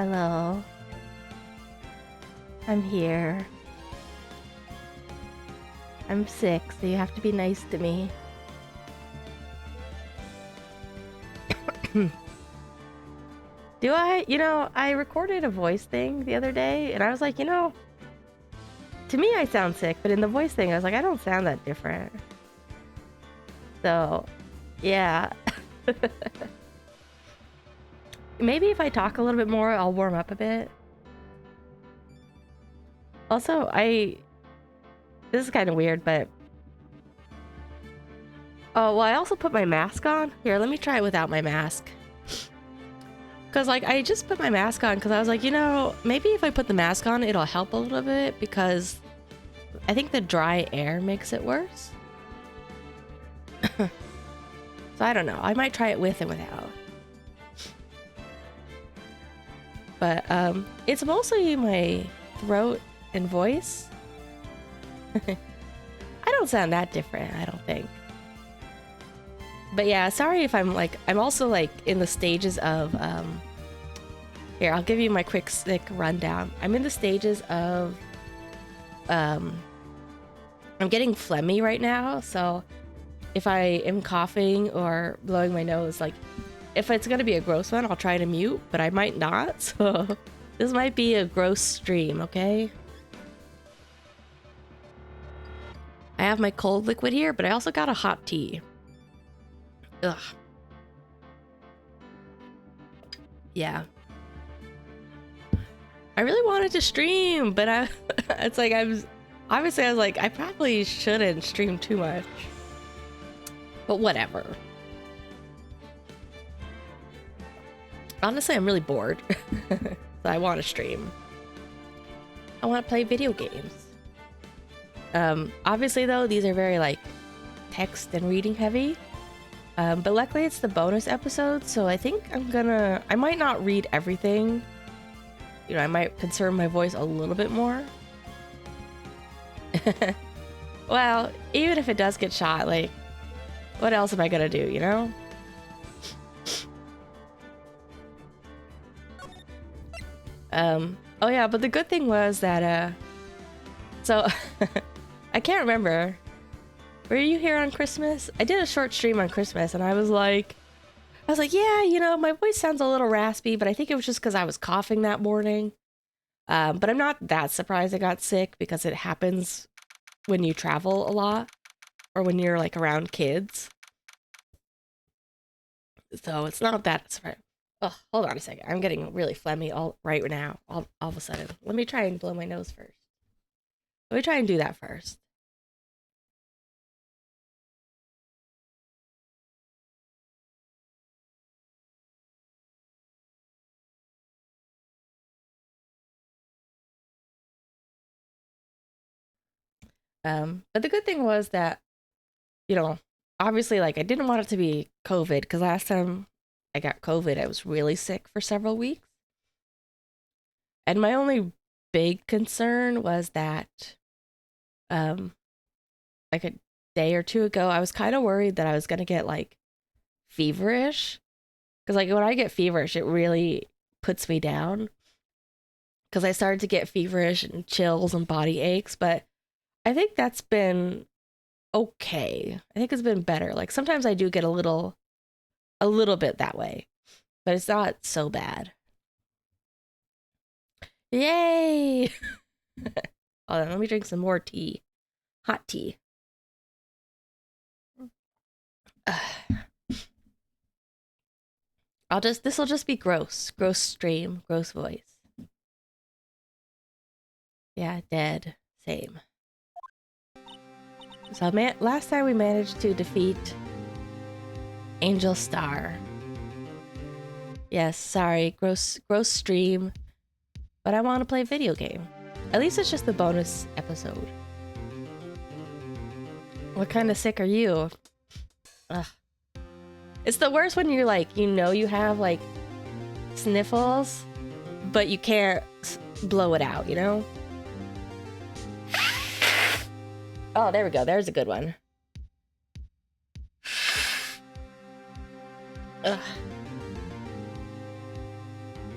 Hello. I'm here. I'm sick, so you have to be nice to me. Do I? You know, I recorded a voice thing the other day, and I was like, you know, to me I sound sick, but in the voice thing, I was like, I don't sound that different. So, yeah. Maybe if I talk a little bit more, I'll warm up a bit. Also, this is kind of weird, but... Oh, well, I also put my mask on. Here, let me try it without my mask. Because, like, I just put my mask on because I was like, you know, maybe if I put the mask on, it'll help a little bit because I think the dry air makes it worse. So I don't know. I might try it with and without. But it's mostly my throat and voice. I don't sound that different, I don't think. But yeah, sorry if I'm also like in the stages of here, I'll give you my quick sick rundown. I'm in the stages of I'm getting phlegmy right now, so if I am coughing or blowing my nose, like if it's gonna be a gross one, I'll try to mute, but I might not, so this might be a gross stream, okay? I have my cold liquid here, but I also got a hot tea. Ugh. Yeah. I really wanted to stream, but it's like I was like, I probably shouldn't stream too much. But whatever. Honestly, I'm really bored. So I want to stream. I want to play video games. Obviously though, these are very like text and reading heavy. But luckily it's the bonus episode, so I think I might not read everything. You know, I might conserve my voice a little bit more. Well, even if it does get shot, like, what else am I gonna do, you know? Oh yeah, but the good thing was that, so, I can't remember. Were you here on Christmas? I did a short stream on Christmas, and I was like, yeah, you know, my voice sounds a little raspy, but I think it was just because I was coughing that morning. But I'm not that surprised I got sick because it happens when you travel a lot or when you're like around kids. So it's not that surprising. Oh, hold on a second. I'm getting really phlegmy right now, all of a sudden. Let me try and blow my nose first. Let me try and do that first. But the good thing was that, you know, obviously, like, I didn't want it to be COVID because last time I got COVID, I was really sick for several weeks. And my only big concern was that, like a day or two ago, I was kind of worried that I was gonna get like feverish. Because, like, when I get feverish, it really puts me down. Because I started to get feverish and chills and body aches, but I think that's been okay. I think it's been better. Like sometimes I do get a little bit that way, but it's not so bad. Yay! Hold on, let me drink some more tea. Hot tea. This'll just be gross. Gross stream, gross voice. Yeah, dead. Same. So last time we managed to defeat Angel Star. Yes, sorry, gross stream. But I want to play a video game. At least it's just the bonus episode. What kind of sick are you? Ugh. It's the worst when you're like, you know you have like sniffles, but you can't blow it out, you know? Oh, there we go. There's a good one. Ugh.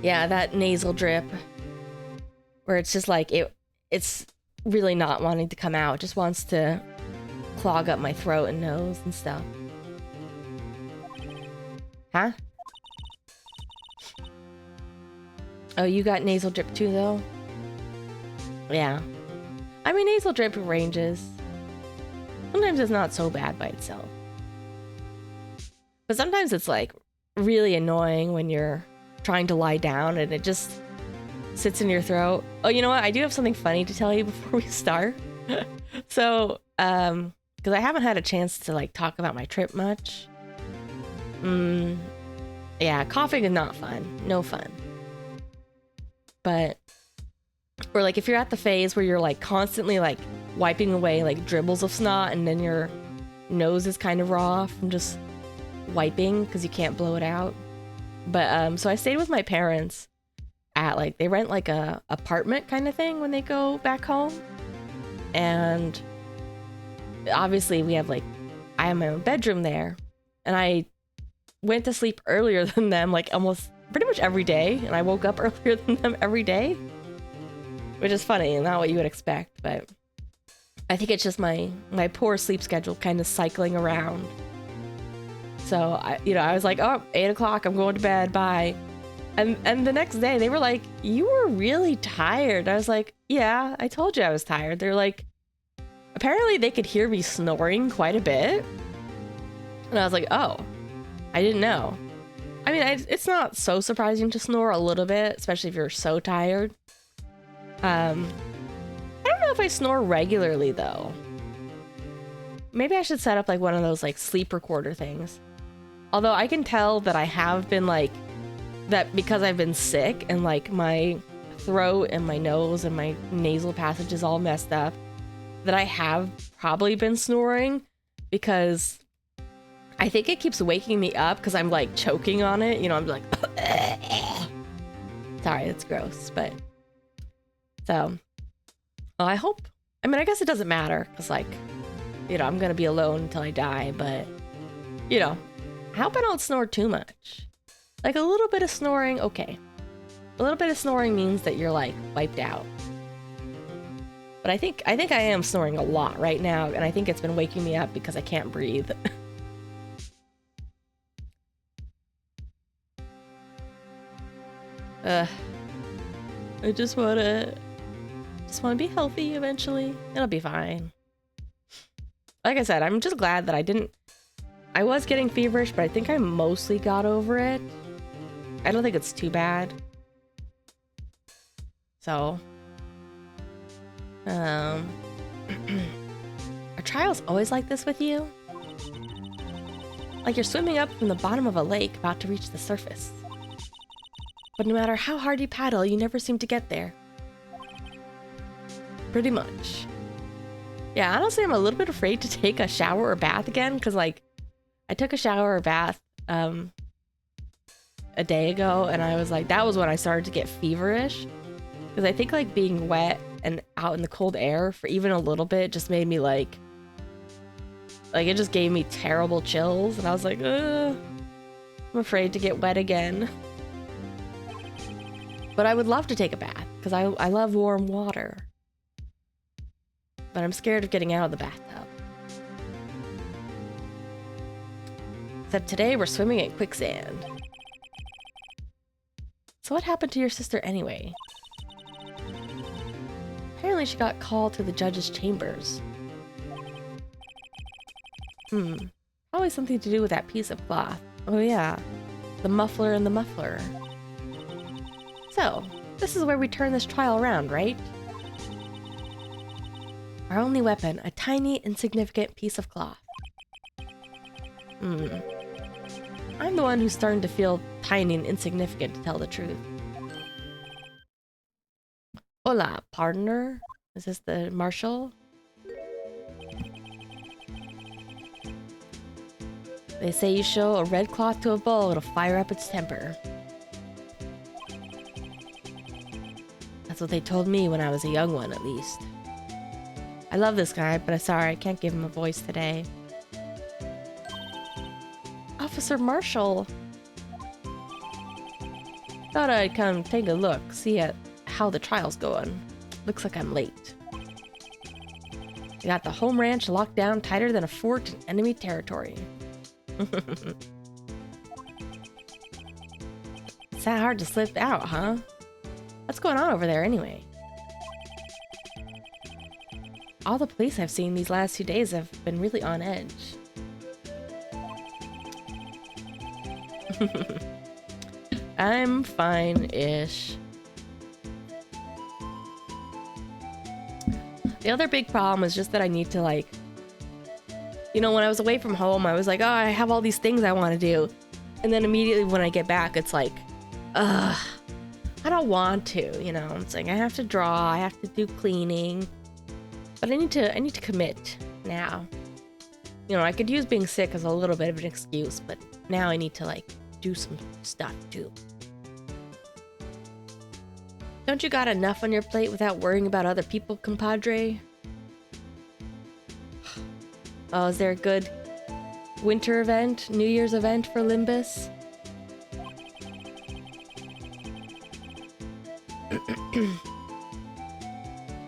Yeah, that nasal drip. Where it's just like, it's really not wanting to come out. It just wants to clog up my throat and nose and stuff. Huh? Oh, you got nasal drip too, though? Yeah. I mean, nasal drip ranges. Sometimes it's not so bad by itself. But sometimes it's like really annoying when you're trying to lie down and it just sits in your throat. Oh, you know what? I do have something funny to tell you before we start. So, because I haven't had a chance to like talk about my trip much. Yeah, coughing is not fun. No fun. But, or like if you're at the phase where you're like constantly like wiping away like dribbles of snot and then your nose is kind of raw from just wiping because you can't blow it out. But so I stayed with my parents at like, they rent like a apartment kind of thing when they go back home. And obviously we have like, I have my own bedroom there, and I went to sleep earlier than them like almost pretty much every day, and I woke up earlier than them every day, which is funny and not what you would expect, but I think it's just my poor sleep schedule kind of cycling around. So I was like, oh, 8 o'clock, I'm going to bed, bye. And the next day they were like, you were really tired. I was like, yeah, I told you I was tired. They're like, apparently they could hear me snoring quite a bit. And I was like, oh, I didn't know. I mean, it's not so surprising to snore a little bit, especially if you're so tired. I don't know if I snore regularly though. Maybe I should set up like one of those like sleep recorder things. Although I can tell that I have been like, that because I've been sick and like my throat and my nose and my nasal passage is all messed up, that I have probably been snoring because I think it keeps waking me up because I'm like choking on it. You know, I'm like, sorry, it's gross, but so, well, I hope, I mean, I guess it doesn't matter because like, you know, I'm going to be alone until I die, but you know, I hope I don't snore too much. Like a little bit of snoring, okay. A little bit of snoring means that you're like wiped out. But I think I am snoring a lot right now, and I think it's been waking me up because I can't breathe. I just wanna be healthy eventually. It'll be fine. Like I said, I'm just glad that I was getting feverish, but I think I mostly got over it. I don't think it's too bad. So, are trials always like this with you? Like you're swimming up from the bottom of a lake about to reach the surface. But no matter how hard you paddle, you never seem to get there. Pretty much. Yeah, honestly, I'm a little bit afraid to take a shower or bath again, because like, I took a shower or bath a day ago, and I was like, that was when I started to get feverish. Because I think like being wet and out in the cold air for even a little bit just made me like it just gave me terrible chills, and I was like, ugh, I'm afraid to get wet again. But I would love to take a bath, because I love warm water. But I'm scared of getting out of the bathtub. Except today we're swimming in quicksand. So what happened to your sister anyway? Apparently she got called to the judge's chambers. Probably something to do with that piece of cloth. Oh yeah, the muffler and the muffler. So, this is where we turn this trial around, right? Our only weapon, a tiny, insignificant piece of cloth. I'm the one who's starting to feel tiny and insignificant, to tell the truth. Hola, partner. Is this the marshal? They say you show a red cloth to a bull, it'll fire up its temper. That's what they told me when I was a young one, at least. I love this guy, but I'm sorry, I can't give him a voice today. Officer Marshall! Thought I'd come take a look, see at how the trial's going. Looks like I'm late. I got the home ranch locked down tighter than a fort in enemy territory. It's that hard to slip out, huh? What's going on over there anyway? All the police I've seen these last 2 days have been really on edge. I'm fine-ish. The other big problem is just that I need to, like... You know, when I was away from home, I was like, oh, I have all these things I want to do. And then immediately when I get back, it's like, ugh, I don't want to, you know? It's like, I have to draw, I have to do cleaning. But I need to commit now. You know, I could use being sick as a little bit of an excuse, but now I need to, like, do some stuff too. Don't you got enough on your plate without worrying about other people, compadre? Oh, is there a good winter event, New Year's event for Limbus?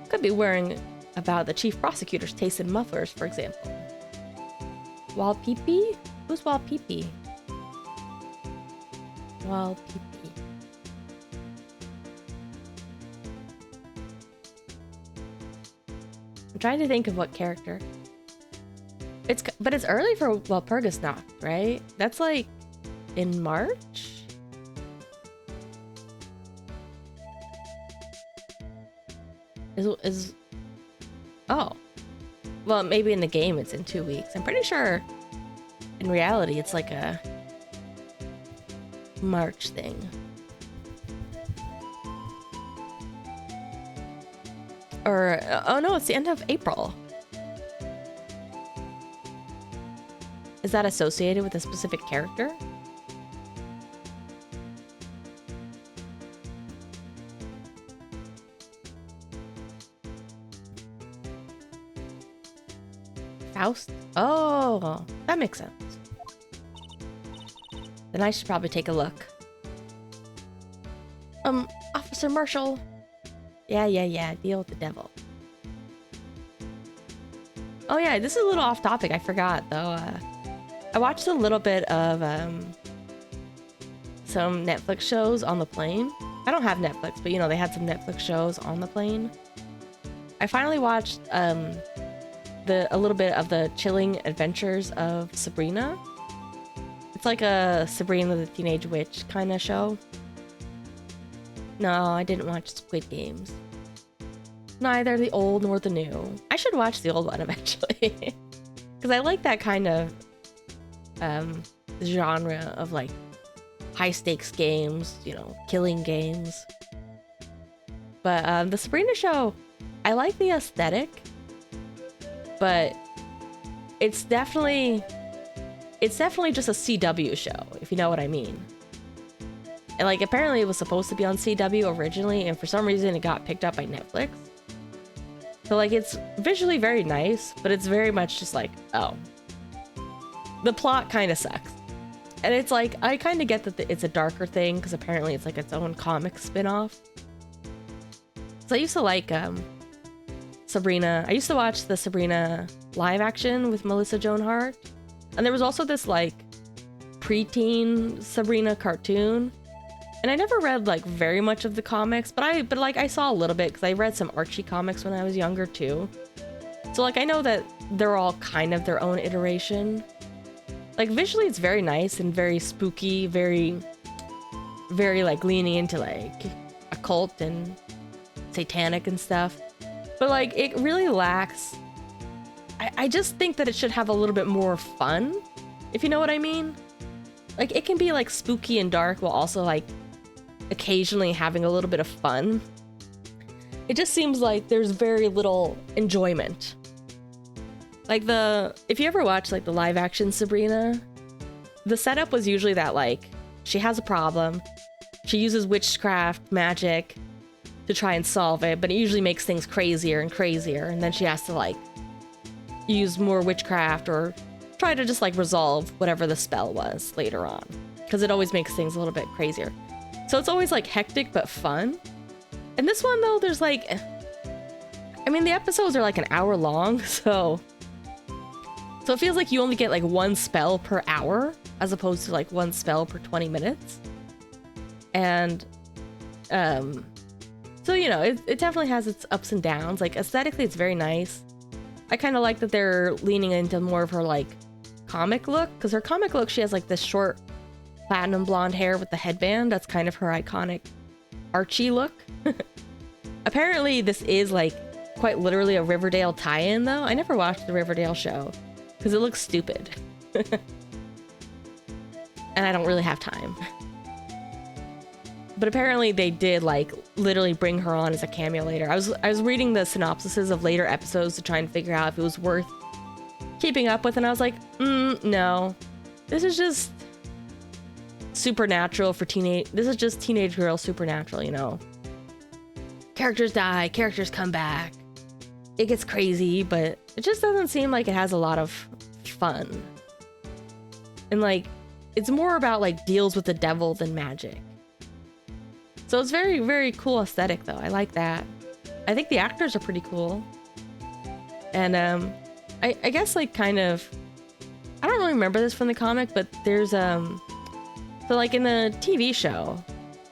Could be worrying about the chief prosecutor's taste in mufflers, for example. Wal Peepee? Who's Wal Peepee? Wal Peepee. I'm trying to think of what character. But it's early for Walpurgisnacht, right? That's like in March? Oh. Well, maybe in the game it's in 2 weeks. I'm pretty sure in reality it's like a March thing. Or, oh no, it's the end of April. Is that associated with a specific character? Faust? Oh, that makes sense. Then I should probably take a look. Officer Marshall. Yeah, deal with the devil. Oh yeah, this is a little off topic, I forgot though. I watched a little bit of some Netflix shows on the plane. I don't have Netflix, but you know, they had some Netflix shows on the plane. I finally watched a little bit of the Chilling Adventures of Sabrina. It's like a Sabrina the Teenage Witch kind of show. No, I didn't watch Squid Games. Neither the old nor the new. I should watch the old one eventually. Because I like that kind of genre of like high stakes games, you know, killing games. But the Sabrina show, I like the aesthetic, but it's definitely just a CW show, if you know what I mean. And like apparently it was supposed to be on CW originally, and for some reason it got picked up by Netflix. So like it's visually very nice, but it's very much just like, oh, the plot kind of sucks. And it's like, I kind of get that it's a darker thing because apparently it's like its own comic spin-off. So I used to like Sabrina. I used to watch the Sabrina live action with Melissa Joan Hart. And there was also this like preteen Sabrina cartoon. And I never read like very much of the comics, but I saw a little bit because I read some Archie comics when I was younger too. So like I know that they're all kind of their own iteration. Like visually it's very nice and very spooky, very like leaning into like occult and satanic and stuff. But like it really lacks. I just think that it should have a little bit more fun, if you know what I mean. Like it can be like spooky and dark while also like occasionally having a little bit of fun. It just seems like there's very little enjoyment. Like if you ever watch like the live action Sabrina, the setup was usually that like she has a problem, she uses witchcraft magic to try and solve it, but it usually makes things crazier and crazier, and then she has to like use more witchcraft or try to just like resolve whatever the spell was later on, because it always makes things a little bit crazier. So it's always like hectic but fun. And this one though, there's like, I mean, the episodes are like an hour long, so it feels like you only get like one spell per hour as opposed to like one spell per 20 minutes. And so, you know, it definitely has its ups and downs. Like aesthetically, it's very nice. I kind of like that they're leaning into more of her like comic look, because her comic look, she has like this short platinum blonde hair with the headband. That's kind of her iconic Archie look. Apparently this is like quite literally a Riverdale tie-in though. I never watched the Riverdale show because it looks stupid. And I don't really have time. But apparently they did like literally bring her on as a cameo later. I was reading the synopsises of later episodes to try and figure out if it was worth keeping up with, and I was like, no. This is just supernatural for teenage. This is just teenage girl supernatural, you know. Characters die, characters come back. It gets crazy, but it just doesn't seem like it has a lot of fun. And like, it's more about like deals with the devil than magic. So it's very, very cool aesthetic though. I like that. I think the actors are pretty cool. And I guess like kind of, I don't really remember this from the comic, but there's so like in the TV show,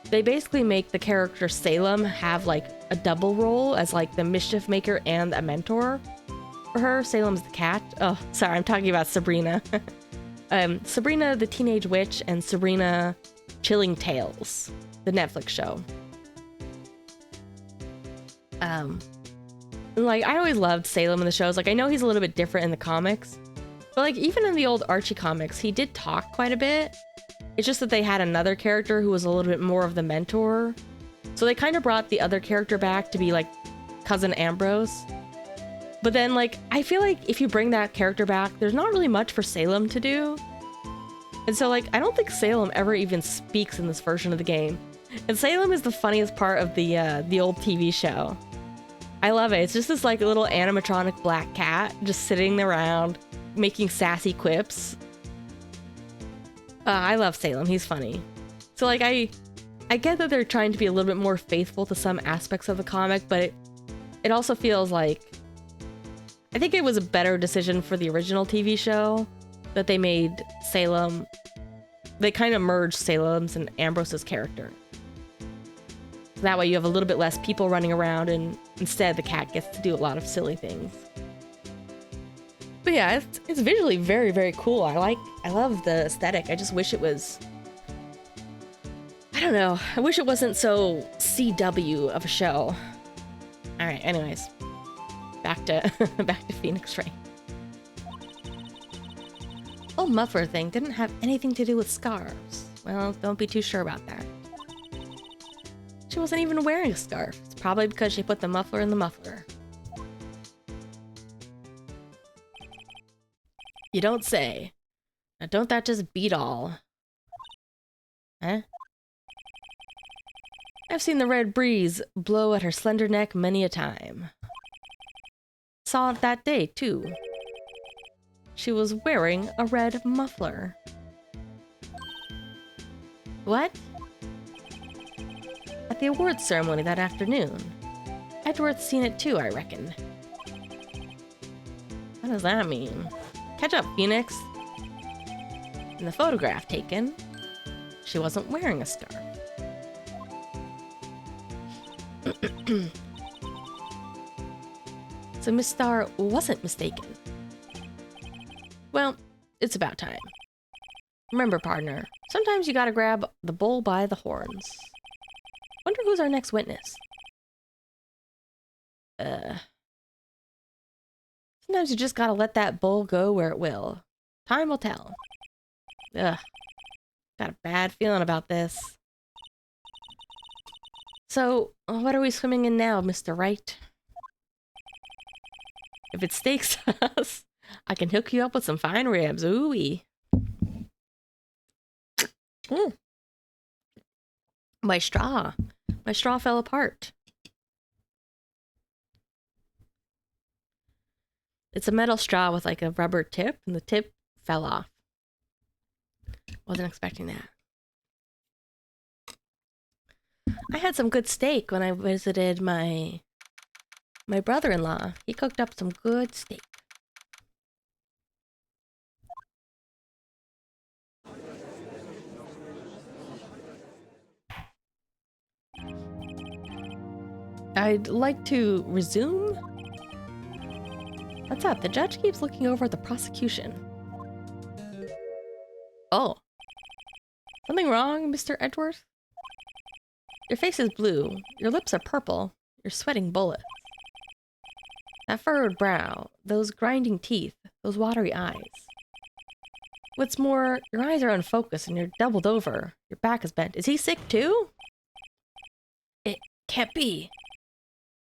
they basically make the character Salem have like a double role as like the mischief maker and a mentor for her. Salem's the cat. Oh, sorry, I'm talking about Sabrina. Sabrina the Teenage Witch and Sabrina Chilling Tales, the Netflix show. Like I always loved Salem in the shows. Like I know he's a little bit different in the comics, but like even in the old Archie comics, he did talk quite a bit. It's just that they had another character who was a little bit more of the mentor. So they kind of brought the other character back to be like Cousin Ambrose. But then like, I feel like if you bring that character back, there's not really much for Salem to do. And so like, I don't think Salem ever even speaks in this version of the game. And Salem is the funniest part of the old TV show. I love it. It's just this like little animatronic black cat just sitting around making sassy quips. I love Salem. He's funny. So like I get that they're trying to be a little bit more faithful to some aspects of the comic, but it also feels like I think it was a better decision for the original TV show that they made Salem. They kind of merged Salem's and Ambrose's character. That way you have a little bit less people running around, and instead the cat gets to do a lot of silly things. But yeah, it's visually very, very cool. I love the aesthetic. I just wish it was, I don't know. I wish it wasn't so CW of a show. All right, anyways, back to Phoenix Wright. Oh, muffler thing didn't have anything to do with scarves. Well, don't be too sure about that. She wasn't even wearing a scarf. It's probably because she put the muffler in the muffler. You don't say. Now don't that just beat all? Huh? I've seen the red breeze blow at her slender neck many a time. Saw it that day, too. She was wearing a red muffler. What? At the awards ceremony that afternoon. Edward's seen it too, I reckon. What does that mean? Catch up, Phoenix. In the photograph taken, she wasn't wearing a scarf. So Miss Star wasn't mistaken. Well, it's about time. Remember, partner, sometimes you gotta grab the bull by the horns. Wonder who's our next witness. Sometimes you just gotta let that bull go where it will. Time will tell. Ugh. Got a bad feeling about this. So, what are we swimming in now, Mr. Wright? If it stakes us, I can hook you up with some fine ribs. Ooh-wee. Mm. My straw fell apart. It's a metal straw with like a rubber tip, and the tip fell off. Wasn't expecting that. I had some good steak when I visited my brother-in-law. He cooked up some good steak. I'd like to resume. What's up? The judge keeps looking over at the prosecution. Oh. Something wrong, Mr. Edgeworth? Your face is blue. Your lips are purple. You're sweating bullets. That furrowed brow, those grinding teeth, those watery eyes. What's more, your eyes are unfocused and you're doubled over. Your back is bent. Is he sick too? It can't be.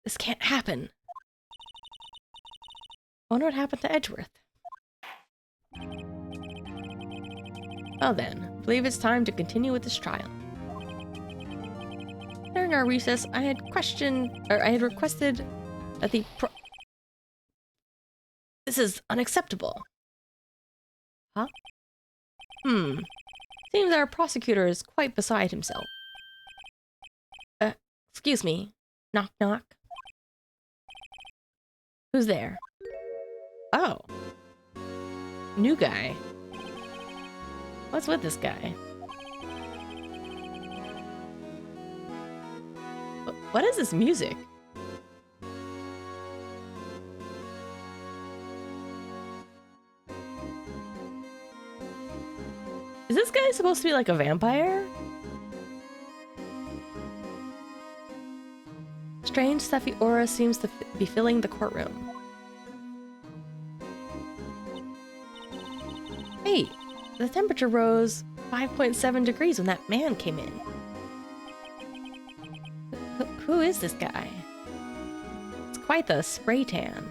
This can't happen. I wonder what happened to Edgeworth. Well then, I believe it's time to continue with this trial. During our recess, I had requested that the This is unacceptable. Huh? Seems our prosecutor is quite beside himself. Excuse me. Knock knock. Who's there? Oh. New guy. What's with this guy? What is this music? Is this guy supposed to be like a vampire? Strange, stuffy aura seems to be filling the courtroom. Hey, the temperature rose 5.7 degrees when that man came in. Who is this guy? It's quite the spray tan.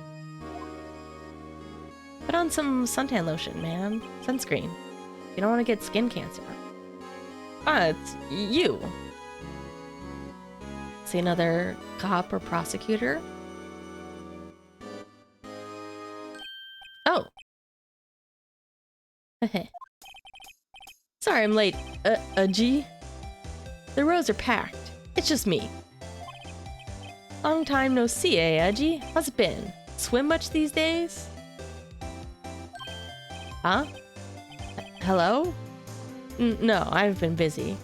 Put on some suntan lotion, man. Sunscreen. You don't want to get skin cancer. Ah, it's you. See another cop or prosecutor? Oh. Sorry I'm late, G. The rows are packed. It's just me. Long time no see, eh, Edgy? How's it been? Swim much these days? Huh? Hello? No, I've been busy.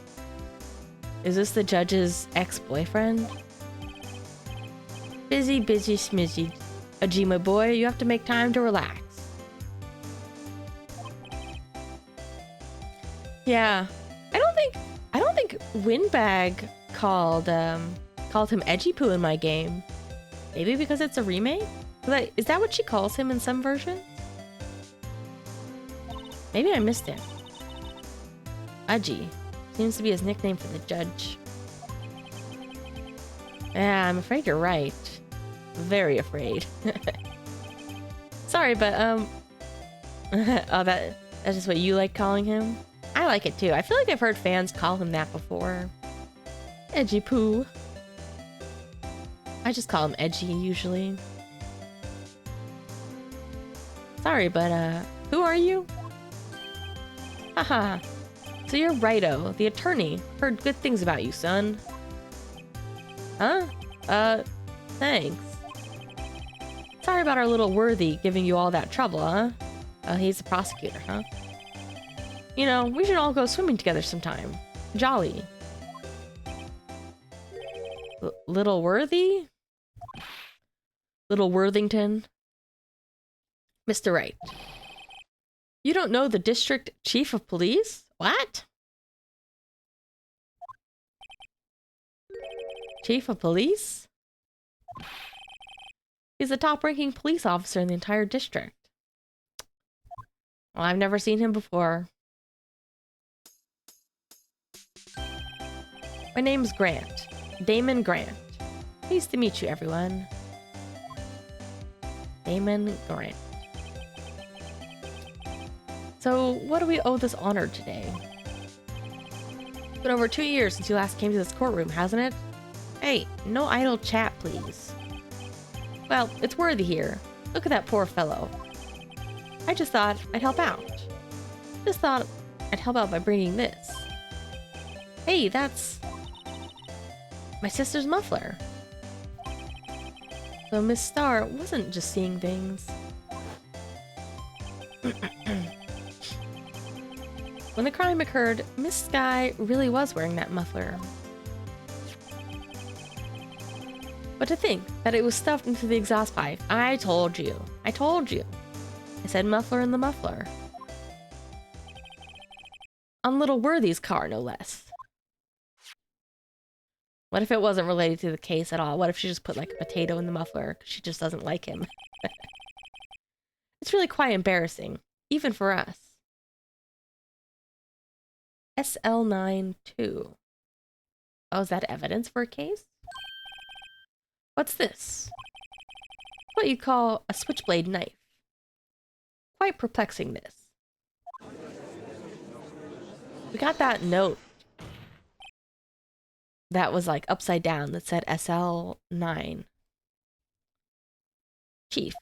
Is this the judge's ex-boyfriend? Busy, busy, smizzy. Aji, my boy, you have to make time to relax. Yeah, I don't think Windbag called him Edgy Poo in my game. Maybe because it's a remake? Like, is that what she calls him in some versions? Maybe I missed it. Aji seems to be his nickname for the judge. Yeah, I'm afraid you're right. Very afraid. Sorry, but oh, that's just what you like calling him? I like it too. I feel like I've heard fans call him that before. Edgy Poo. I just call him Edgy usually. Sorry, but who are you? Haha. So you're Righto, the attorney. Heard good things about you, son. Huh? Thanks. Sorry about our little worthy giving you all that trouble, huh? He's the prosecutor, huh? You know, we should all go swimming together sometime. Jolly. Little Worthy? Little Worthington? Mr. Wright. You don't know the district chief of police? What? Chief of police? He's the top-ranking police officer in the entire district. Well, I've never seen him before. My name's Grant. Damon Grant. Pleased to meet you, everyone. Damon Grant. So, what do we owe this honor today? It's been over 2 years since you last came to this courtroom, hasn't it? Hey, no idle chat, please. Well, it's Worthy here. Look at that poor fellow. I just thought I'd help out. Just thought I'd help out by bringing this. Hey, that's... My sister's muffler. So Miss Star wasn't just seeing things. When the crime occurred, Miss Sky really was wearing that muffler. But to think that it was stuffed into the exhaust pipe. I told you. I told you. I said muffler in the muffler. On little Worthy's car, no less. What if it wasn't related to the case at all? What if she just put like a potato in the muffler because she just doesn't like him? It's really quite embarrassing, even for us. SL92. Oh, is that evidence for a case? What's this? What you call a switchblade knife. Quite perplexing, this. We got that note that was like upside down that said SL9. Chief,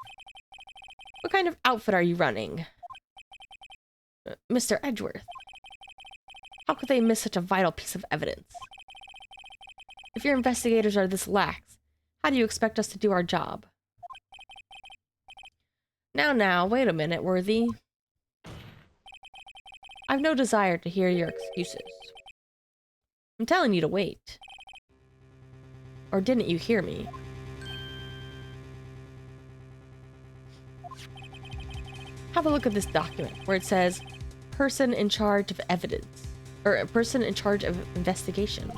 what kind of outfit are you running? Mr. Edgeworth. How could they miss such a vital piece of evidence? If your investigators are this lax, how do you expect us to do our job? Now, wait a minute, Worthy. I've no desire to hear your excuses. I'm telling you to wait. Or didn't you hear me? Have a look at this document where it says person in charge of evidence, or a person in charge of investigation.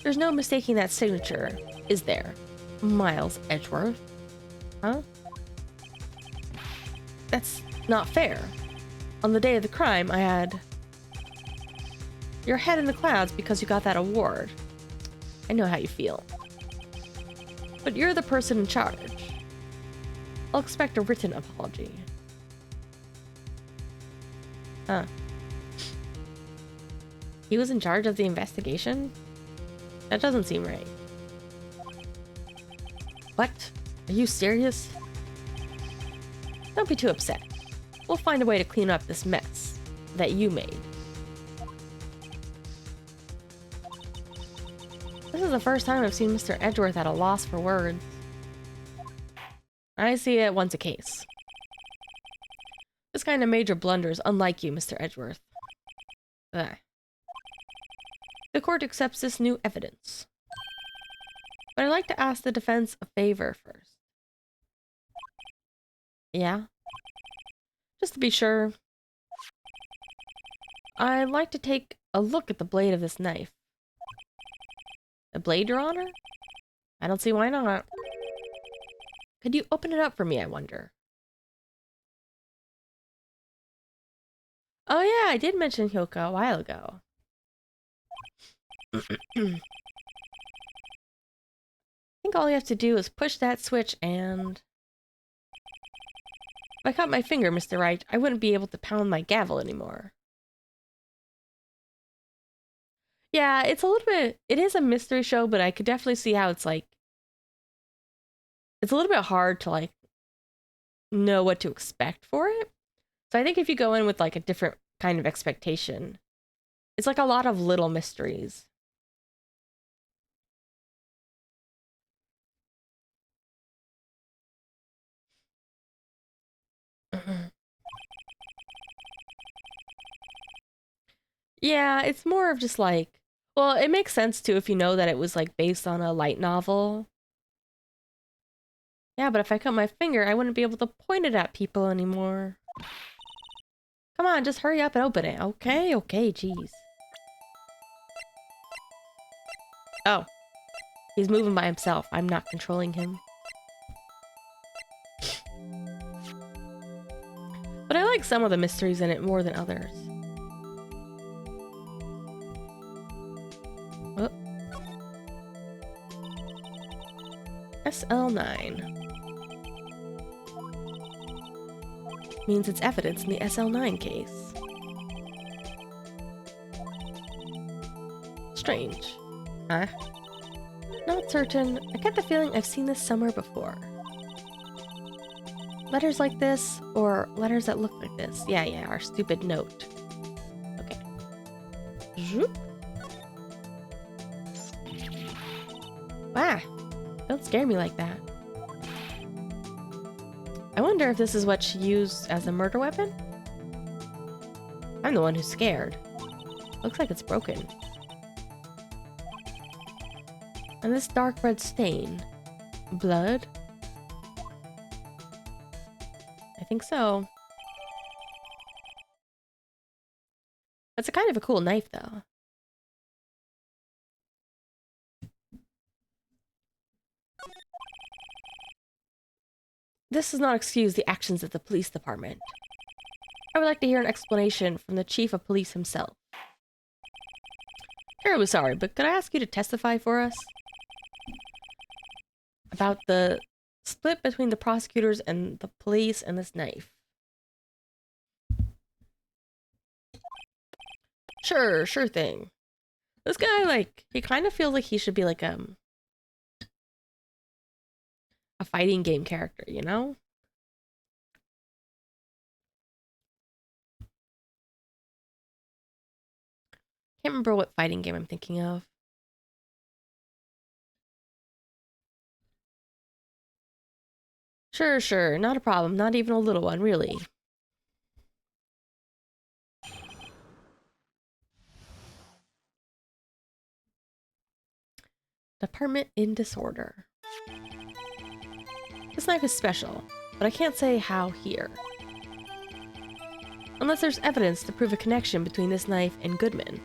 There's no mistaking that signature, is there? Miles Edgeworth. Huh? That's not fair. On the day of the crime, I had your head in the clouds because you got that award. I know how you feel. But you're the person in charge. I'll expect a written apology. Huh. He was in charge of the investigation? That doesn't seem right. What? Are you serious? Don't be too upset. We'll find a way to clean up this mess that you made. This is the first time I've seen Mr. Edgeworth at a loss for words. I see it once a case. This kind of major blunder is unlike you, Mr. Edgeworth. Ugh. The court accepts this new evidence. But I'd like to ask the defense a favor first. Yeah? Just to be sure. I'd like to take a look at the blade of this knife. A blade, Your Honor? I don't see why not. Could you open it up for me, I wonder? Oh yeah, I did mention Hyoko a while ago. I think all you have to do is push that switch and... If I cut my finger, Mr. Wright, I wouldn't be able to pound my gavel anymore. Yeah, it's a little bit... It is a mystery show, but I could definitely see how it's like... It's a little bit hard to like know what to expect for it. So I think if you go in with like a different kind of expectation, it's like a lot of little mysteries. Yeah, it's more of just like, well, it makes sense too if you know that it was like based on a light novel. Yeah, but if I cut my finger, I wouldn't be able to point it at people anymore. Come on, just hurry up and open it. Okay, jeez. Oh. He's moving by himself. I'm not controlling him. But I like some of the mysteries in it more than others. Oh. SL9. Means it's evidence in the SL9 case. Strange. Huh? Not certain. I get the feeling I've seen this somewhere before. Letters like this, or letters that look like this. Yeah, our stupid note. Okay. Zoop. Ah, don't scare me like that. I wonder if this is what she used as a murder weapon? I'm the one who's scared. Looks like it's broken. And this dark red stain. Blood? I think so. It's a kind of a cool knife, though. This does not excuse the actions of the police department. I would like to hear an explanation from the chief of police himself. Terribly sorry, but could I ask you to testify for us? About the split between the prosecutors and the police and this knife. Sure thing. This guy, like, he kind of feels like he should be like, a fighting game character, you know? Can't remember what fighting game I'm thinking of. Sure, not a problem, not even a little one, really. Department in disorder. This knife is special, but I can't say how here. Unless there's evidence to prove a connection between this knife and Goodman.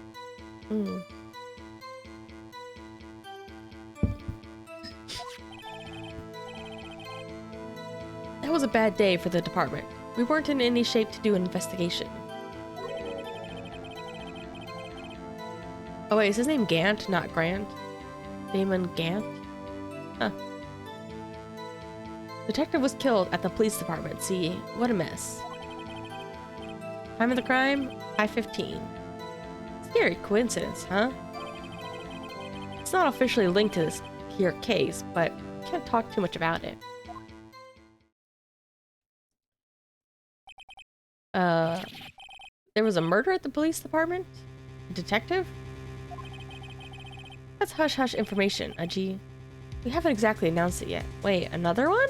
That was a bad day for the department. We weren't in any shape to do an investigation. Oh wait, is his name Gant, not Grant? Damon Gant? Huh. Detective was killed at the police department. See, what a mess. Time of the crime? 5:15. Scary coincidence, huh? It's not officially linked to this here case, but can't talk too much about it. There was a murder at the police department? Detective? That's hush-hush information, Aji. We haven't exactly announced it yet. Wait, another one?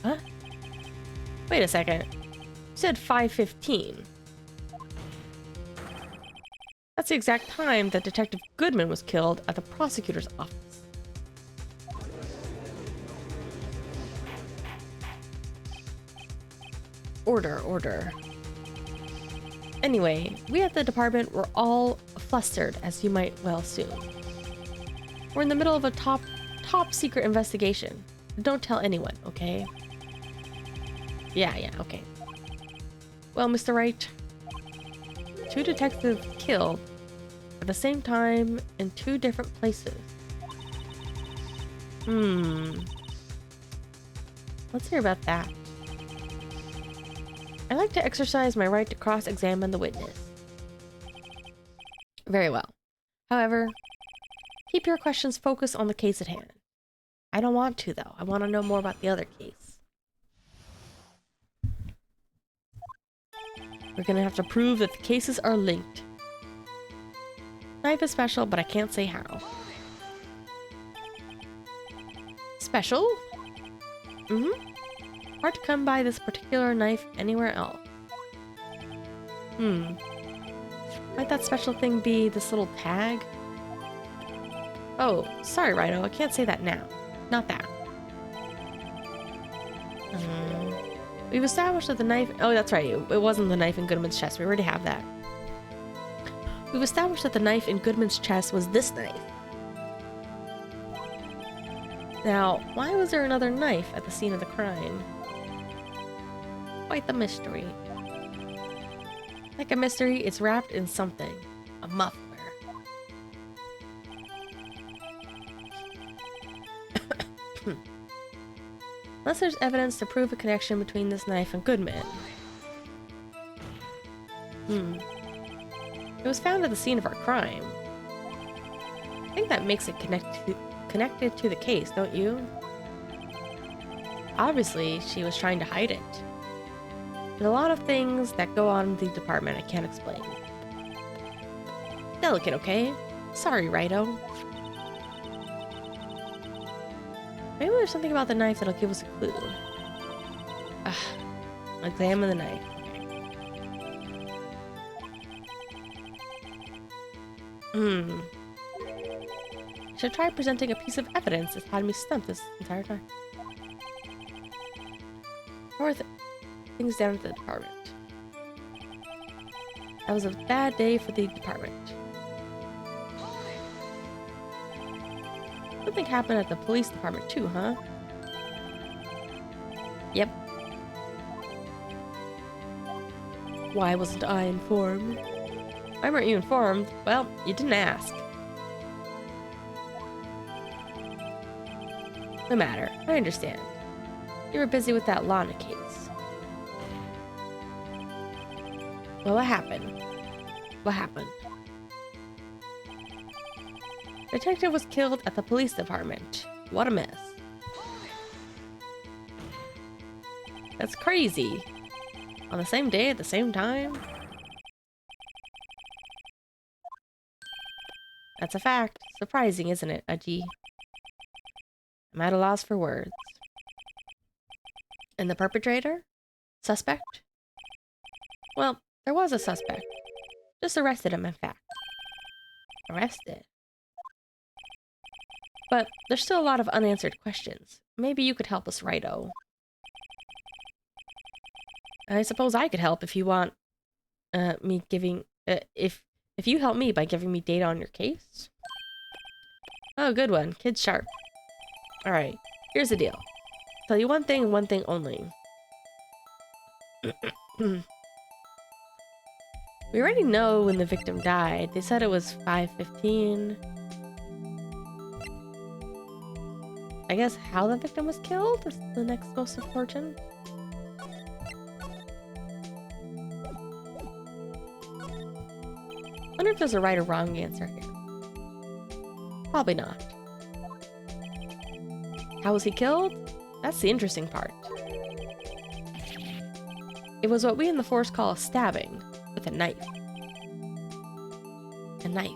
Huh? Wait a second. You said 5:15. That's the exact time that Detective Goodman was killed at the prosecutor's office. Order. Anyway, we at the department were all flustered, as you might well assume. We're in the middle of a top secret investigation. Don't tell anyone, okay? Yeah, okay. Well, Mr. Wright, 2 detectives killed at the same time in 2 different places. Let's hear about that. I like to exercise my right to cross-examine the witness. Very well. However, keep your questions focused on the case at hand. I don't want to, though. I want to know more about the other case. We're gonna have to prove that the cases are linked. Knife is special, but I can't say how. Special? Hard to come by this particular knife anywhere else. Might that special thing be this little tag? Oh, sorry, Rhino. I can't say that now. Not that. We've established that the knife... Oh, that's right. It wasn't the knife in Goodman's chest. We already have that. We've established that the knife in Goodman's chest was this knife. Now, why was there another knife at the scene of the crime? Quite the mystery. Like a mystery, it's wrapped in something. A muffler. Unless there's evidence to prove a connection between this knife and Goodman. It was found at the scene of our crime. I think that makes it connected to the case, don't you? Obviously, she was trying to hide it. There's a lot of things that go on in the department I can't explain. Delicate, okay? Sorry, Righto. Maybe there's something about the knife that'll give us a clue. Examine the knife. Should try presenting a piece of evidence that's had me stumped this entire time. How are things down at the department? That was a bad day for the department. Something happened at the police department too, huh? Yep. Why wasn't I informed? Why weren't you informed? Well, you didn't ask. No matter. I understand. You were busy with that Lana case. Well, what happened? What happened? Detective was killed at the police department. What a mess. That's crazy. On the same day at the same time? That's a fact. Surprising, isn't it, Aji? I'm at a loss for words. And the perpetrator? Suspect? Well, there was a suspect. Just arrested him, in fact. Arrested? But there's still a lot of unanswered questions. Maybe you could help us, Righto. I suppose I could help if you want me giving... if you help me by giving me data on your case. Oh, good one. Kid's sharp. Alright, here's the deal. Tell you one thing and one thing only. We already know when the victim died. They said it was 5:15. I guess how the victim was killed is the next most important. Wonder if there's a right or wrong answer here. Probably not. How was he killed? That's the interesting part. It was what we in the force call a stabbing, with a knife. A knife.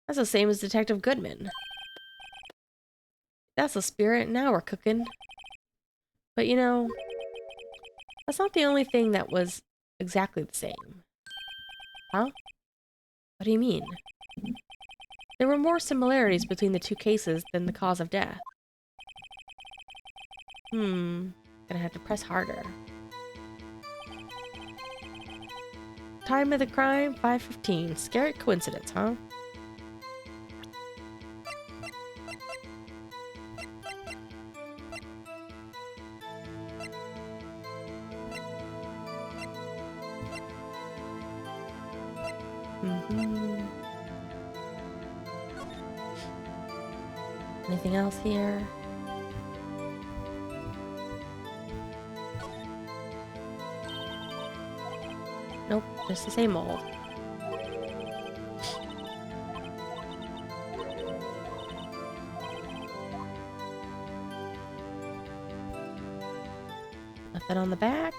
That's the same as Detective Goodman. That's the spirit, now we're cooking. But you know, that's not the only thing that was exactly the same. Huh? What do you mean? There were more similarities between the two cases than the cause of death. Gonna have to press harder. Time of the crime, 5:15. Scary coincidence, huh? Anything else here? Nope, just the same old. Nothing on the back.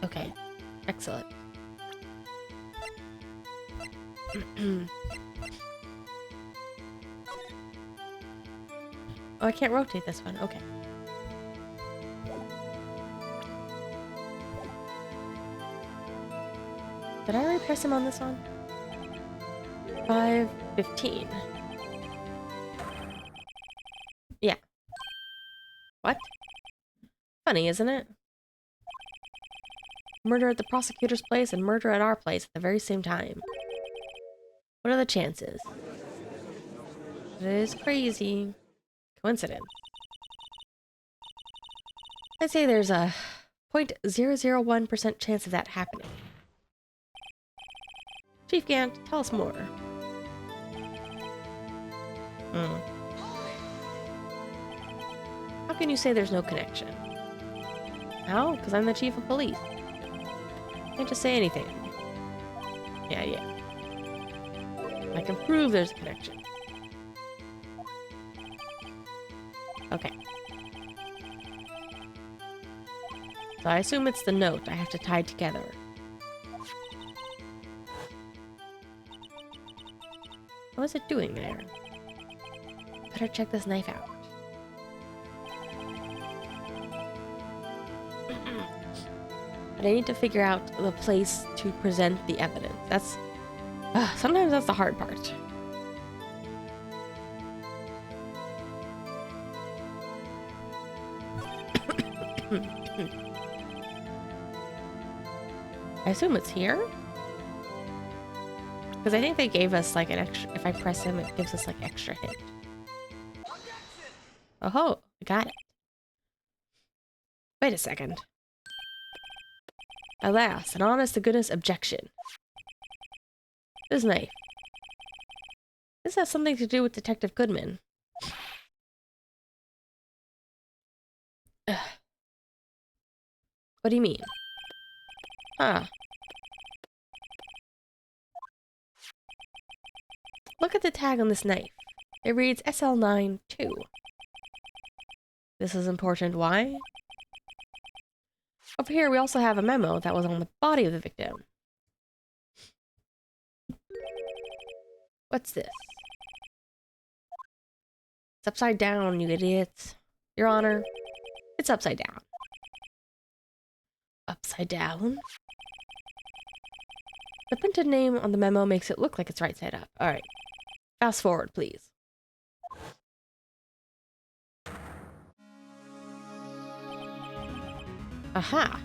Okay, excellent. Oh, I can't rotate this one. Okay. Did I already press him on this one? 5:15. Yeah. What? Funny, isn't it? Murder at the prosecutor's place and murder at our place at the very same time. What are the chances? It is crazy. Coincidence. I'd say there's a 0.001% chance of that happening. Chief Gant, tell us more. How can you say there's no connection? How? Because I'm the chief of police. Can't just say anything. Yeah. I can prove there's a connection. Okay. So I assume it's the note I have to tie together. What is it doing there? better check this knife out. But I need to figure out the place to present the evidence. Sometimes that's the hard part. I assume it's here? Because I think they gave us like an extra, if I press him, it gives us like extra hit. Oh, got it. Wait a second. Alas, an honest-to-goodness objection. This knife. This has something to do with Detective Goodman. Ugh. What do you mean? Huh. Look at the tag on this knife. It reads SL9-2. This is important. Why? Over here, we also have a memo that was on the body of the victim. What's this? It's upside down, you idiots. Your Honor, it's upside down. Upside down? The printed name on the memo makes it look like it's right side up. Alright. Fast forward, please. Aha!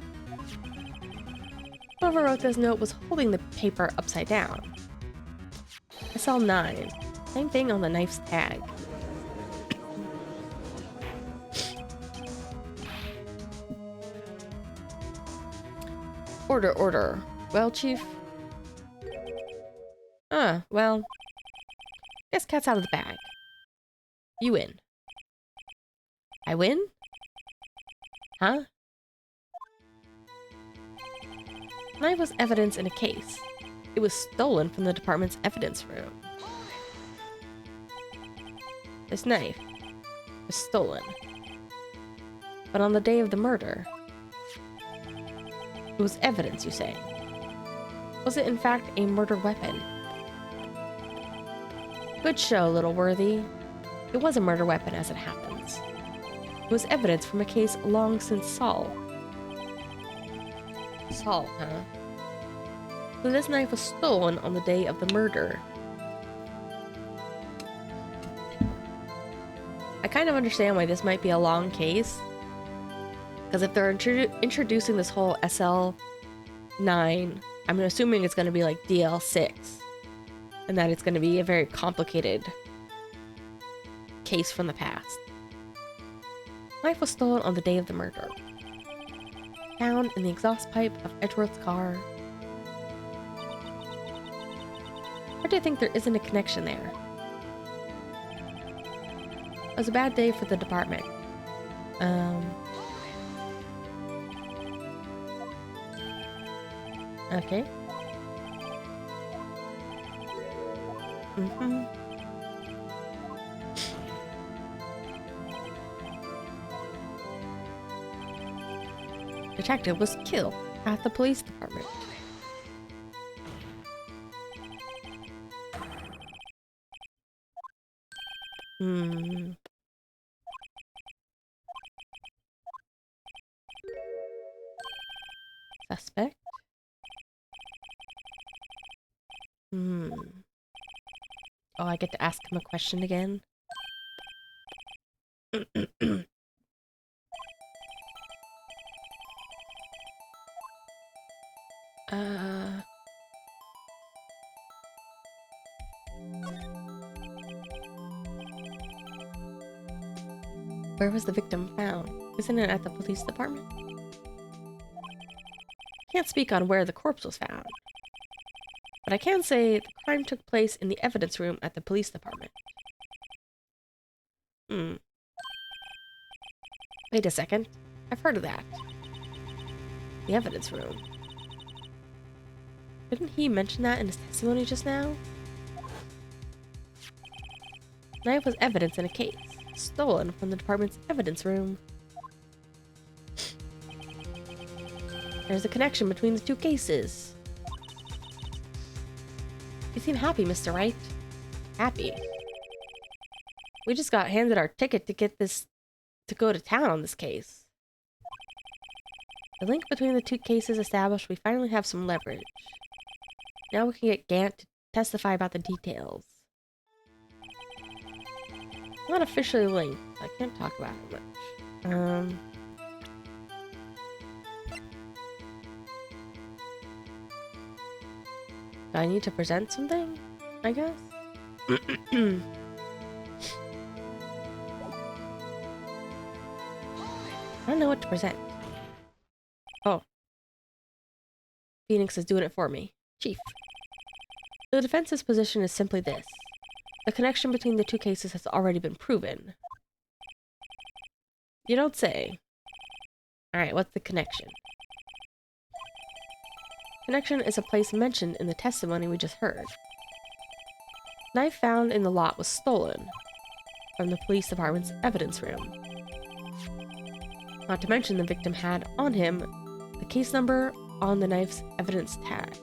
Whoever wrote this note was holding the paper upside down. SL9. Same thing on the knife's tag. Order, order. Well, Chief? Well... Guess cat's out of the bag. You win. I win? Huh? Knife was evidence in a case. It was stolen from the department's evidence room. This knife was stolen. But on the day of the murder, it was evidence, you say? Was it in fact a murder weapon? Good show, little worthy. It was a murder weapon as it happens. It was evidence from a case long since solved. Solved, huh? So this knife was stolen on the day of the murder. I kind of understand why this might be a long case. Because if they're introducing this whole SL9, I'm assuming it's going to be like DL6. And that it's going to be a very complicated case from the past. Knife was stolen on the day of the murder. Found in the exhaust pipe of Edgeworth's car. Or do you think there isn't a connection there? It was a bad day for the department. Okay. Detective was killed at the police department. Suspect? Oh, I get to ask him a question again? Where was the victim found? Isn't it at the police department? Can't speak on where the corpse was found. But I can say the crime took place in the evidence room at the police department. Wait a second. I've heard of that. The evidence room. Didn't he mention that in his testimony just now? Knife was evidence in a case, stolen from the department's evidence room. There's a connection between the two cases. You seem happy, Mr. Wright. Happy. We just got handed our ticket to get this, to go to town on this case. The link between the two cases established, we finally have some leverage. Now we can get Gant to testify about the details. Not officially linked. I can't talk about it much. Do I need to present something? I guess? I don't know what to present. Oh. Phoenix is doing it for me. Chief. The defense's position is simply this. The connection between the two cases has already been proven. You don't say. Alright, what's the connection? Connection is a place mentioned in the testimony we just heard. Knife found in the lot was stolen from the police department's evidence room. Not to mention the victim had on him the case number on the knife's evidence tag.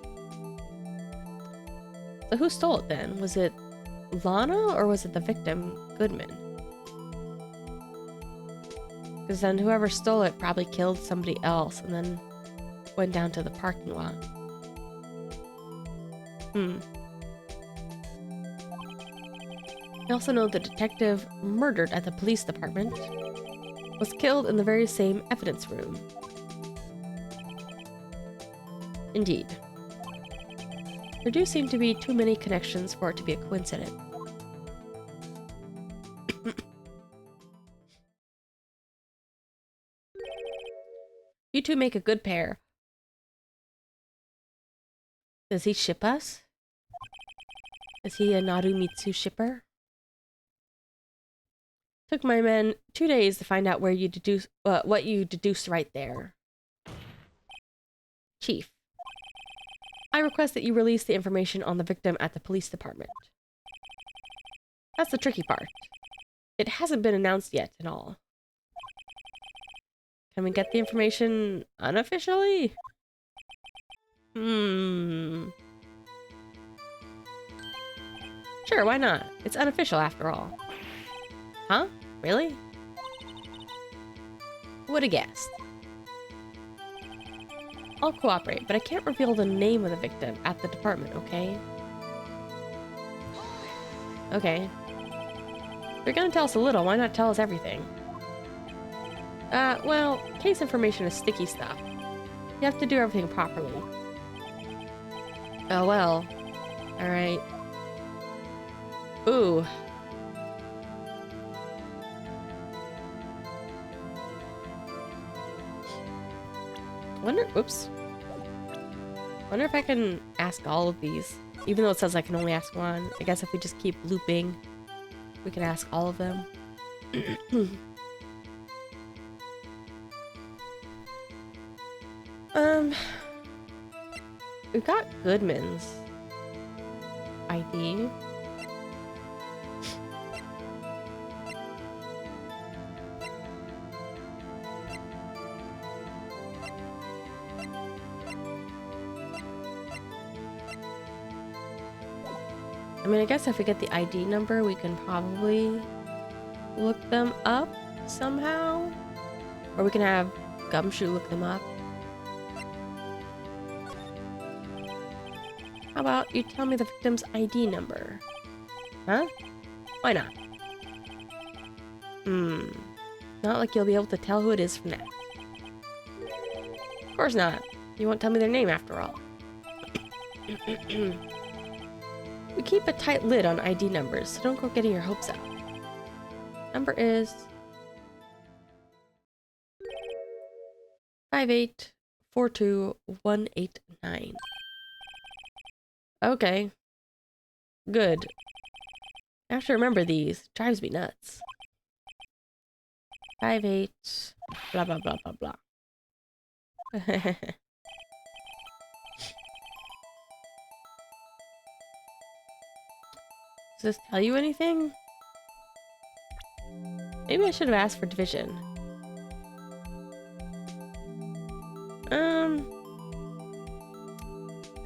So who stole it then? Was it Lana or was it the victim, Goodman? Because then whoever stole it probably killed somebody else and then went down to the parking lot. I also know the detective murdered at the police department was killed in the very same evidence room. Indeed. There do seem to be too many connections for it to be a coincidence. You two make a good pair. Does he ship us? Is he a Narumitsu shipper? Took my men 2 days to find out where you deduce what you deduced right there. Chief, I request that you release the information on the victim at the police department. That's the tricky part. It hasn't been announced yet and all. Can we get the information unofficially? Sure, why not? It's unofficial after all. Huh? Really? Who would have guessed? I'll cooperate, but I can't reveal the name of the victim at the department, okay? Okay. If you're gonna tell us a little, why not tell us everything? Well, case information is sticky stuff. You have to do everything properly. Oh well. Alright. Ooh. Oops. Wonder if I can ask all of these. Even though it says I can only ask one. I guess if we just keep looping, we can ask all of them. We've got Goodman's ID. I mean, I guess if we get the ID number, we can probably look them up somehow. Or we can have Gumshoe look them up. How about you tell me the victim's ID number? Huh? Why not? Not like you'll be able to tell who it is from that. Of course not. You won't tell me their name after all. We keep a tight lid on ID numbers, so don't go getting your hopes up. Number is 5842189. Okay. Good. I have to remember these. It drives me nuts. 58 blah blah blah blah blah. Does this tell you anything? Maybe I should have asked for division.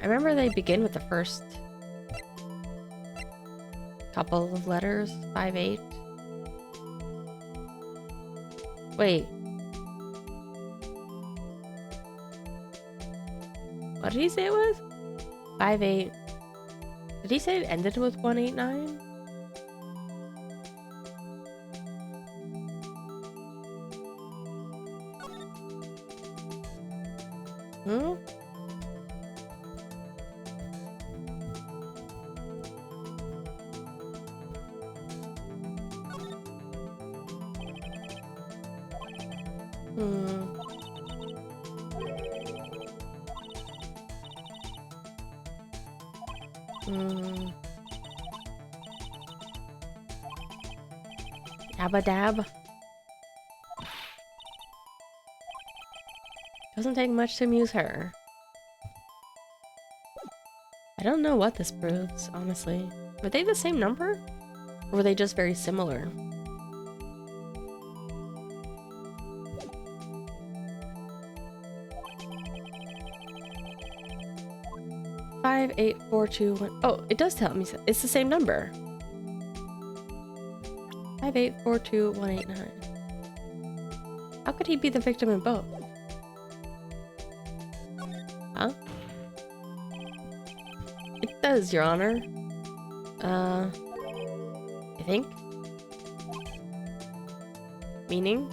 I remember they begin with the first couple of letters, 5, 8. Wait. What did he say it was? 5-8. Did he say it ended with 189? Hmm? Dabba dab. Doesn't take much to amuse her. I don't know what this proves, honestly. Were they the same number? Or were they just very similar? Five, 8, 4, 2, 1. Oh, it does tell me it's the same number. 5, 8, 4, 2, 1, 8, 9. How could he be the victim in both? Huh? It does, Your Honor. I think. Meaning?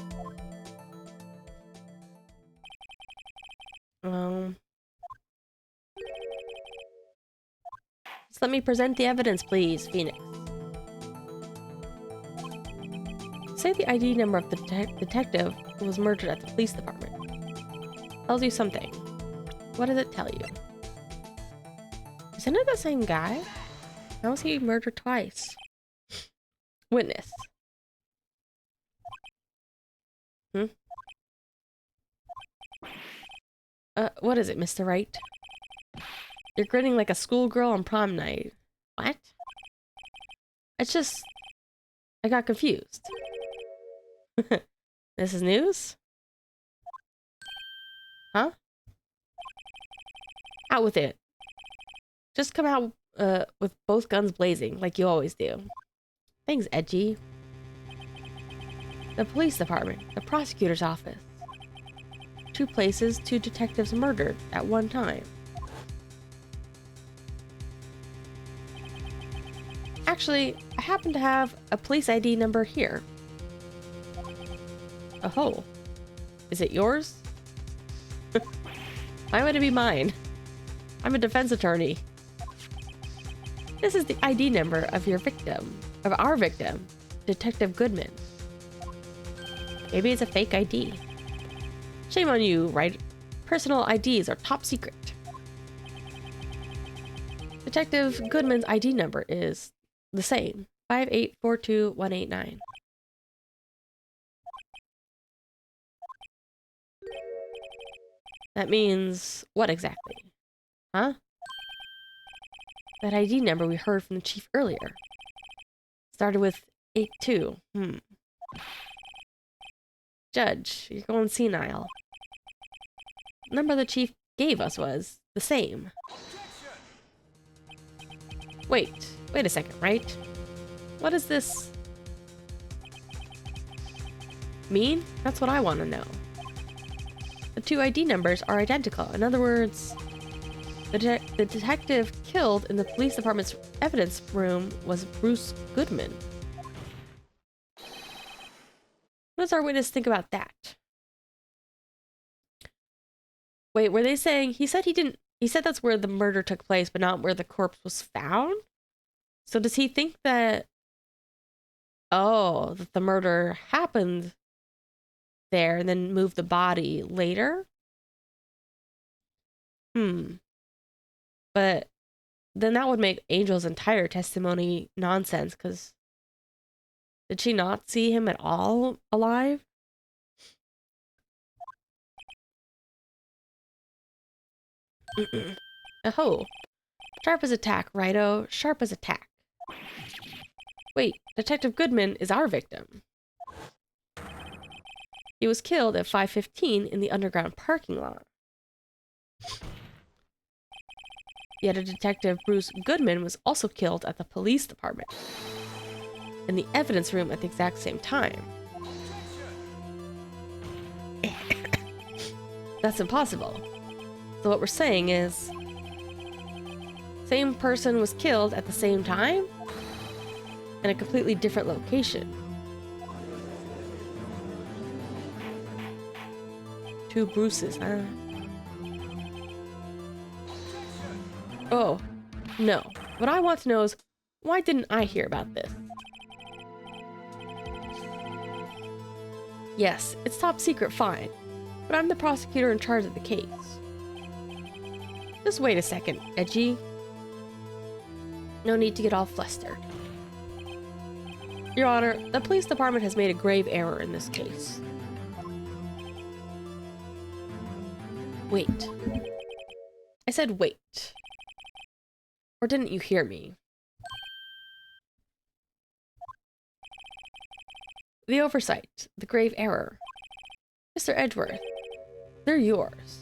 Just let me present the evidence, please, Phoenix. Say the ID number of the detective who was murdered at the police department. Tells you something. What does it tell you? Isn't it the same guy? How was he murdered twice? Witness. What is it, Mr. Wright? You're grinning like a schoolgirl on prom night. What? It's just... I got confused. This is news? Huh? Out with it. Just come out with both guns blazing, like you always do. Thanks, Edgy. The police department, the prosecutor's office. 2 places, 2 detectives murdered at one time. Actually, I happen to have a police ID number here. Oh. Is it yours? Why would it be mine? I'm a defense attorney. This is the ID number of your victim, of our victim, Detective Goodman. Maybe it's a fake ID. Shame on you, Wright. Personal IDs are top secret. Detective Goodman's ID number is the same. 5842189. That means what exactly? Huh? That ID number we heard from the chief earlier. Started with 82. Judge, you're going senile. The number the chief gave us was the same. Wait a second, right? What does this mean? That's what I want to know. The 2 ID numbers are identical. In other words, the detective killed in the police department's evidence room was Bruce Goodman. What does our witness think about that? Wait, were they saying he said that's where the murder took place, but not where the corpse was found? So does he think that, that the murder happened there and then moved the body later? But then that would make Angel's entire testimony nonsense, because did she not see him at all alive? Oh. Sharp as a tack, righto. Sharp as a tack. Wait, Detective Goodman is our victim. He was killed at 5:15 in the underground parking lot. Yet a detective, Bruce Goodman, was also killed at the police department, in the evidence room at the exact same time. That's impossible. So what we're saying is, same person was killed at the same time in a completely different location. Two Bruces, huh? Oh, no. What I want to know is, why didn't I hear about this? Yes, it's top secret, fine. But I'm the prosecutor in charge of the case. Just wait a second, Edgy. No need to get all flustered. Your Honor, the police department has made a grave error in this case. Wait. I said wait. Or didn't you hear me? The oversight, the grave error. Mr. Edgeworth, they're yours.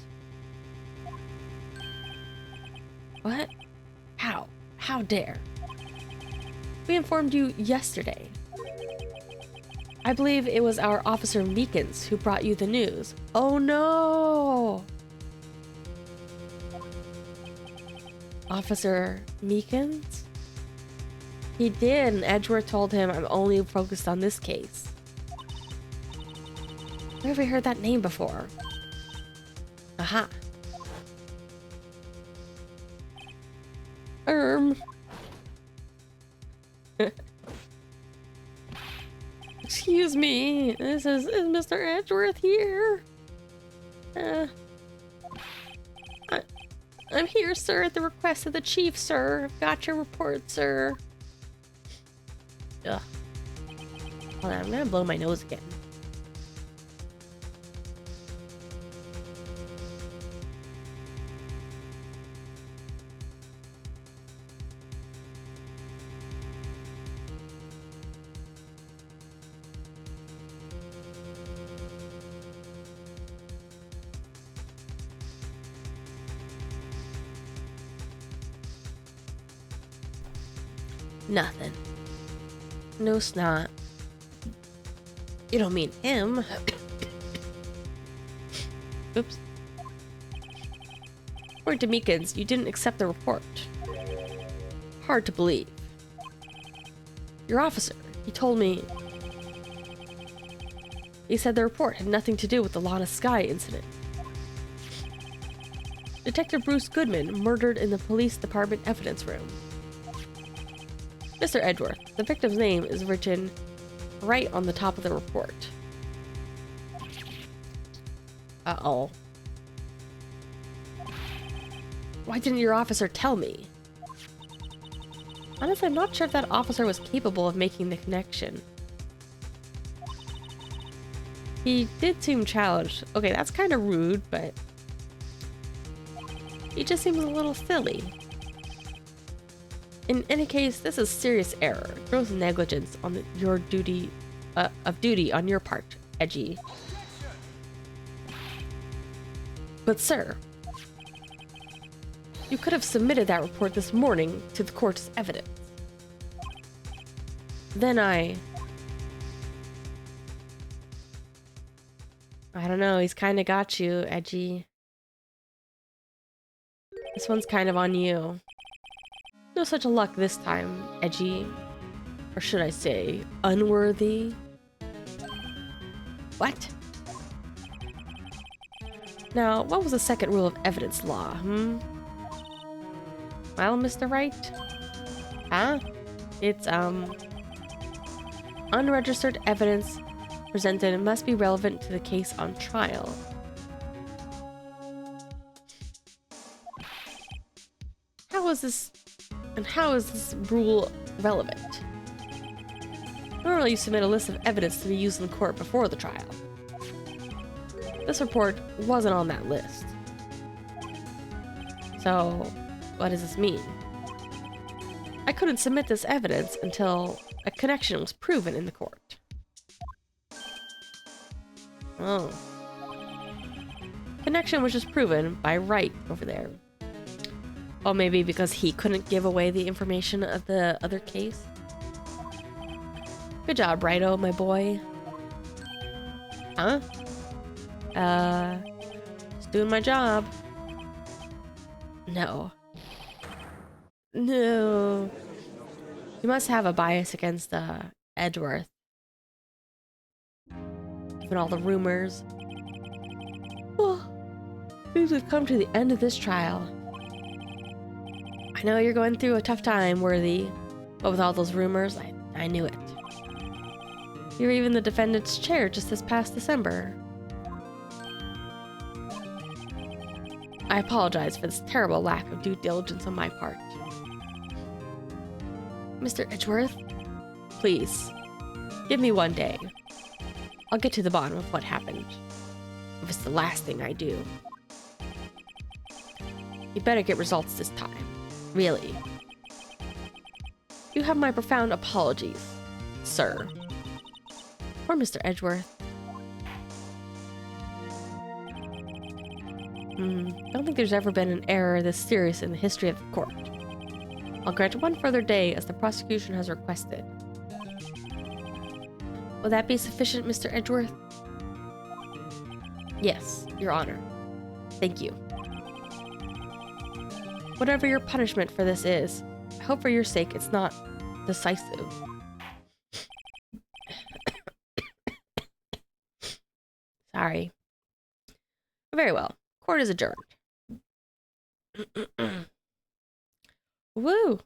What? How? How dare? We informed you yesterday. I believe it was our Officer Meekins who brought you the news. Oh no! Officer Meekins? He did, and Edgeworth told him I'm only focused on this case. Where have we heard that name before? Aha. Excuse me, is Mr. Edgeworth here? I'm here, sir, at the request of the chief, sir. I've got your report, sir. Ugh. Hold on, I'm gonna blow my nose again. Nothing. No snot. You don't mean him. Oops. According to Meekins, you didn't accept the report. Hard to believe. Your officer, he told me... He said the report had nothing to do with the Lana Sky incident. Detective Bruce Goodman murdered in the police department evidence room. Mr. Edgeworth, the victim's name is written right on the top of the report. Uh-oh. Why didn't your officer tell me? Honestly, I'm not sure if that officer was capable of making the connection. He did seem challenged. Okay, that's kind of rude, but... he just seems a little silly. In any case, this is serious error. Gross negligence on your duty on your part, Edgy. But sir, you could have submitted that report this morning to the court as evidence. Then I don't know, he's kind of got you, Edgy. This one's kind of on you. No such luck this time, Edgy. Or should I say, unworthy? What? Now, what was the second rule of evidence law, Well, Mr. Wright? Huh? It's, unregistered evidence presented must be relevant to the case on trial. How is this rule relevant? Normally you submit a list of evidence to be used in court before the trial. This report wasn't on that list. So, what does this mean? I couldn't submit this evidence until a connection was proven in the court. Oh. Connection was just proven by Wright over there. Or maybe because he couldn't give away the information of the other case. Good job, Righto, my boy. Huh? Just doing my job. No. No. You must have a bias against, Edgeworth. Given all the rumors. Oh, seems we've come to the end of this trial. I know you're going through a tough time, Worthy, but with all those rumors, I knew it. You were even the defendant's chair just this past December. I apologize for this terrible lack of due diligence on my part. Mr. Edgeworth, please, give me one day. I'll get to the bottom of what happened. If it's the last thing I do. You better get results this time. Really. You have my profound apologies, sir. Or Mr. Edgeworth. Don't think there's ever been an error this serious in the history of the court. I'll grant one further day as the prosecution has requested. Will that be sufficient, Mr. Edgeworth? Yes, Your Honor. Thank you. Whatever your punishment for this is, I hope for your sake it's not decisive. Sorry. Very well. Court is adjourned. Woo!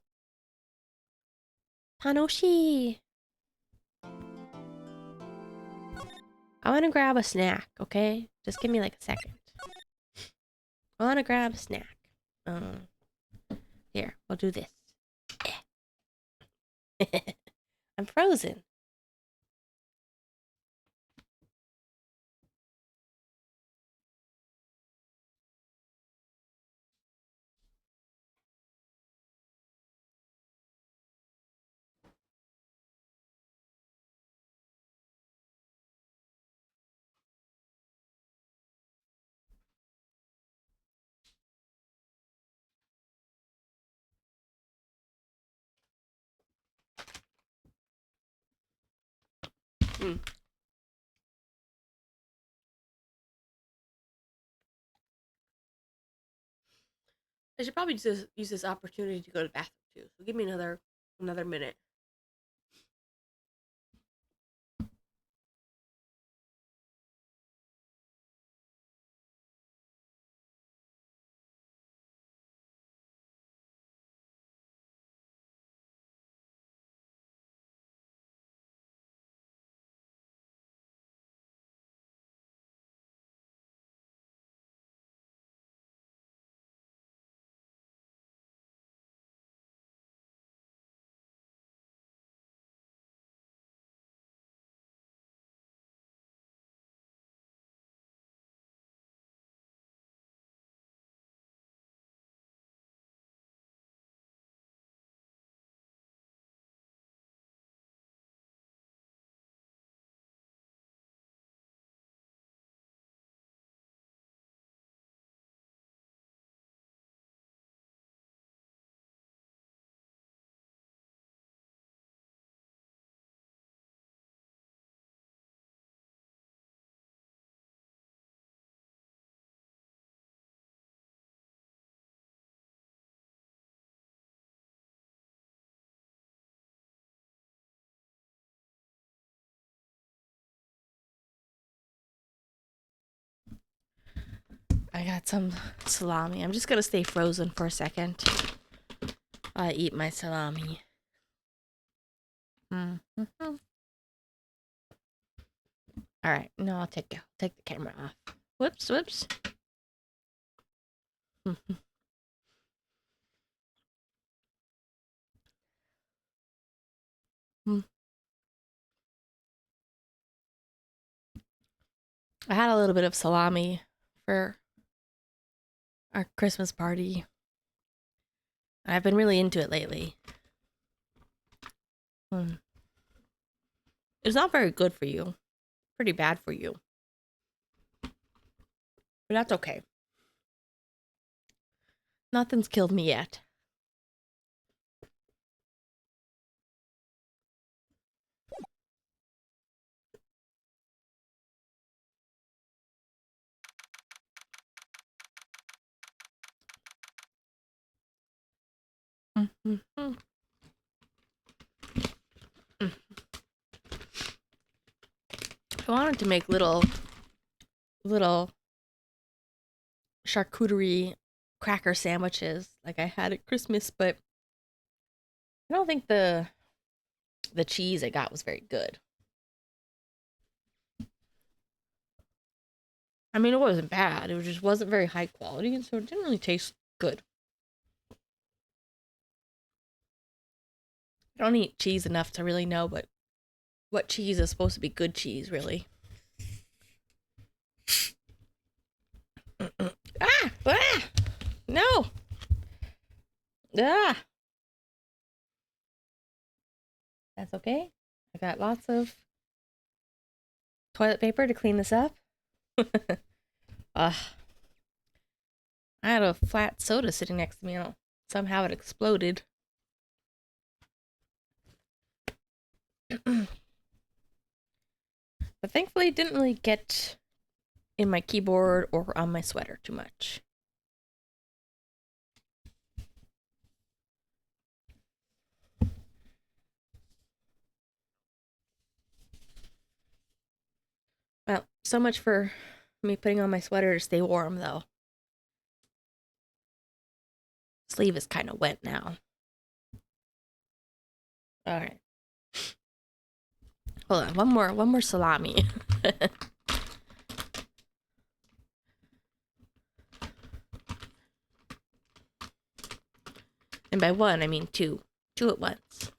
Tanoshi! I want to grab a snack, okay? Just give me like a second. I want to grab a snack. Here, we'll do this. I'm frozen. I should probably just use this opportunity to go to the bathroom too. So give me another minute. I got some salami. I'm just gonna stay frozen for a second. I eat my salami. All right, no, I'll take the camera off. Whoops. I had a little bit of salami for our Christmas party. I've been really into it lately. It's not very good for you. Pretty bad for you. But that's okay. Nothing's killed me yet. I wanted to make little charcuterie cracker sandwiches like I had at Christmas, but I don't think the cheese I got was very good. I mean, it wasn't bad. It just wasn't very high quality, and so it didn't really taste good. I don't eat cheese enough to really know what cheese is supposed to be good cheese, really. Ah! Ah! No! Ah! That's okay. I got lots of toilet paper to clean this up. I had a flat soda sitting next to me, and somehow it exploded. But thankfully it didn't really get in my keyboard or on my sweater too much. Well, so much for me putting on my sweater to stay warm, though. Sleeve is kind of wet now. All right. Hold on, one more salami. And by one, I mean two. Two at once.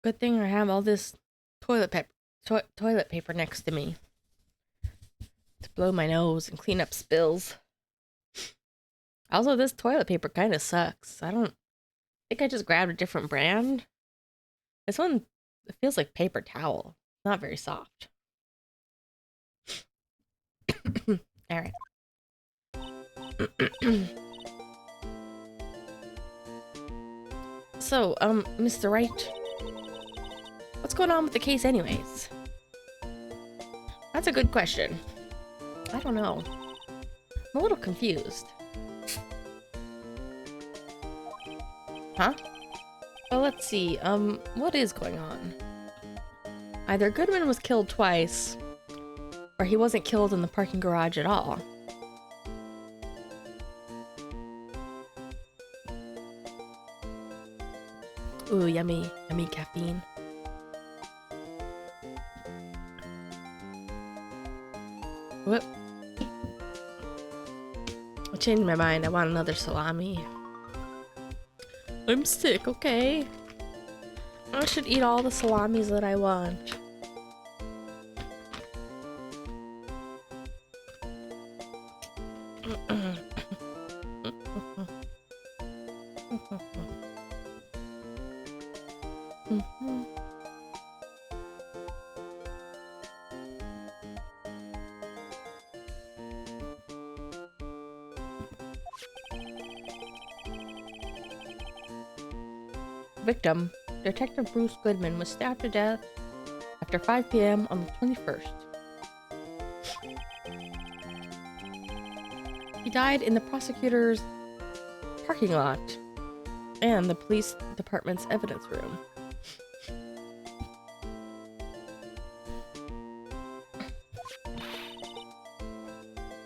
Good thing I have all this toilet paper next to me to blow my nose and clean up spills. Also, this toilet paper kind of sucks. I think I just grabbed a different brand. This one, it feels like paper towel. Not very soft. All right. So, Mr. Wright, what's going on with the case anyways? That's a good question. I don't know. I'm a little confused. Huh? Well, let's see. What is going on? Either Goodman was killed twice, or he wasn't killed in the parking garage at all. Ooh, yummy, yummy caffeine. Whoop. I changed my mind. I want another salami. I'm sick, okay? I should eat all the salamis that I want. Victim, Detective Bruce Goodman, was stabbed to death after 5 p.m. on the 21st. He died in the prosecutor's parking lot and the police department's evidence room.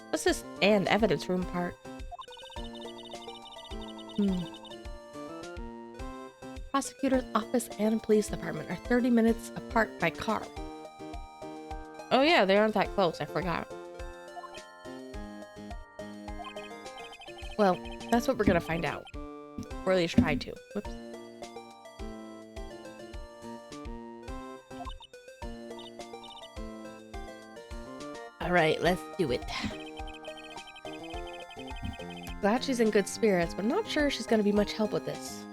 What's this and evidence room part? Prosecutor's office and police department are 30 minutes apart by car. Oh yeah, they aren't that close, I forgot. Well, that's what we're gonna find out. Or at least try to. Whoops. Alright, let's do it. Glad she's in good spirits, but I'm not sure she's gonna be much help with this.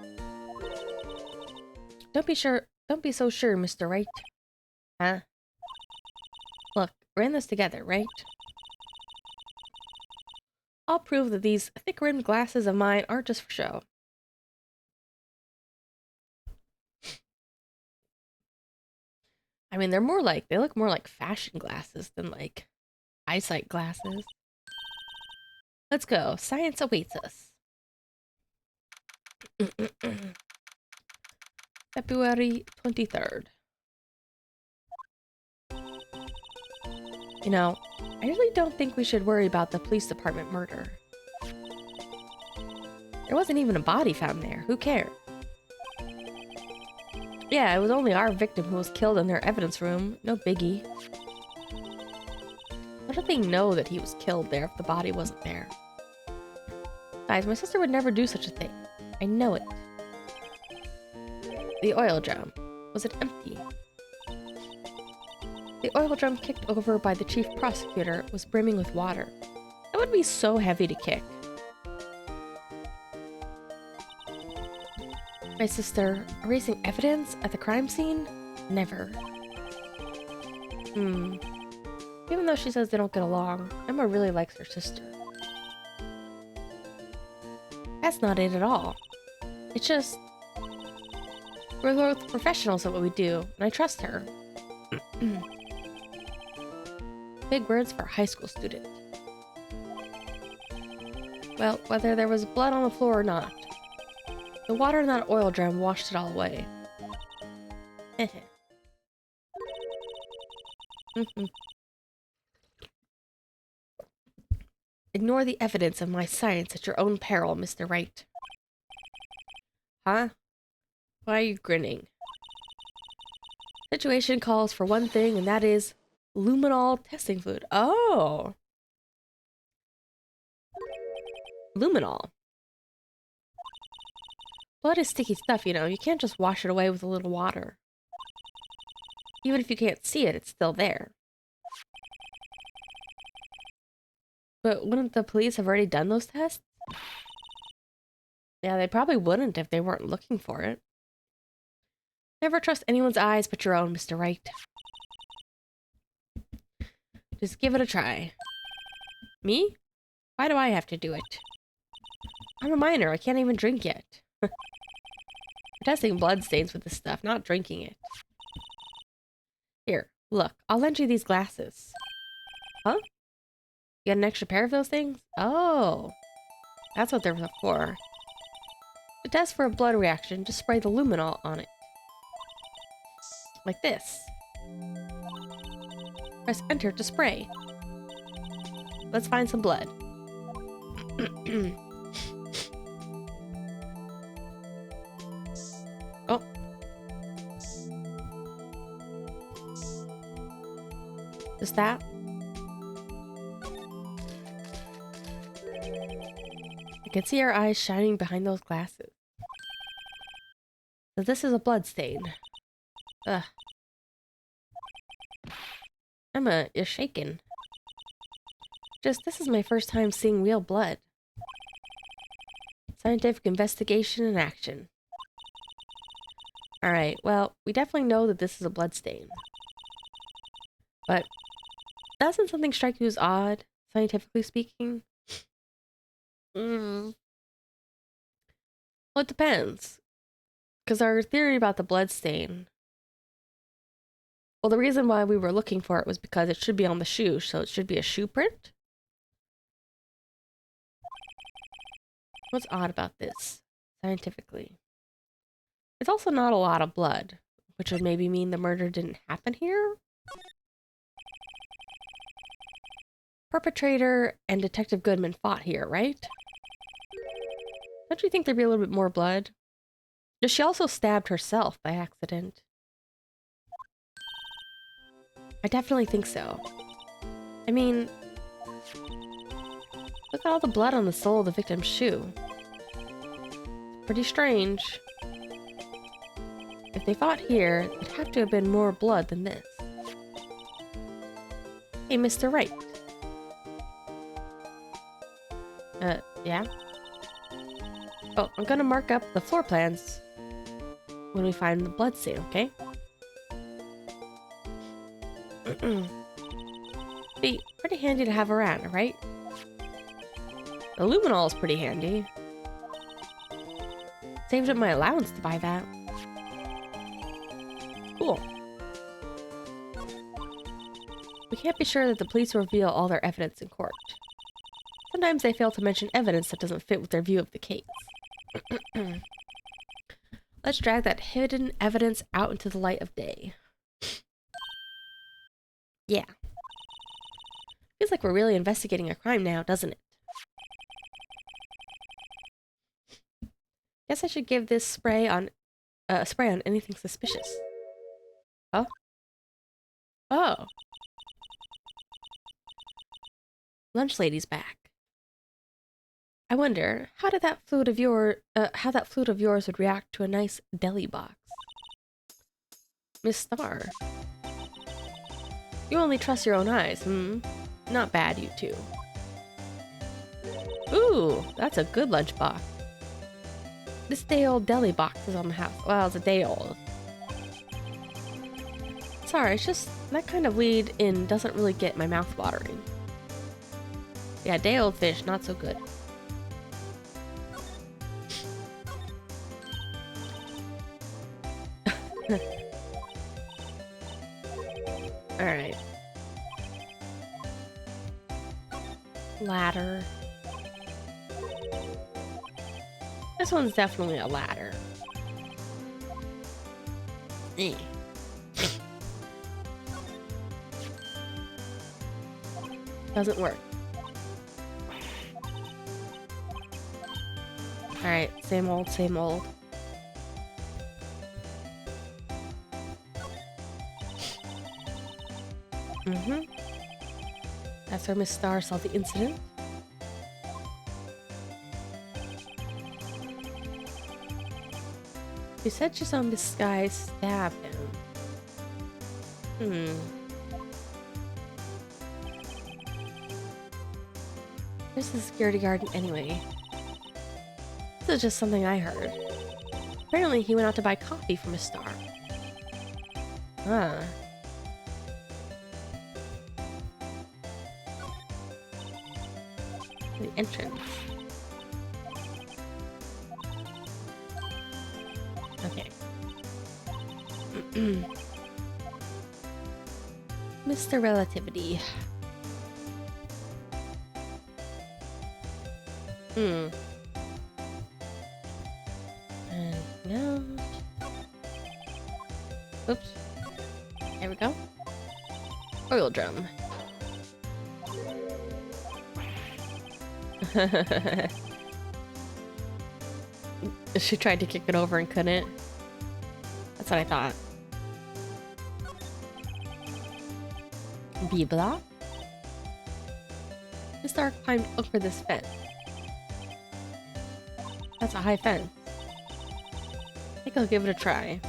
Don't be so sure, Mr. Wright. Huh? Look, we're in this together, right? I'll prove that these thick-rimmed glasses of mine aren't just for show. I mean, they look more like fashion glasses than like eyesight glasses. Let's go. Science awaits us. February 23rd. You know, I really don't think we should worry about the police department murder. There wasn't even a body found there. Who cared? Yeah, it was only our victim who was killed in their evidence room. No biggie. How do they know that he was killed there if the body wasn't there? Guys, my sister would never do such a thing. I know it. The oil drum. Was it empty? The oil drum kicked over by the chief prosecutor was brimming with water. That would be so heavy to kick. My sister, erasing evidence at the crime scene? Never. Even though she says they don't get along, Emma really likes her sister. That's not it at all. It's just... we're both professionals at what we do, and I trust her. Big words for a high school student. Well, whether there was blood on the floor or not, the water in that oil drum washed it all away. Ignore the evidence of my science at your own peril, Mr. Wright. Huh? Why are you grinning? Situation calls for one thing, and that is luminol testing fluid. Oh! Luminol. Blood is sticky stuff, you know. You can't just wash it away with a little water. Even if you can't see it, it's still there. But wouldn't the police have already done those tests? Yeah, they probably wouldn't if they weren't looking for it. Never trust anyone's eyes but your own, Mr. Wright. Just give it a try. Me? Why do I have to do it? I'm a minor. I can't even drink yet. We're testing bloodstains with this stuff, not drinking it. Here, look. I'll lend you these glasses. Huh? You got an extra pair of those things? Oh. That's what they're for. To test for a blood reaction, just spray the luminol on it. Like this. Press enter to spray. Let's find some blood. Oh. Just that? I can see our eyes shining behind those glasses. So this is a blood stain. Ugh. Emma, you're shaking. This is my first time seeing real blood. Scientific investigation and action. Alright, well, we definitely know that this is a blood stain. But doesn't something strike you as odd, scientifically speaking? Well, it depends. Because our theory about the blood stain... Well, the reason why we were looking for it was because it should be on the shoe, so it should be a shoe print. What's odd about this, scientifically? It's also not a lot of blood, which would maybe mean the murder didn't happen here? Perpetrator and Detective Goodman fought here, right? Don't you think there'd be a little bit more blood? Does she also stabbed herself by accident? I definitely think so. I mean, look at all the blood on the sole of the victim's shoe. It's pretty strange. If they fought here, there'd have to have been more blood than this. Hey, Mr. Wright. Yeah? Oh, I'm gonna mark up the floor plans when we find the blood stain, okay? Be pretty handy to have around, right? Luminol is pretty handy. Saved up my allowance to buy that. Cool. We can't be sure that the police will reveal all their evidence in court. Sometimes they fail to mention evidence that doesn't fit with their view of the case. Let's drag that hidden evidence out into the light of day. Yeah. Feels like we're really investigating a crime now, doesn't it? Guess I should give this spray on anything suspicious. Huh? Oh. Lunch lady's back. I wonder how that fluid of yours would react to a nice deli box. Miss Star. You only trust your own eyes, hmm? Not bad, you two. Ooh, that's a good lunchbox. This day-old deli box is on the house. Well, it's a day old. Sorry, it's just that kind of lead in doesn't really get my mouth watering. Yeah, day-old fish, not so good. Alright. Ladder. This one's definitely a ladder. Eh. Doesn't work. Alright, same old, same old. That's where Miss Star saw the incident. She said she saw Miss Sky stab him. Where's the security guard anyway? This is just something I heard. Apparently he went out to buy coffee for Miss Star. Huh. The entrance. Okay. Mr. Relativity. And no. Oops. There we go. Oil drum. She tried to kick it over and couldn't. That's what I thought. B block. Miss Star climbed over this fence. That's a high fence. I think I'll give it a try.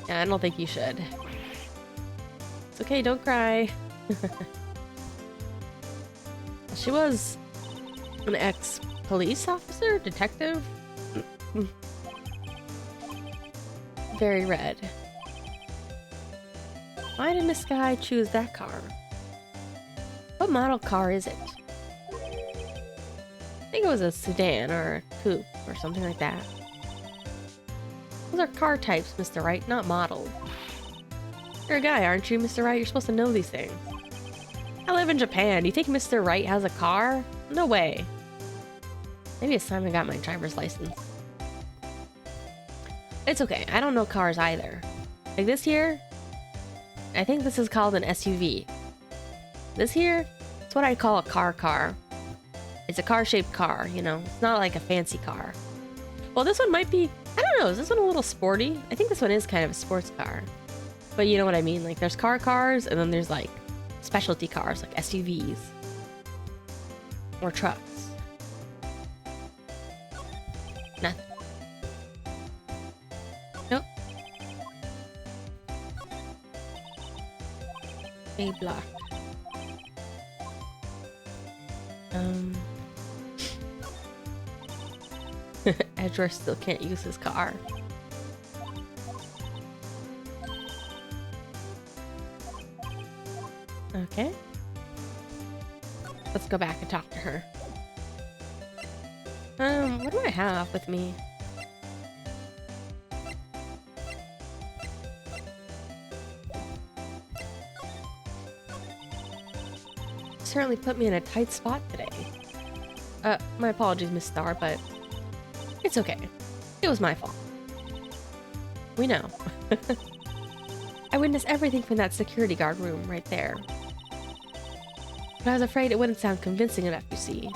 Yeah, I don't think you should. It's okay, don't cry. She was an ex-police officer, detective. Very red. Why did Miss Sky choose that car? What model car is it? I think it was a sedan or a coupe or something like that. Those are car types, Mr. Wright, not models. You're a guy, aren't you, Mr. Wright? You're supposed to know these things. I live in Japan. Do you think Mr. Wright has a car? No way. Maybe it's time I got my driver's license. It's okay. I don't know cars either. Like this here, I think this is called an SUV. This here, it's what I call a car. It's a car-shaped car, you know? It's not like a fancy car. Well, this one might be... I don't know. Is this one a little sporty? I think this one is kind of a sports car. But you know what I mean? Like, there's cars, and then there's, like, specialty cars, like SUVs. Or trucks. Nothing. Nope. A block. Edgeworth still can't use his car. Okay. Let's go back and talk to her. What do I have with me? Certainly put me in a tight spot today. My apologies, Miss Star, but it's okay. It was my fault. We know. I witnessed everything from that security guard room right there. But I was afraid it wouldn't sound convincing enough, you see.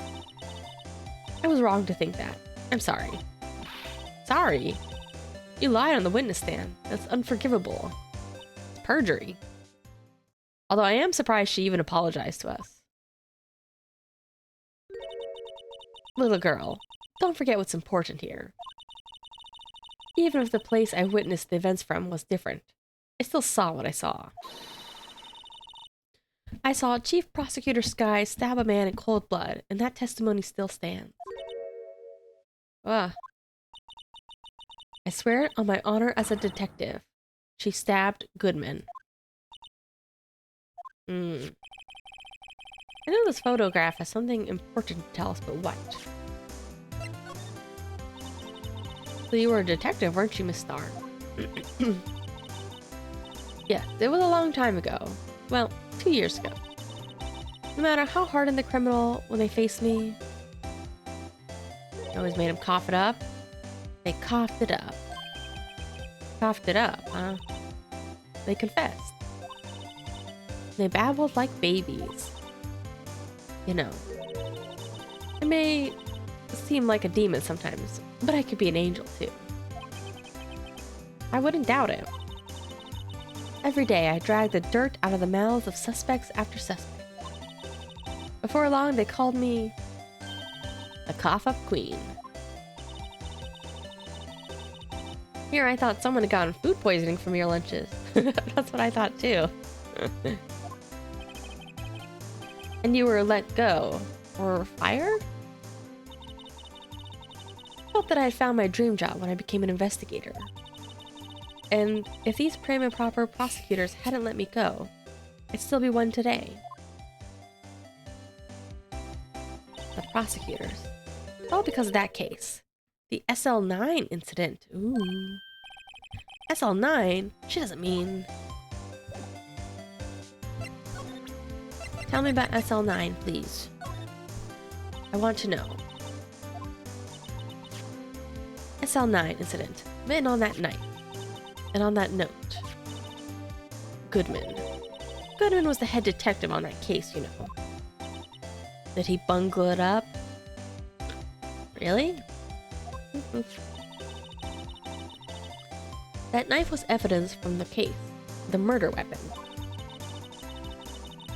I was wrong to think that. I'm sorry. Sorry? You lied on the witness stand. That's unforgivable. It's perjury. Although I am surprised she even apologized to us. Little girl, don't forget what's important here. Even if the place I witnessed the events from was different, I still saw what I saw. I saw Chief Prosecutor Sky stab a man in cold blood, and that testimony still stands. Ugh. I swear it on my honor as a detective. She stabbed Goodman. I know this photograph has something important to tell us, but what? So you were a detective, weren't you, Miss Star? Yes, it was a long time ago. Well, 2 years ago. No matter how hardened the criminal when they faced me, I always made them cough it up. They coughed it up. Coughed it up, huh? They confessed. They babbled like babies. You know, I may seem like a demon sometimes, but I could be an angel too. I wouldn't doubt it. Every day I dragged the dirt out of the mouths of suspects after suspect. Before long they called me the cough-up queen. Here I thought someone had gotten food poisoning from your lunches. That's what I thought too. And you were let go. Or fired? I felt that I had found my dream job when I became an investigator. And if these prim and proper prosecutors hadn't let me go, I'd still be one today. The prosecutors. All because of that case. The SL9 incident. Ooh. SL9? She doesn't mean... Tell me about SL9, please. I want to know. SL9 incident. Written on that night. And on that note. Goodman. Goodman was the head detective on that case, you know. Did he bungle it up? Really? That knife was evidence from the case. The murder weapon.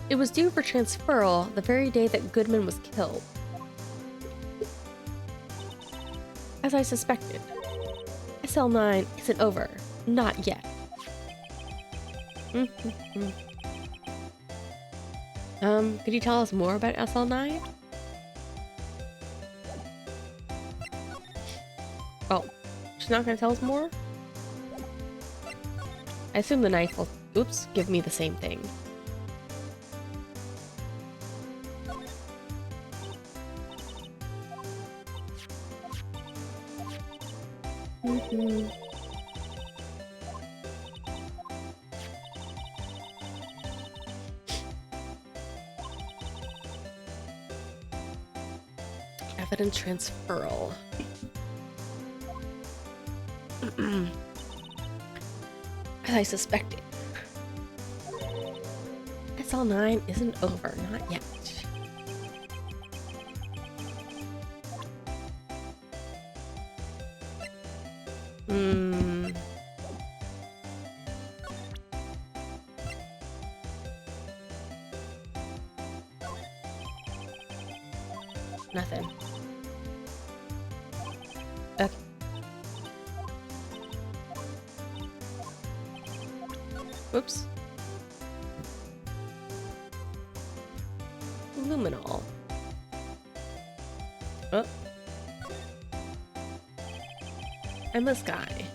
It was due for transferal the very day that Goodman was killed. As I suspected, SL9 isn't over. Not yet. Could you tell us more about SL9? Oh, she's not gonna tell us more? I assume the knife will, oops, give me the same thing. Evidence transferal. As I suspected. SL9 isn't over, not yet. Nothing. Okay. Whoops. Luminol. Oh. And this guy.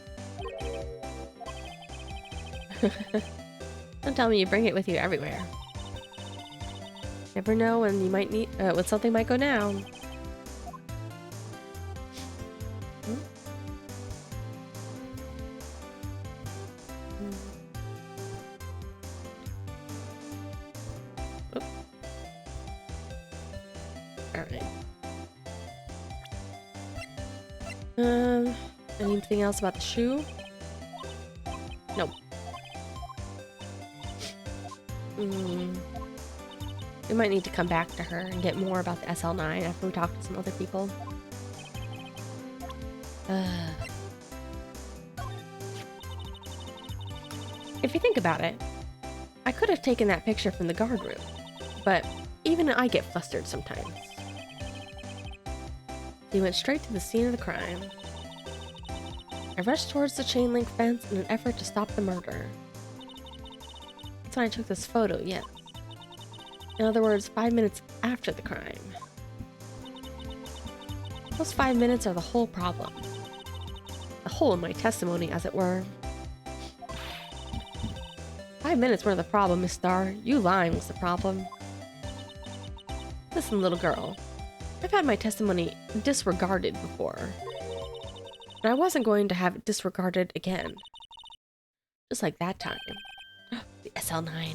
Don't tell me you bring it with you everywhere. Never know when you might need when something might go down. Hmm? Oop. All right. Anything else about the shoe? Nope. We might need to come back to her and get more about the SL9 after we talk to some other people. If you think about it, I could have taken that picture from the guard room, but even I get flustered sometimes. He went straight to the scene of the crime. I rushed towards the chain link fence in an effort to stop the murder. That's when I took this photo, yes. In other words, 5 minutes after the crime. Those 5 minutes are the whole problem. The hole in my testimony, as it were. 5 minutes weren't the problem, Miss Starr. You lying was the problem. Listen, little girl. I've had my testimony disregarded before. And I wasn't going to have it disregarded again. Just like that time. The SL9.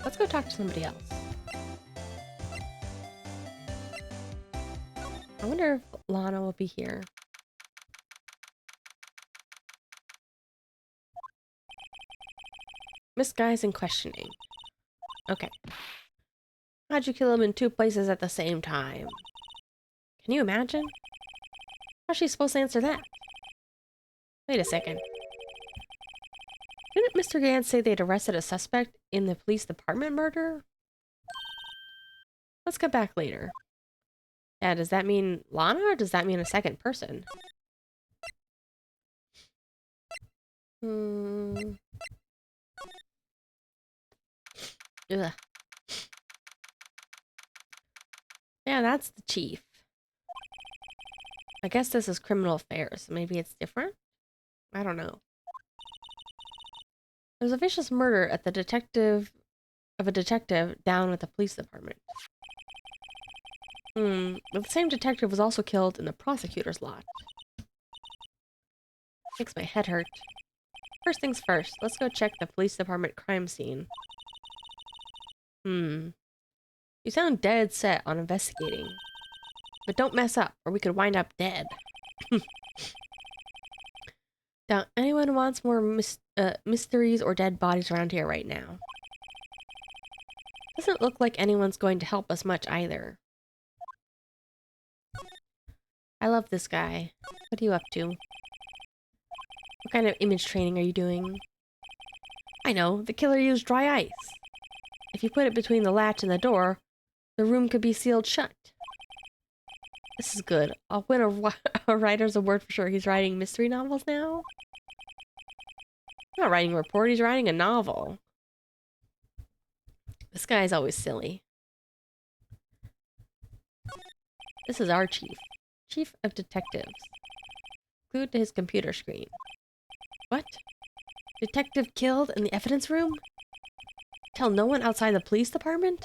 Let's go talk to somebody else. I wonder if Lana will be here. Misguise and questioning. Okay. How'd you kill him in 2 places at the same time? Can you imagine? How's she supposed to answer that? Wait a second. Didn't Mr. Gans say they'd arrested a suspect in the police department murder? Let's get back later. Yeah, does that mean Lana or does that mean a second person? Ugh. Yeah, that's the chief. I guess this is criminal affairs. Maybe it's different? I don't know. There's a vicious murder at the detective down at the police department. But the same detective was also killed in the prosecutor's lot. Makes my head hurt. First things first, let's go check the police department crime scene. You sound dead set on investigating. But don't mess up, or we could wind up dead. Doubt anyone wants more mysteries or dead bodies around here right now. Doesn't look like anyone's going to help us much either. I love this guy. What are you up to? What kind of image training are you doing? I know, the killer used dry ice. If you put it between the latch and the door, the room could be sealed shut. This is good. I'll win a writer's award for sure. He's writing mystery novels now? He's not writing a report, he's writing a novel. This guy's always silly. This is our chief. Chief of Detectives. Glued to his computer screen. What? Detective killed in the evidence room? Tell no one outside the police department?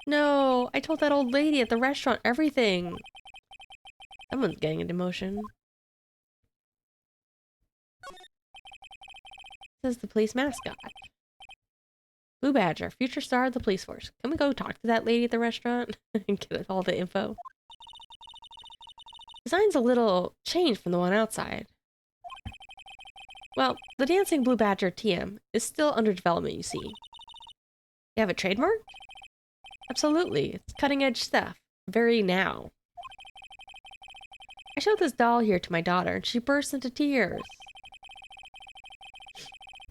No, I told that old lady at the restaurant everything. Someone's getting a demotion. This is the police mascot. Blue Badger, future star of the police force. Can we go talk to that lady at the restaurant and get all the info? Design's a little changed from the one outside. Well, the dancing Blue Badger TM is still under development, you see. You have a trademark? Absolutely, it's cutting-edge stuff. Very now. I showed this doll here to my daughter, and she burst into tears.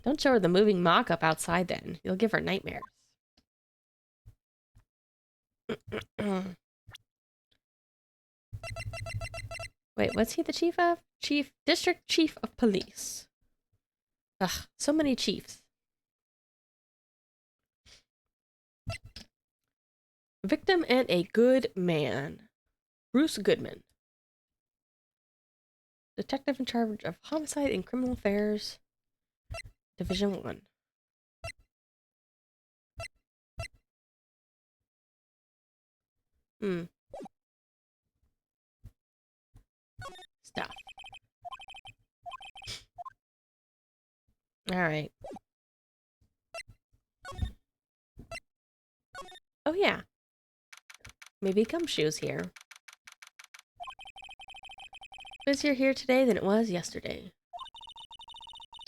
Don't show her the moving mock-up outside then. You'll give her nightmares. Wait, what's he the chief of? District Chief of Police. Ugh, so many chiefs. Victim and a good man. Bruce Goodman. Detective in charge of homicide and criminal affairs. Division 1. Stuff. Alright. Oh yeah. Maybe Gumshoe's here. Busier here today than it was yesterday.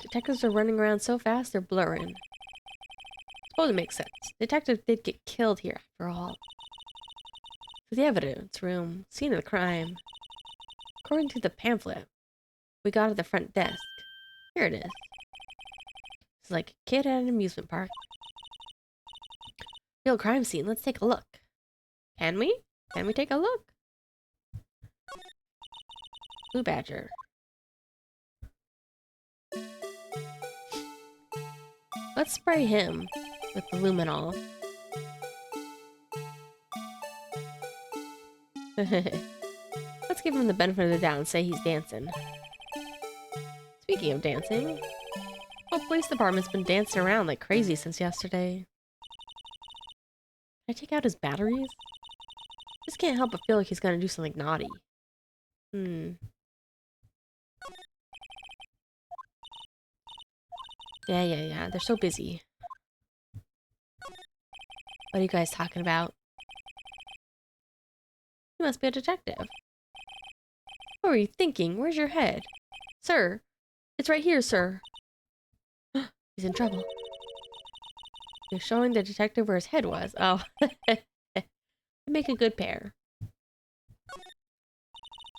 Detectives are running around so fast they're blurring. Suppose it makes sense. Detective did get killed here after all. To the evidence room, scene of the crime. According to the pamphlet we got at the front desk. Here it is. It's like a kid at an amusement park. Real crime scene, let's take a look. Can we? Can we take a look? Blue Badger. Let's spray him with the luminol. Let's give him the benefit of the doubt and say he's dancing. Speaking of dancing, the whole police department's been dancing around like crazy since yesterday. Can I take out his batteries? Just can't help but feel like he's gonna do something naughty. Yeah. They're so busy. What are you guys talking about? You must be a detective. What were you thinking? Where's your head? Sir, it's right here, sir. He's in trouble. You're showing the detective where his head was. Oh. They make a good pair.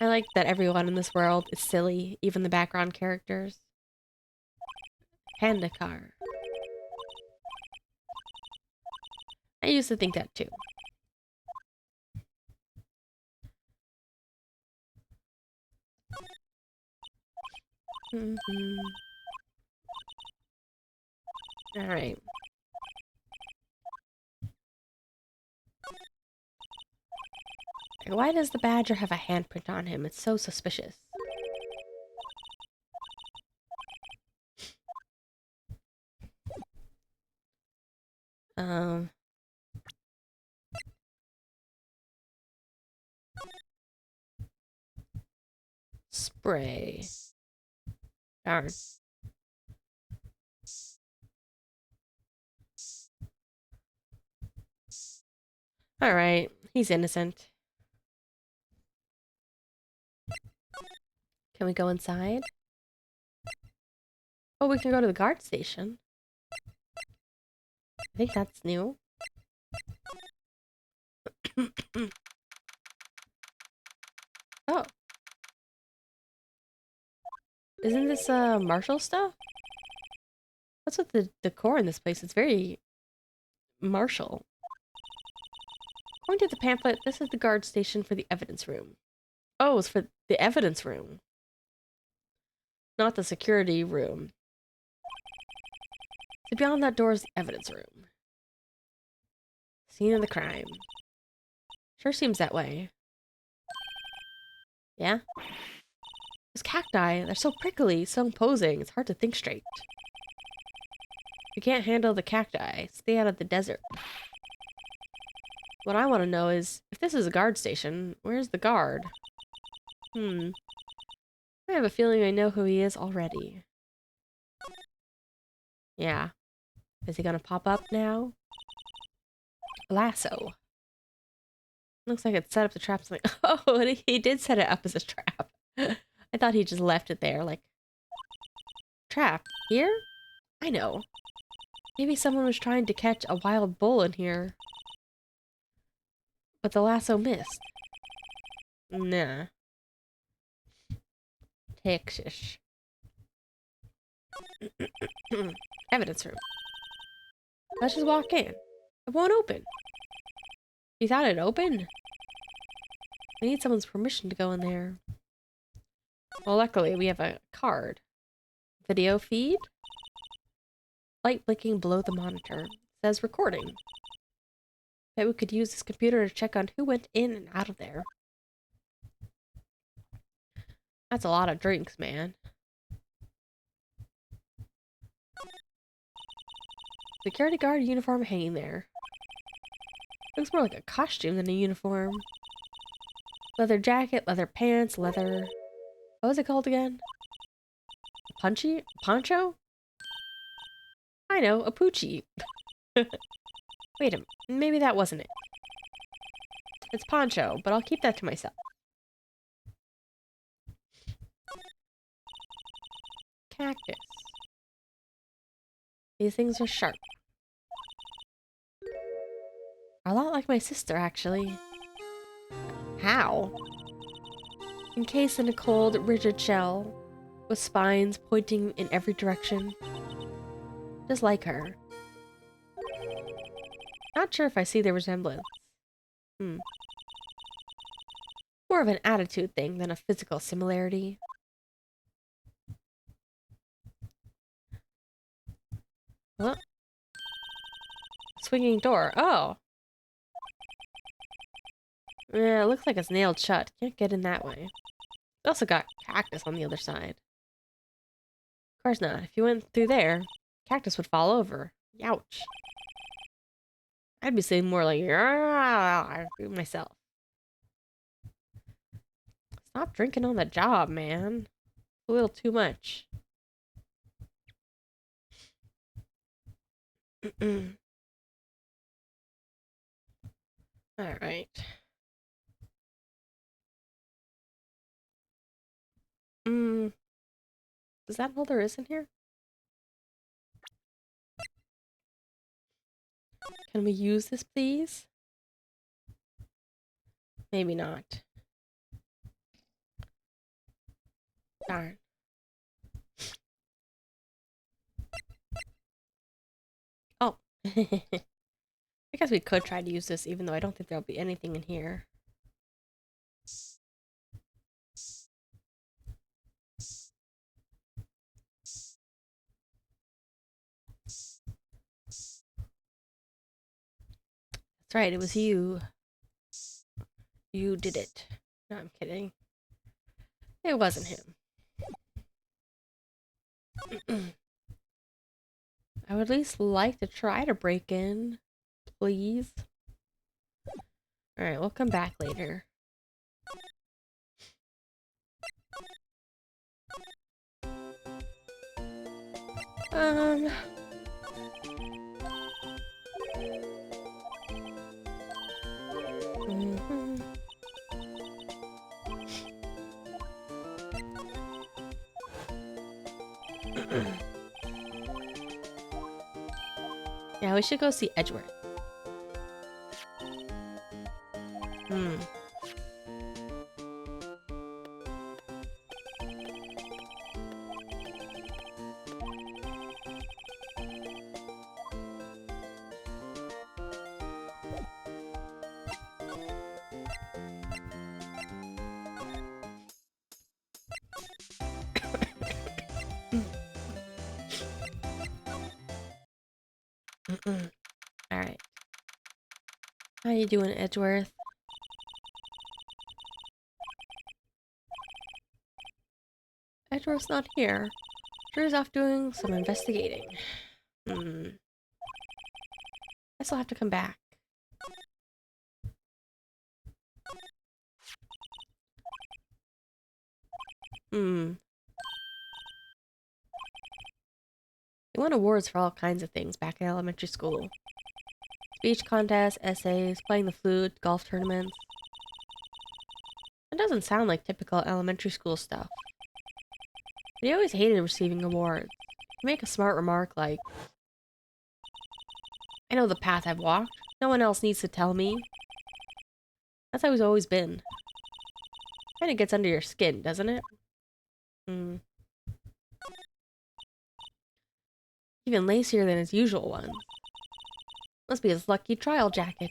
I like that everyone in this world is silly, even the background characters. Panda car. I used to think that too. Alright. Why does the badger have a handprint on him? It's so suspicious. Spray. Darn. Alright, he's innocent. Can we go inside? Oh, we can go to the guard station. I think that's new. Oh. Isn't this, martial stuff? What's with the decor in this place? It's very martial. According to the pamphlet, this is the guard station for the evidence room. Oh, it's for the evidence room. Not the security room. So beyond that door is the evidence room. Scene of the crime. Sure seems that way. Yeah? Those cacti, they're so prickly, so imposing, it's hard to think straight. If you can't handle the cacti, stay out of the desert. What I want to know is, if this is a guard station, where's the guard? I have a feeling I know who he is already. Yeah. Is he gonna pop up now? Lasso. Looks like it set up the trap. Like, oh, he did set it up as a trap. I thought he just left it there, like... Trap? Here? I know. Maybe someone was trying to catch a wild bull in here. But the lasso missed. Nah. Texas. Evidence room. Let's just walk in. It won't open. You thought it'd open? We need someone's permission to go in there. Well, luckily, we have a card. Video feed? Light blinking below the monitor. Says recording. Bet we could use this computer to check on who went in and out of there. That's a lot of drinks, man. Security guard uniform hanging there. Looks more like a costume than a uniform. Leather jacket, leather pants, leather... What was it called again? Punchy? Poncho? I know, a poochie. Wait a minute, maybe that wasn't it. It's poncho, but I'll keep that to myself. Cactus. These things are sharp. A lot like my sister, actually. How? Encased in a cold, rigid shell, with spines pointing in every direction. Just like her. Not sure if I see the resemblance. More of an attitude thing than a physical similarity. Huh? Swinging door. Oh! Yeah, it looks like it's nailed shut. Can't get in that way. We also got cactus on the other side. Of course not. If you went through there, cactus would fall over. Youch. I'd be saying more like myself. Stop drinking on the job, man. A little too much. Alright. Is that all there is in here? Can we use this, please? Maybe not. Darn. Oh. I guess we could try to use this, even though I don't think there'll be anything in here. That's right, it was you. You did it. No, I'm kidding. It wasn't him. I would at least like to try to break in. Please. Alright, we'll come back later. Yeah, we should go see Edgeworth. Alright. How you doing, Edgeworth? Edgeworth's not here. Drew's off doing some investigating. Guess I'll have to come back. They won awards for all kinds of things back in elementary school. Speech contests, essays, playing the flute, golf tournaments. It doesn't sound like typical elementary school stuff. But he always hated receiving awards. He'd make a smart remark like, I know the path I've walked. No one else needs to tell me. That's how he's always been. Kinda gets under your skin, doesn't it? Even lacier than his usual one. Must be his lucky trial jacket.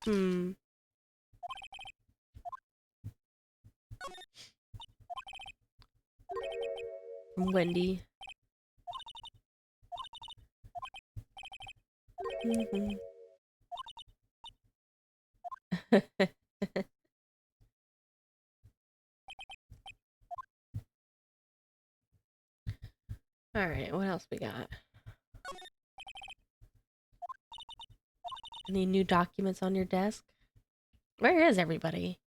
From Wendy. Mhm. Alright, what else we got? Any new documents on your desk? Where is everybody?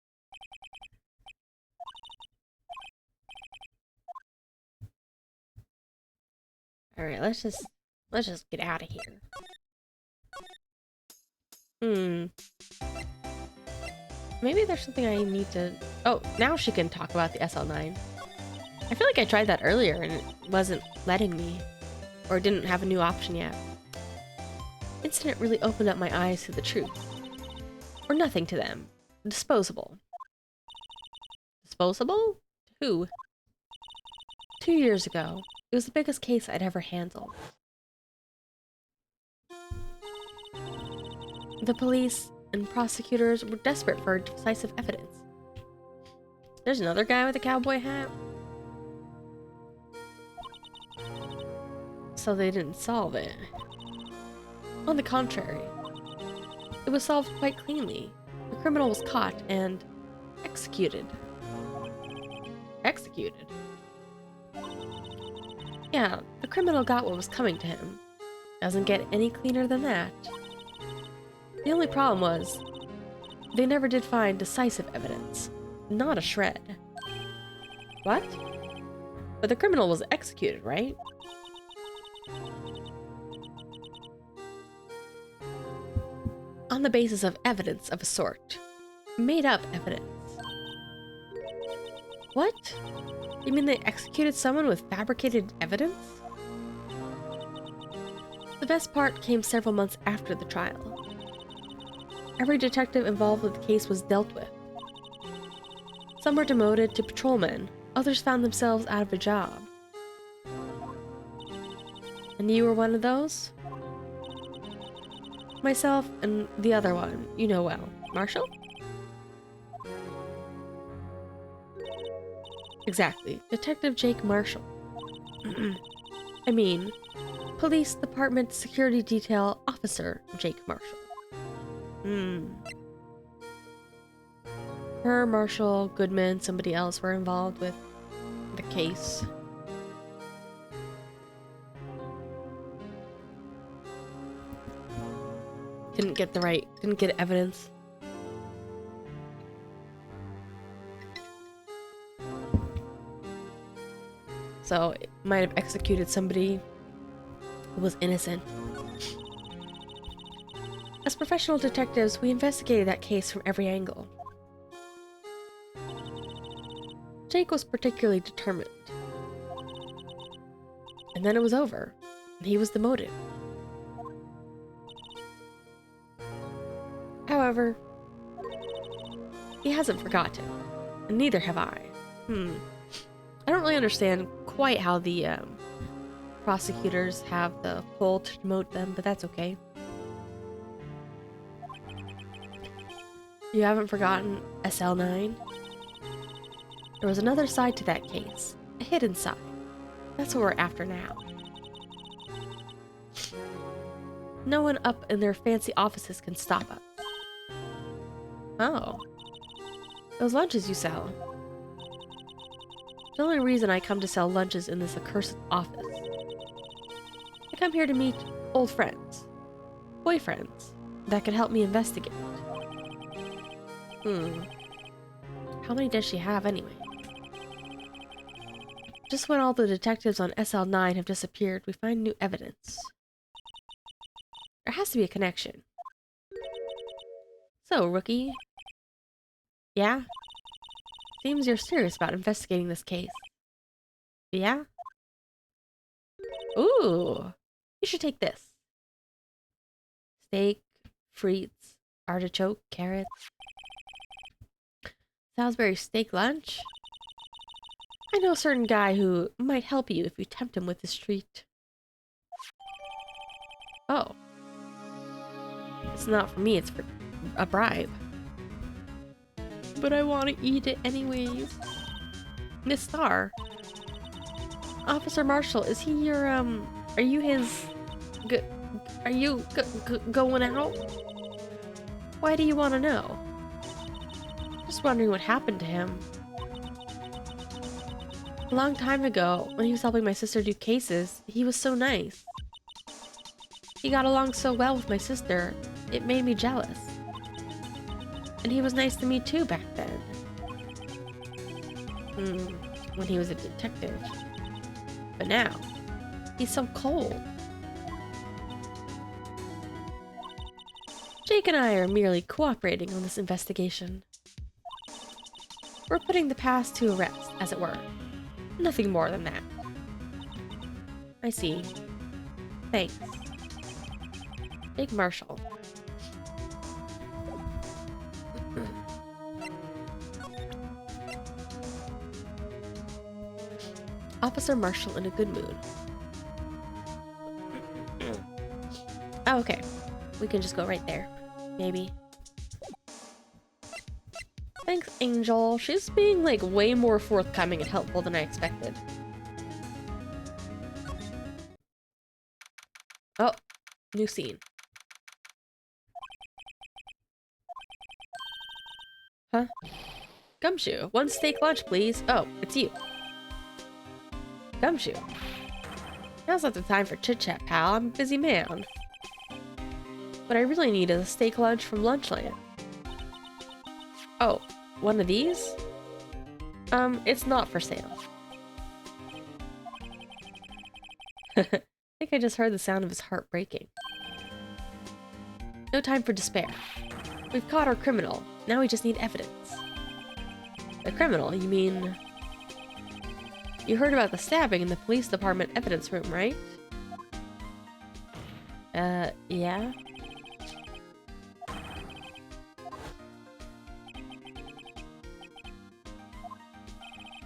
Alright, let's just get out of here. Maybe there's something I need to... Oh, now she can talk about the SL9. I feel like I tried that earlier and it wasn't letting me. Or didn't have a new option yet. Incident really opened up my eyes to the truth. Or nothing to them. Disposable. Disposable? To who? 2 years ago. It was the biggest case I'd ever handled. The police and prosecutors were desperate for decisive evidence. There's another guy with a cowboy hat. So they didn't solve it. On the contrary, it was solved quite cleanly. The criminal was caught and executed. Executed? Yeah, the criminal got what was coming to him. Doesn't get any cleaner than that. The only problem was, they never did find decisive evidence. Not a shred. What? But the criminal was executed, right? On the basis of evidence of a sort. Made up evidence. What? You mean they executed someone with fabricated evidence? The best part came several months after the trial. Every detective involved with the case was dealt with. Some were demoted to patrolmen, others found themselves out of a job. And you were one of those? Myself and the other one, you know well. Marshall? Exactly. Detective Jake Marshall. I mean, Police Department Security Detail Officer Jake Marshall. Her, Marshall, Goodman, somebody else were involved with the case. Didn't get evidence. So it might have executed somebody who was innocent. As professional detectives, we investigated that case from every angle. Jake was particularly determined. And then it was over, and he was demoted. However, he hasn't forgotten, and neither have I. I don't really understand quite how the prosecutors have the pull to demote them, but that's okay. You haven't forgotten SL9? There was another side to that case, a hidden side. That's what we're after now. No one up in their fancy offices can stop us. Oh. Those lunches you sell. The only reason I come to sell lunches in this accursed office. I come here to meet old friends. Boyfriends. That could help me investigate. How many does she have anyway? Just when all the detectives on SL9 have disappeared, we find new evidence. There has to be a connection. So, rookie. Yeah? Seems you're serious about investigating this case. Yeah? Ooh! You should take this. Steak, frites, artichoke, carrots. Salisbury steak lunch? I know a certain guy who might help you if you tempt him with this treat. Oh. It's not for me, it's for a bribe. But I want to eat it anyways. Miss Star. Officer Marshall, is he your, are you his Are you going out? Why do you want to know? Just wondering what happened to him. A long time ago, when he was helping my sister do cases, he was so nice. He got along so well with my sister, it made me jealous. And he was nice to me too back then. When he was a detective. But now, he's so cold. Jake and I are merely cooperating on this investigation. We're putting the past to rest, as it were. Nothing more than that. I see. Thanks. Jake Marshall. Officer Marshall in a good mood. Oh, okay. We can just go right there. Maybe. Thanks, Angel. She's being, like, way more forthcoming and helpful than I expected. Oh, new scene. Huh? Gumshoe, 1 steak lunch, please. Oh, it's you. Gumshoe. Now's not the time for chit-chat, pal. I'm a busy man. What I really need is a steak lunch from Lunchland. Oh, one of these? It's not for sale. I think I just heard the sound of his heart breaking. No time for despair. We've caught our criminal. Now we just need evidence. The criminal, you mean... You heard about the stabbing in the police department evidence room, right? Yeah?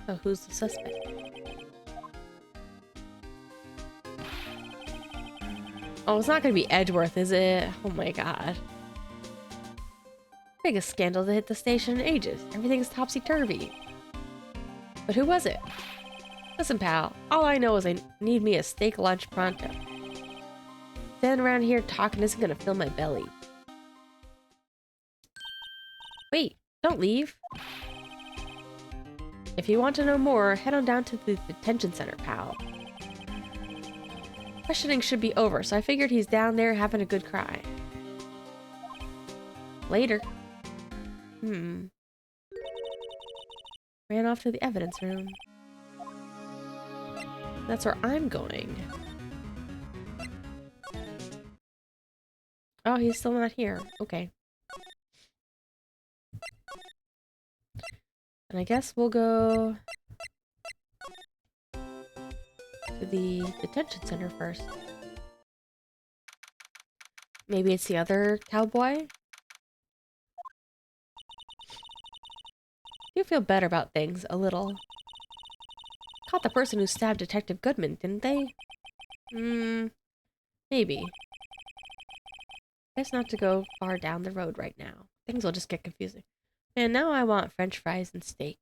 So who's the suspect? Oh, it's not gonna be Edgeworth, is it? Oh my god. Biggest scandal to hit the station in ages. Everything's topsy-turvy. But who was it? Listen, pal, all I know is I need me a steak lunch pronto. Standing around here talking isn't gonna fill my belly. Wait, don't leave. If you want to know more, head on down to the detention center, pal. Questioning should be over, so I figured he's down there having a good cry. Later. Ran off to the evidence room. That's where I'm going. Oh, he's still not here. Okay. And I guess we'll go to the detention center first. Maybe it's the other cowboy? You feel better about things, a little. Caught the person who stabbed Detective Goodman, didn't they? Maybe. Best not to go far down the road right now. Things will just get confusing. And now I want French fries and steak.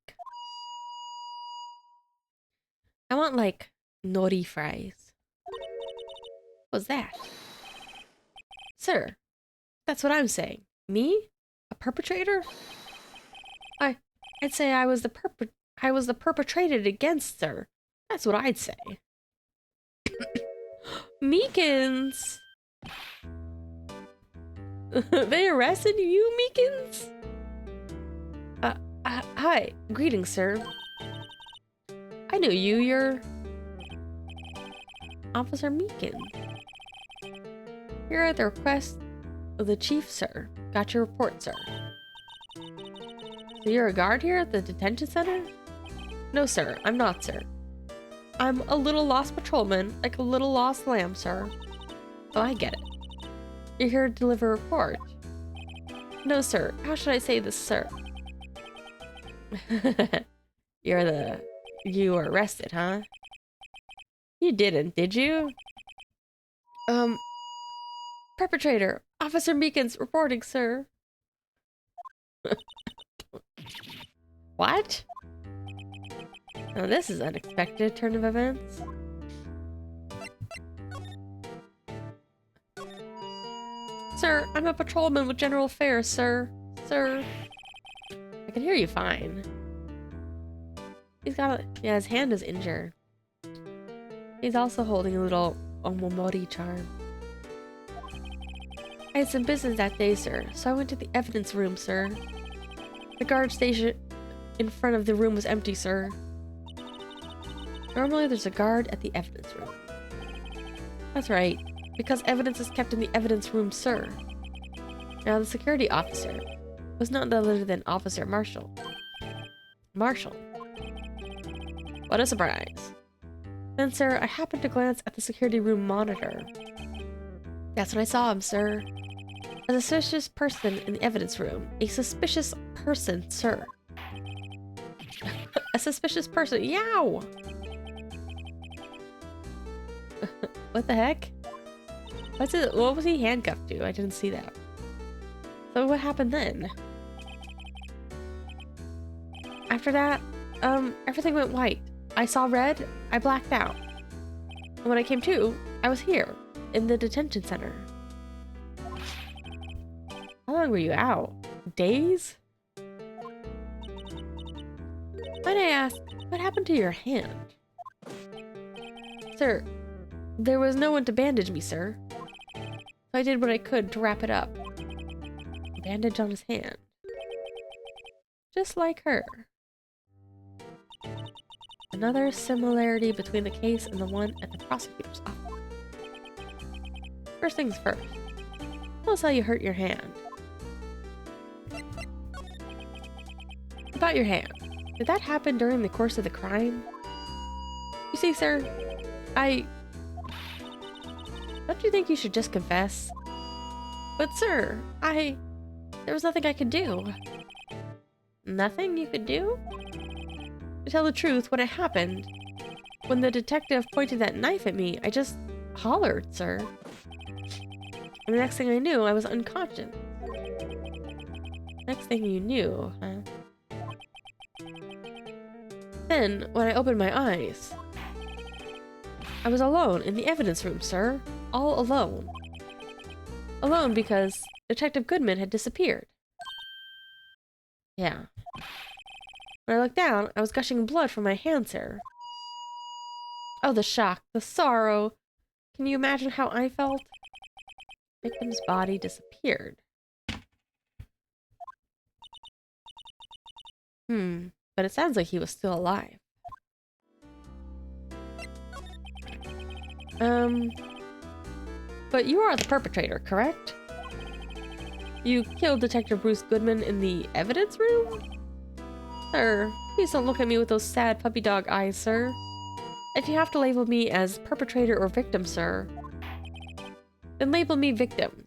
I want, like, nori fries. What's that? Sir, that's what I'm saying. Me? A perpetrator? I'd say I was the perpetrated against, sir. That's what I'd say. Meekins! They arrested you, Meekins? Hi. Greetings, sir. I know you. You're... Officer Meekins. You're at the request of the chief, sir. Got your report, sir. So you're a guard here at the detention center? No, sir. I'm not, sir. I'm a little lost patrolman, like a little lost lamb, sir. Oh, I get it. You're here to deliver a report. No, sir. How should I say this, sir? You were arrested, huh? You didn't, did you? Perpetrator, Officer Meekins reporting, sir. What? Now this is unexpected turn of events. Sir, I'm a patrolman with general affairs, sir. Sir. I can hear you fine. He's got a... Yeah, his hand is injured. He's also holding a little omomori charm. I had some business that day, sir, so I went to the evidence room, sir. The guard station in front of the room was empty, sir. Normally there's a guard at the evidence room. That's right, because evidence is kept in the evidence room, sir. Now the security officer was none other than Officer Marshall. Marshall. What a surprise. Then, sir, I happened to glance at the security room monitor. That's when I saw him, sir. A suspicious person in the evidence room. A suspicious person, sir. A suspicious person. Yow! What the heck? What was he handcuffed to? I didn't see that. So what happened then? After that, everything went white. I saw red, I blacked out. And when I came to, I was here, in the detention center. How long were you out? Days? Might I ask, what happened to your hand? Sir, there was no one to bandage me, sir. So I did what I could to wrap it up. A bandage on his hand. Just like her. Another similarity between the case and the one at the prosecutor's office. First things first. Tell us how you hurt your hand. About your hand. Did that happen during the course of the crime? You see, sir, don't you think you should just confess? But sir, there was nothing I could do. Nothing you could do? To tell the truth, when it happened, when the detective pointed that knife at me, I just hollered, sir. And the next thing I knew, I was unconscious. Next thing you knew, huh? Then, when I opened my eyes, I was alone in the evidence room, sir. All alone. Alone because Detective Goodman had disappeared. Yeah. When I looked down, I was gushing blood from my hand, sir. Oh, the shock, the sorrow. Can you imagine how I felt? Victim's body disappeared. But it sounds like he was still alive. But you are the perpetrator, correct? You killed Detective Bruce Goodman in the evidence room? Sir, please don't look at me with those sad puppy dog eyes, sir. If you have to label me as perpetrator or victim, sir, then label me victim.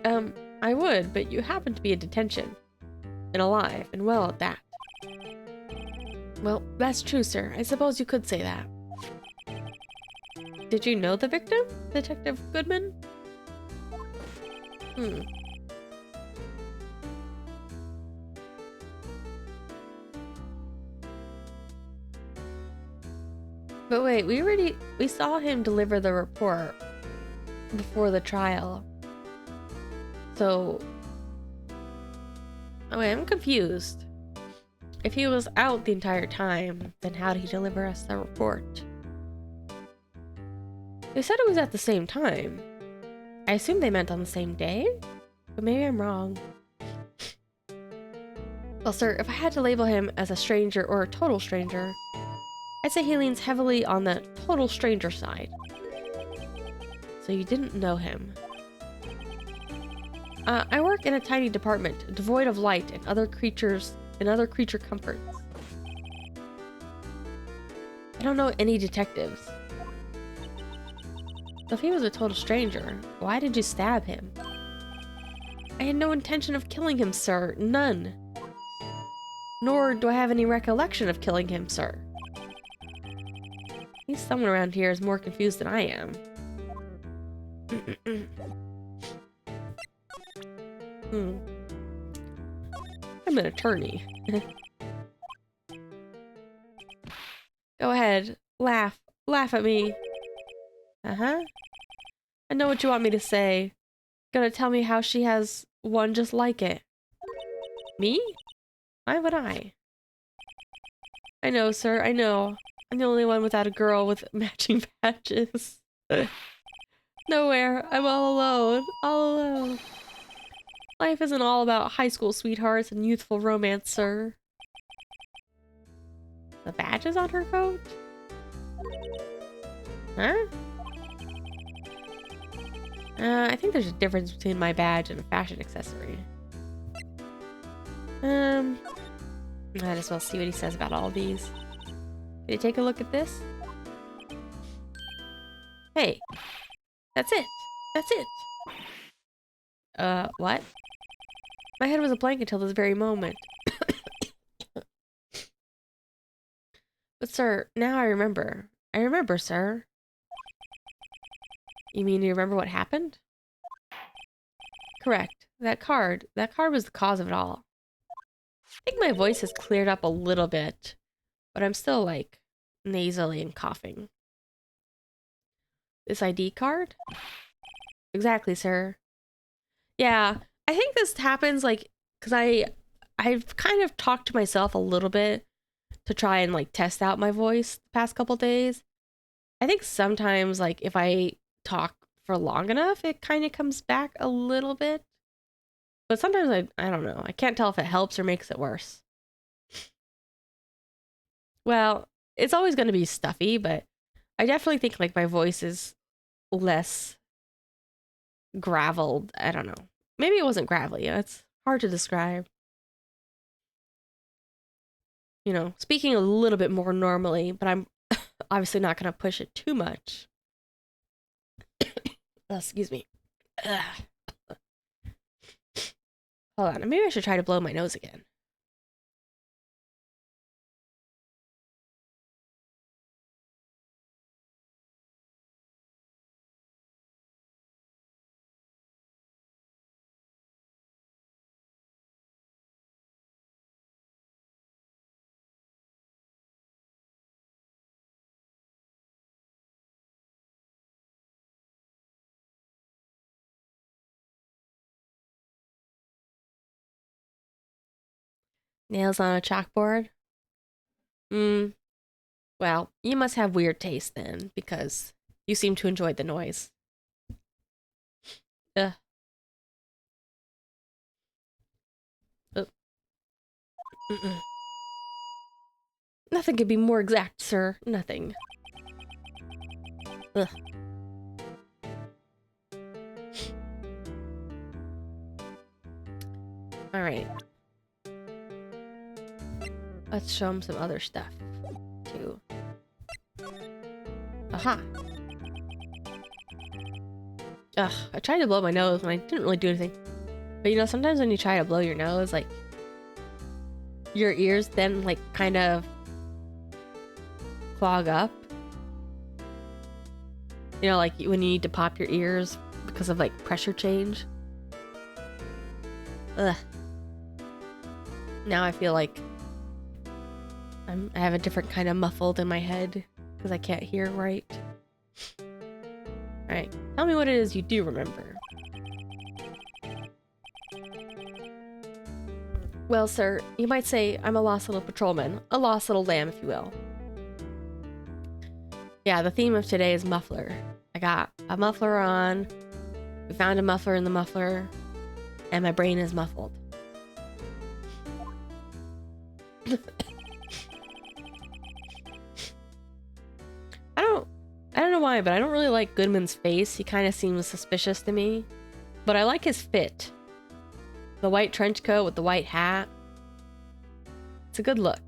I would, but you happen to be in detention. And alive, and well at that. Well, that's true, sir. I suppose you could say that. Did you know the victim, Detective Goodman? But wait, we saw him deliver the report before the trial. So... Oh wait, I'm confused. If he was out the entire time, then how did he deliver us the report? They said it was at the same time. I assume they meant on the same day? But maybe I'm wrong. Well, sir, if I had to label him as a stranger or a total stranger, I'd say he leans heavily on the total stranger side. So you didn't know him. I work in a tiny department, devoid of light and other creature comforts. I don't know any detectives. So if he was a total stranger, why did you stab him? I had no intention of killing him, sir. None. Nor do I have any recollection of killing him, sir. At least someone around here is more confused than I am. I'm an attorney. Go ahead. Laugh. Laugh at me. I know what you want me to say. gonna tell me how she has one just like it. Me? Why would I? I know, sir, I know. I'm the only one without a girl with matching patches. Nowhere. I'm all alone. All alone. Life isn't all about high school sweethearts and youthful romance, sir. The badges on her coat? Huh? I think there's a difference between my badge and a fashion accessory. Might as well see what he says about all these. Can you take a look at this? Hey, that's it. That's it. What? My head was a blank until this very moment. But sir, now I remember. I remember, sir. You mean you remember what happened? Correct. That card was the cause of it all. I think my voice has cleared up a little bit, but I'm still like nasally and coughing. This ID card? Exactly, sir. Yeah, I think this happens like because I've kind of talked to myself a little bit to try and like test out my voice the past couple days. I think sometimes like if I talk for long enough, it kind of comes back a little bit. But sometimes I don't know. I can't tell if it helps or makes it worse. Well, it's always going to be stuffy, but I definitely think like my voice is less graveled. I don't know. Maybe it wasn't gravelly. It's hard to describe. You know, speaking a little bit more normally, but I'm obviously not going to push it too much. Oh, excuse me. Ugh. Hold on, maybe I should try to blow my nose again. Nails on a chalkboard? Well, you must have weird taste then, because you seem to enjoy the noise. Ugh. Nothing could be more exact, sir. Nothing. Ugh. Alright. Let's show him some other stuff, too. Aha! Ugh, I tried to blow my nose and I didn't really do anything. But you know, sometimes when you try to blow your nose, like, your ears then, like, kind of clog up. You know, like, when you need to pop your ears because of, like, pressure change. Ugh. Now I feel like I have a different kind of muffled in my head because I can't hear right. Alright, tell me what it is you do remember. Well, sir, you might say I'm a lost little patrolman. A lost little lamb, if you will. Yeah, the theme of today is muffler. I got a muffler on, we found a muffler in the muffler, and my brain is muffled. I don't know why, but I don't really like Goodman's face. He kind of seems suspicious to me. But I like his fit. The white trench coat with the white hat. It's a good look.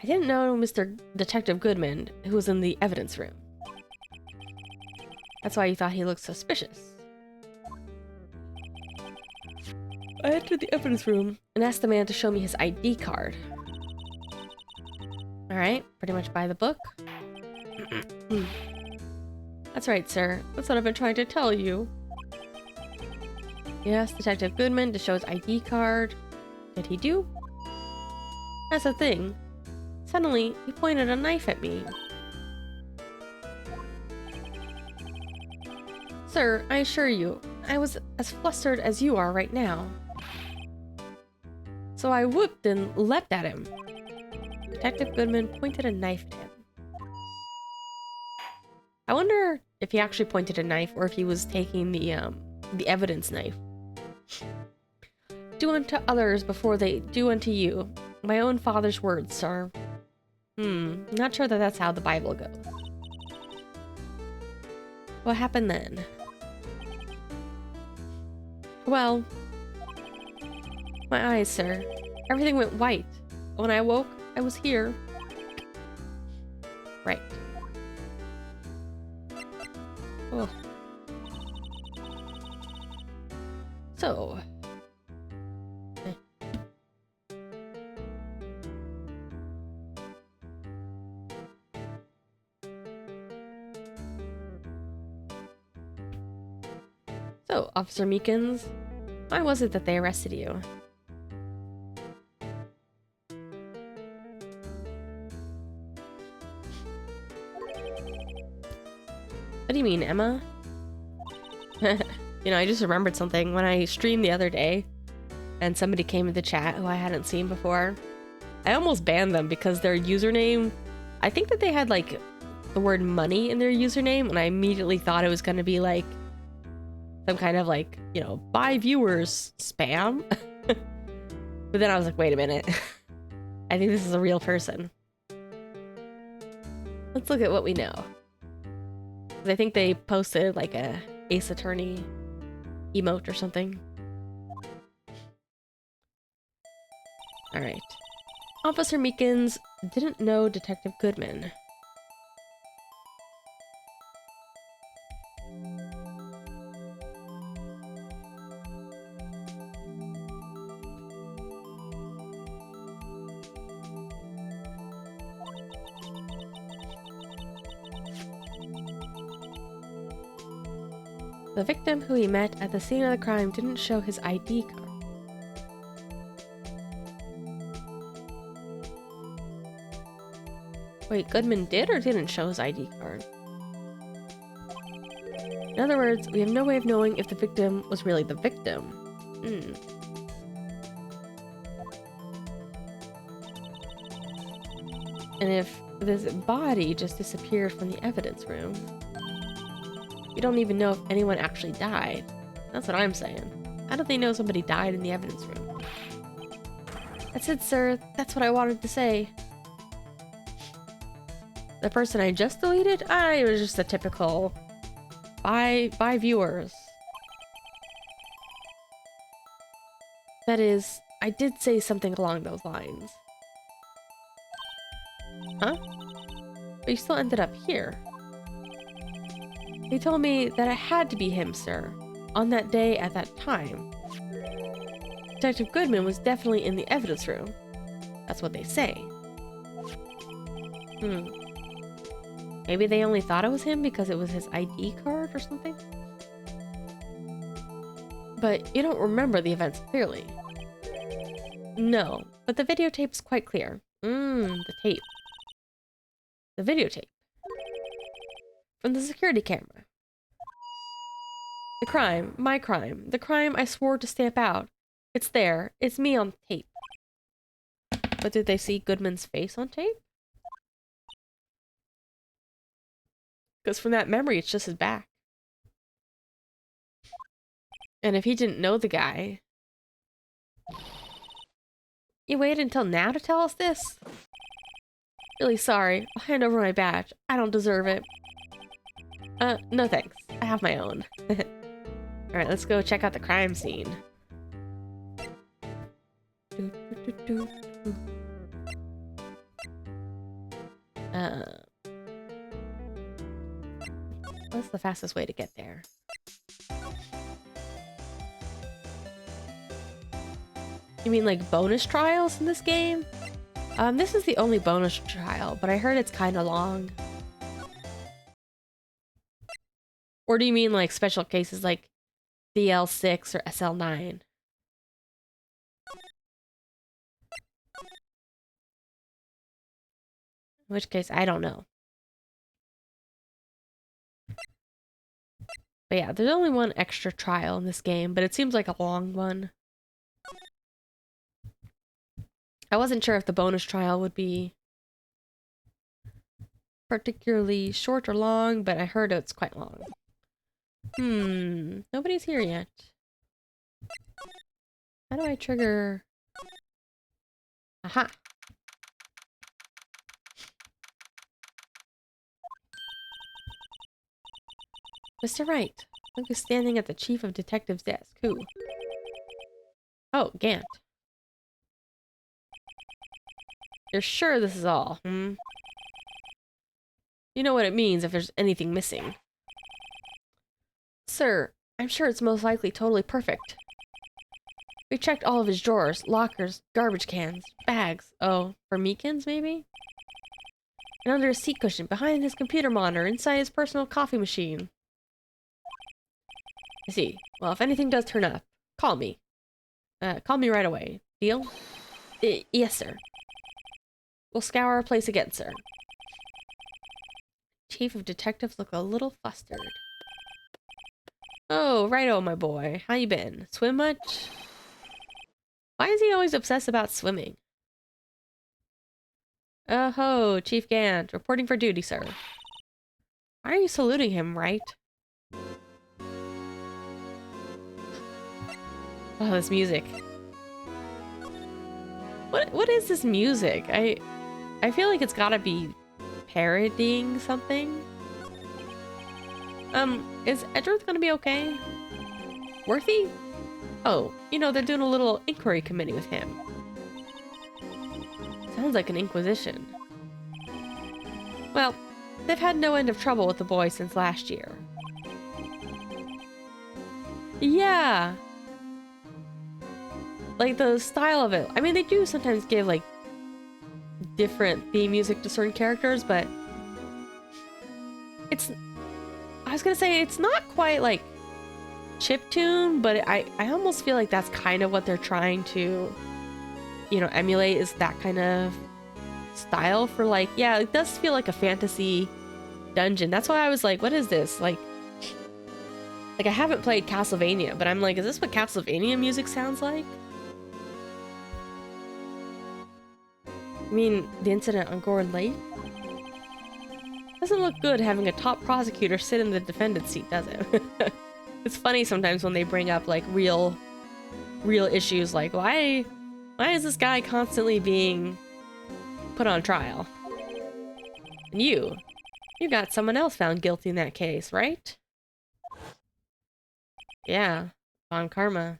I didn't know Mr. Detective Goodman, who was in the evidence room. That's why you thought he looked suspicious. I entered the evidence room and asked the man to show me his ID card. Alright, pretty much by the book. That's right, sir. That's what I've been trying to tell you. He asked Detective Goodman to show his ID card. Did he do? That's the thing. Suddenly, he pointed a knife at me. Sir, Sir, I assure you, I was as flustered as you are right now. So I whooped and leapt at him. Detective Goodman pointed a knife at him. I wonder if he actually pointed a knife or if he was taking the evidence knife. Do unto others before they do unto you. My own father's words, sir. Not sure that that's how the Bible goes. What happened then? Well, my eyes, sir. Everything went white. When I awoke, I was here. Right. Oh. So. So, Officer Meekins, why was it that they arrested you? What do you mean, Emma? You know, I just remembered something when I streamed the other day and somebody came into chat who I hadn't seen before. I almost banned them because their username, I think that they had like the word money in their username, and I immediately thought it was going to be like some kind of like, you know, buy viewers spam. But then I was like, wait a minute. I think this is a real person. Let's look at what we know. I think they posted like a Ace Attorney emote or something. Alright. Officer Meekins didn't know Detective Goodman. The victim who he met at the scene of the crime didn't show his ID card. Wait, Goodman did or didn't show his ID card? In other words, we have no way of knowing if the victim was really the victim. And if this body just disappeared from the evidence room, we don't even know if anyone actually died. That's what I'm saying. How do they know somebody died in the evidence room? That's it, sir. That's what I wanted to say. The person I just deleted? It was just a typical by viewers. That is, I did say something along those lines. Huh? But you still ended up here. They told me that it had to be him, sir. On that day, at that time. Detective Goodman was definitely in the evidence room. That's what they say. Maybe they only thought it was him because it was his ID card or something? But you don't remember the events clearly. No, but the videotape's quite clear. The tape. The videotape. From the security camera. The crime, my crime, the crime I swore to stamp out. It's there. It's me on tape. But did they see Goodman's face on tape? Because from that memory, it's just his back. And if he didn't know the guy... You waited until now to tell us this? Really sorry. I'll hand over my badge. I don't deserve it. No thanks. I have my own. Alright, let's go check out the crime scene. What's the fastest way to get there? You mean like bonus trials in this game? This is the only bonus trial, but I heard it's kind of long. Or do you mean like special cases like DL6 or SL9? In which case, I don't know. But yeah, there's only one extra trial in this game, but it seems like a long one. I wasn't sure if the bonus trial would be particularly short or long, but I heard it's quite long. Nobody's here yet. How do I trigger? Aha! Mr. Wright. Look who's standing at the Chief of Detectives' desk. Who? Oh, Gant. You're sure this is all, You know what it means if there's anything missing. Sir, I'm sure it's most likely totally perfect. We checked all of his drawers, lockers, garbage cans, bags. Oh, for meatcans, maybe? And under his seat cushion, behind his computer monitor, inside his personal coffee machine. I see. Well, if anything does turn up, call me. Call me right away. Deal? Yes, sir. We'll scour our place again, sir. Chief of Detectives look a little flustered. Oh, righto, my boy. How you been? Swim much? Why is he always obsessed about swimming? Oh-ho, Chief Gant. Reporting for duty, sir. Why are you saluting him, Wright? Oh, this music. What is this music? I feel like it's gotta be parodying something. Is Edgeworth gonna be okay? Worthy? Oh, you know, they're doing a little inquiry committee with him. Sounds like an inquisition. Well, they've had no end of trouble with the boy since last year. Yeah. Like, the style of it. I mean, they do sometimes give, like, different theme music to certain characters, but it's... I was gonna say, it's not quite, like, chiptune, but I almost feel like that's kind of what they're trying to, you know, emulate, is that kind of style for, like, yeah, it does feel like a fantasy dungeon. That's why I was like, what is this? Like I haven't played Castlevania, but I'm like, is this what Castlevania music sounds like? I mean, the incident on Gourd Lake? Doesn't look good having a top prosecutor sit in the defendant's seat, does it? It's funny sometimes when they bring up, like, real issues, like, why is this guy constantly being put on trial? And you got someone else found guilty in that case, right? Yeah, Von Karma.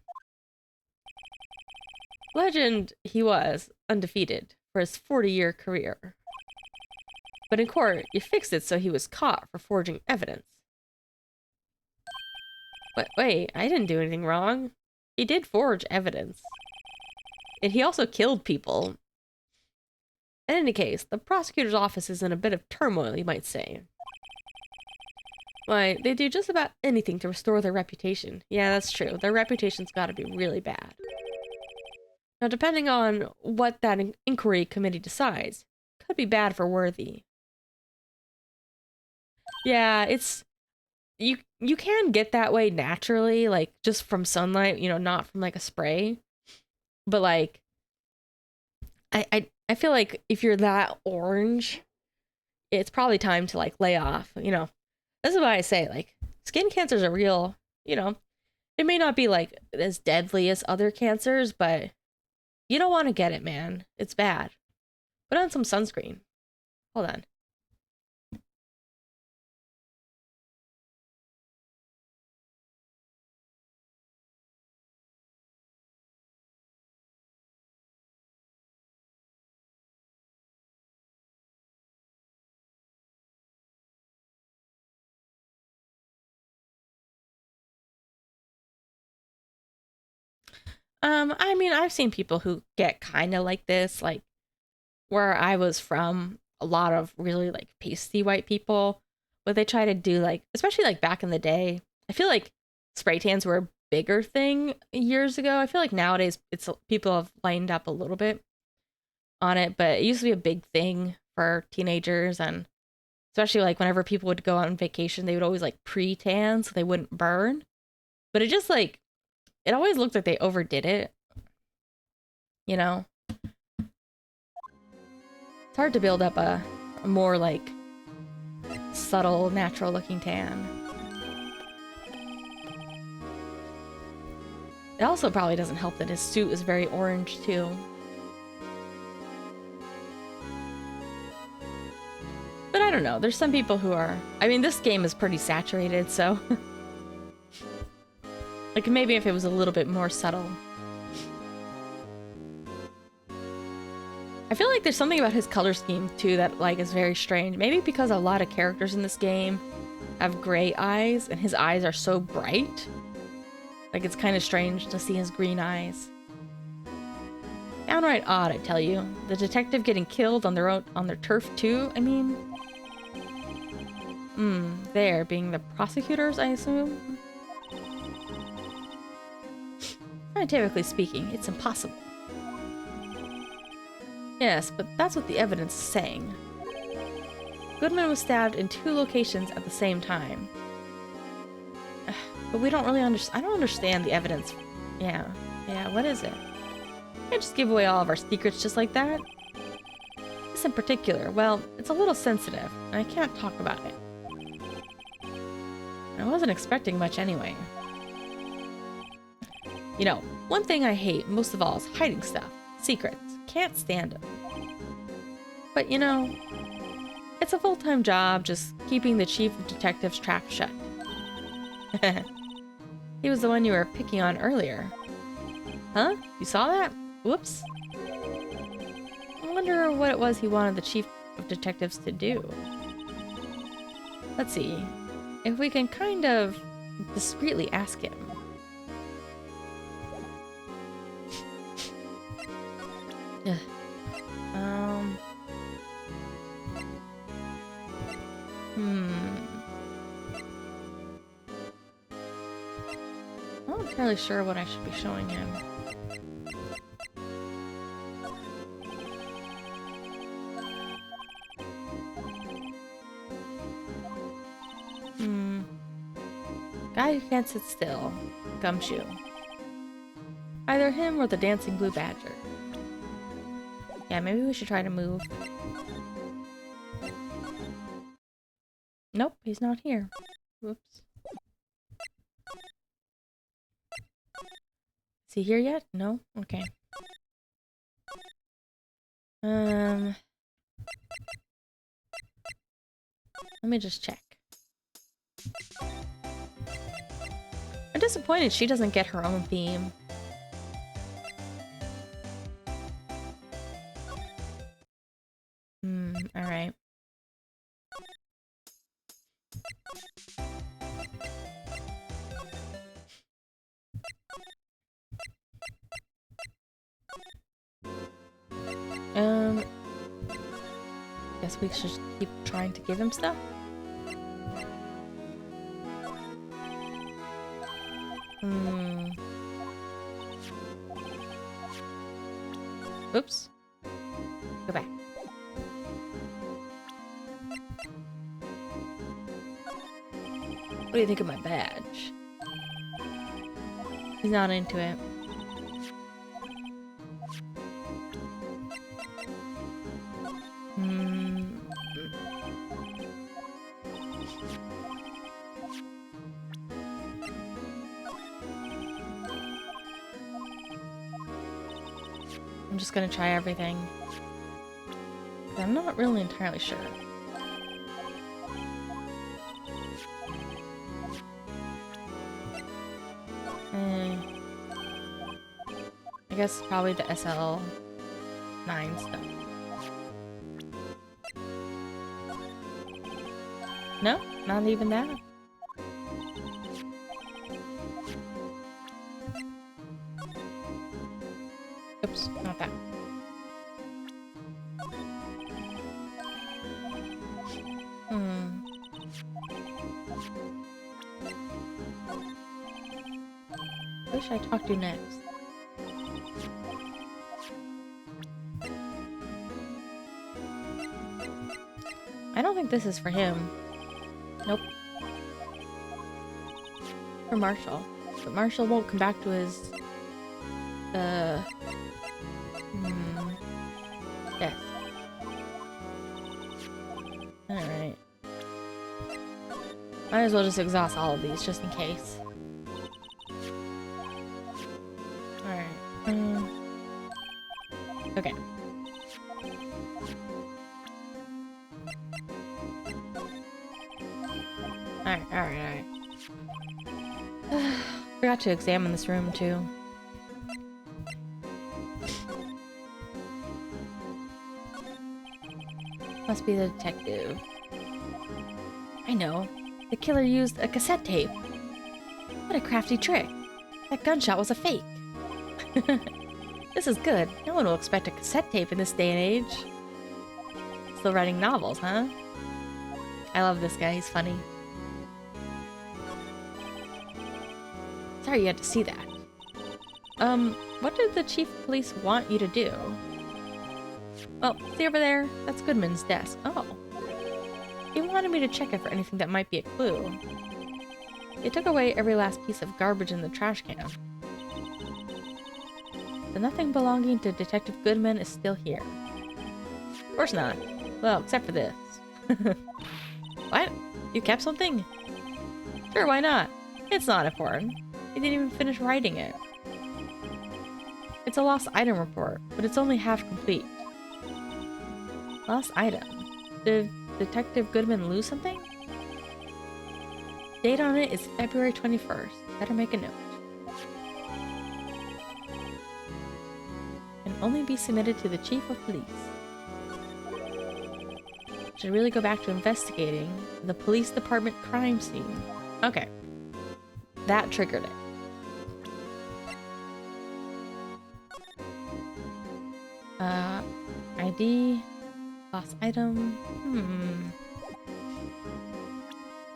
Legend he was, undefeated, for his 40-year career. But in court, you fixed it so he was caught for forging evidence. But wait, I didn't do anything wrong. He did forge evidence. And he also killed people. In any case, the prosecutor's office is in a bit of turmoil, you might say. Why, they do just about anything to restore their reputation. Yeah, that's true. Their reputation's gotta be really bad. Now, depending on what that inquiry committee decides, could be bad for Worthy. Yeah, it's... You can get that way naturally, like, just from sunlight, you know, not from, like, a spray. But, like, I feel like if you're that orange, it's probably time to, like, lay off, you know. This is why I say, like, skin cancers are real, you know. It may not be, like, as deadly as other cancers, but you don't want to get it, man. It's bad. Put on some sunscreen. Hold on. I mean, I've seen people who get kind of like this, like, where I was from, a lot of really, like, pasty white people, but they try to do, like, especially, like, back in the day, I feel like spray tans were a bigger thing years ago. I feel like nowadays, people have lightened up a little bit on it, but it used to be a big thing for teenagers, and Especially like whenever people would go on vacation, they would always like pre-tan so they wouldn't burn. But it just like, it always looked like they overdid it. You know? It's hard to build up a more like subtle, natural looking tan. It also probably doesn't help that his suit is very orange too. But I don't know, there's some people who are... I mean, this game is pretty saturated, so... like, maybe if it was a little bit more subtle. I feel like there's something about his color scheme, too, that, like, is very strange. Maybe because a lot of characters in this game have gray eyes, and his eyes are so bright. Like, it's kind of strange to see his green eyes. Downright odd, I tell you. The detective getting killed on their turf, too? I mean... there, being the prosecutors, I assume? Scientifically speaking, it's impossible. Yes, but that's what the evidence is saying. Goodman was stabbed in 2 locations at the same time. But we don't really understand. I don't understand the evidence. Yeah, what is it? Can't just give away all of our secrets just like that. This in particular, well, it's a little sensitive, and I can't talk about it. I wasn't expecting much anyway. You know, one thing I hate most of all is hiding stuff. Secrets. Can't stand them. But you know, it's a full-time job just keeping the chief of detectives' trap shut. He was the one you were picking on earlier. Huh? You saw that? Whoops. I wonder what it was he wanted the chief of detectives to do. Let's see. If we can kind of discreetly ask him. I'm not entirely sure what I should be showing him. Guy who can't sit still. Gumshoe. Either him or the dancing blue badger. Yeah, maybe we should try to move. Nope, he's not here. Whoops. Is he here yet? No? Okay. Let me just check. I'm disappointed she doesn't get her own theme. Alright. Guess we should keep trying to give him stuff. Oops. Go back. What do you think of my badge? He's not into it. I'm just gonna try everything. I'm not really entirely sure. I guess probably the SL9 stuff. No, not even that. Oops, not that. Who should I talk to next? I don't think this is for him. Nope. For Marshall. But Marshall won't come back to his... Yes. Alright. Might as well just exhaust all of these, just in case. Alright. Okay. Alright. Forgot to examine this room, too. Must be the detective. I know. The killer used a cassette tape. What a crafty trick. That gunshot was a fake. This is good. No one will expect a cassette tape in this day and age. Still writing novels, huh? I love this guy. He's funny. Sorry you had to see that. What did the chief of police want you to do? Well, see over there? That's Goodman's desk. Oh. He wanted me to check it for anything that might be a clue. They took away every last piece of garbage in the trash can. So nothing belonging to Detective Goodman is still here. Of course not. Well, except for this. What? You kept something? Sure, why not? It's not important. You didn't even finish writing it. It's a lost item report, but it's only half complete. Lost item? Did Detective Goodman lose something? Date on it is February 21st. Better make a note. Can only be submitted to the chief of police. Should really go back to investigating the police department crime scene. Okay. That triggered it. ID. Lost item.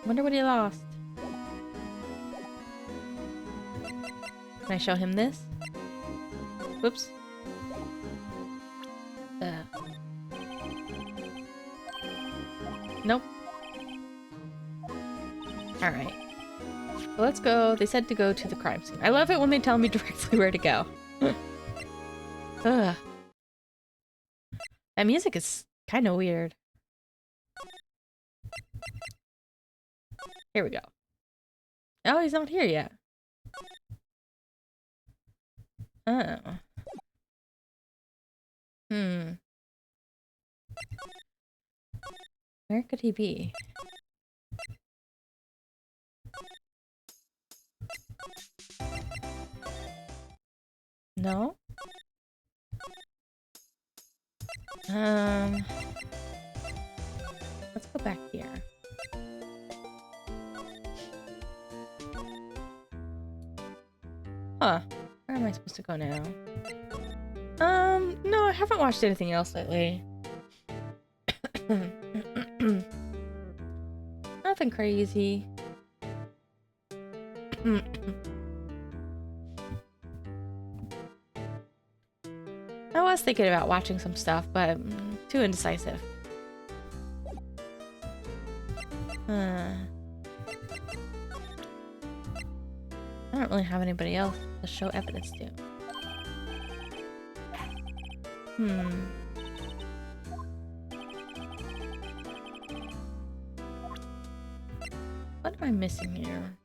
Wonder what he lost. Can I show him this? Whoops. Nope. Alright. So let's go. They said to go to the crime scene. I love it when they tell me directly where to go. Ugh. That music is kind of weird. Here we go. Oh, he's not here yet. Oh. Where could he be? No? Let's go back here. Huh. Where am I supposed to go now? No, I haven't watched anything else lately. Nothing crazy. I was thinking about watching some stuff, but too indecisive. I don't really have anybody else to show evidence to. What am I missing here?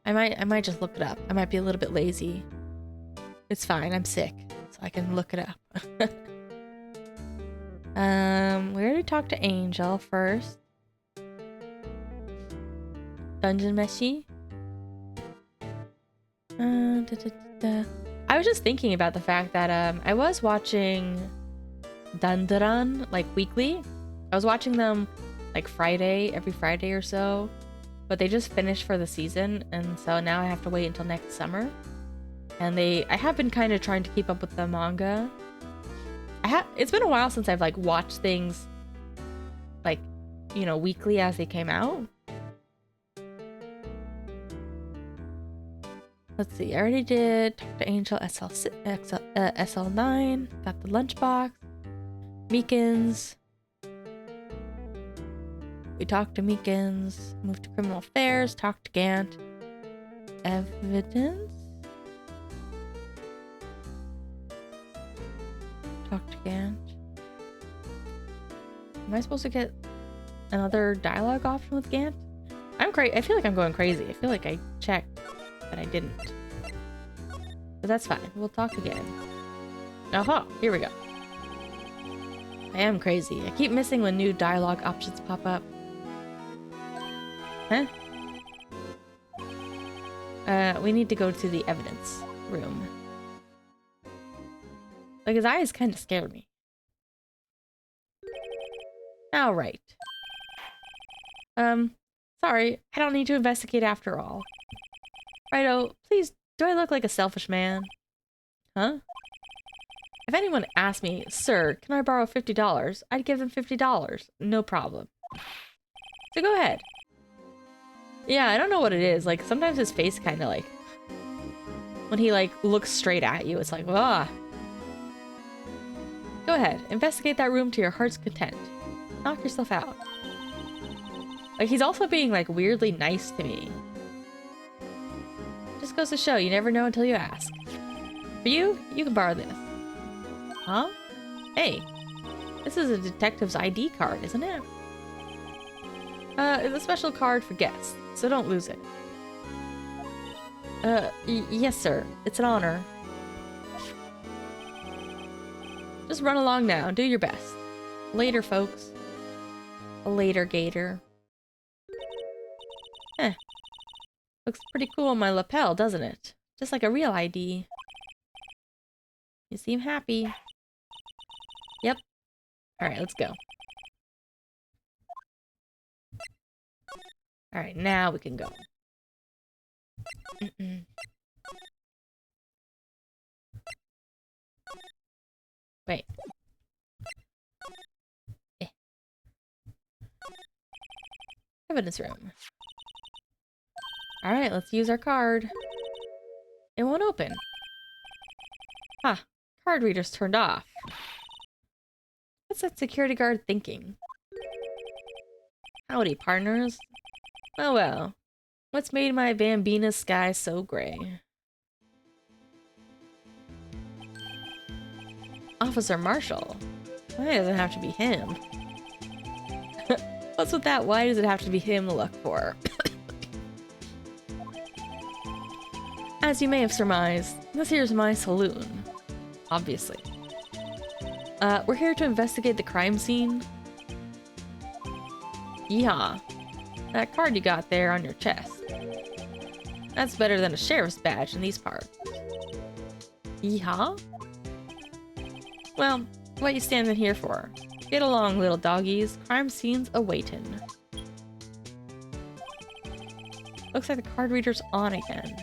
I might just look it up. I might be a little bit lazy. It's fine, I'm sick, so I can look it up. We already talked to Angel first. Dungeon Meshi. I was just thinking about the fact that I was watching Dandaran like weekly. I was watching them like every Friday or so, but they just finished for the season, and so now I have to wait until next summer. And I have been kind of trying to keep up with the manga. It's been a while since I've like watched things like, you know, weekly as they came out. Let's see, I already did talk to Angel SL9, got the lunchbox, Meekins. We talked to Meekins, moved to criminal affairs, talked to Gant. Evidence? Talk to Gant. Am I supposed to get another dialogue option with Gant? I feel like I'm going crazy. I feel like I checked, but I didn't. But that's fine. We'll talk again. Aha! Here we go. I am crazy. I keep missing when new dialogue options pop up. Huh? We need to go to the evidence room. Like, his eyes kind of scared me. All right. Sorry, I don't need to investigate after all. Righto, please, do I look like a selfish man? Huh? If anyone asked me, sir, can I borrow $50? I'd give them $50. No problem. So go ahead. Yeah, I don't know what it is. Like, sometimes his face kind of like... When he, like, looks straight at you, it's like, ah. Go ahead. Investigate that room to your heart's content. Knock yourself out. Like, he's also being, like, weirdly nice to me. Just goes to show, you never know until you ask. For you, you can borrow this. Huh? Hey. This is a detective's ID card, isn't it? It's a special card for guests, so don't lose it. Yes, sir. It's an honor. Just run along now. Do your best. Later, folks. Later, Gator. Looks pretty cool on my lapel, doesn't it? Just like a real ID. You seem happy. Yep. Alright, let's go. Alright, now we can go. Wait. Evidence room. Alright, let's use our card. It won't open. Huh. Card reader's turned off. What's that security guard thinking? Howdy, partners. Oh well. What's made my Bambina sky so gray? Officer Marshall. Why does it have to be him? What's with that? Why does it have to be him to look for? As you may have surmised, this here's my saloon. Obviously. We're here to investigate the crime scene. Yeehaw. That card you got there on your chest. That's better than a sheriff's badge in these parts. Yeehaw? Well, what you standing here for? Get along, little doggies. Crime scene's awaitin'. Looks like the card reader's on again.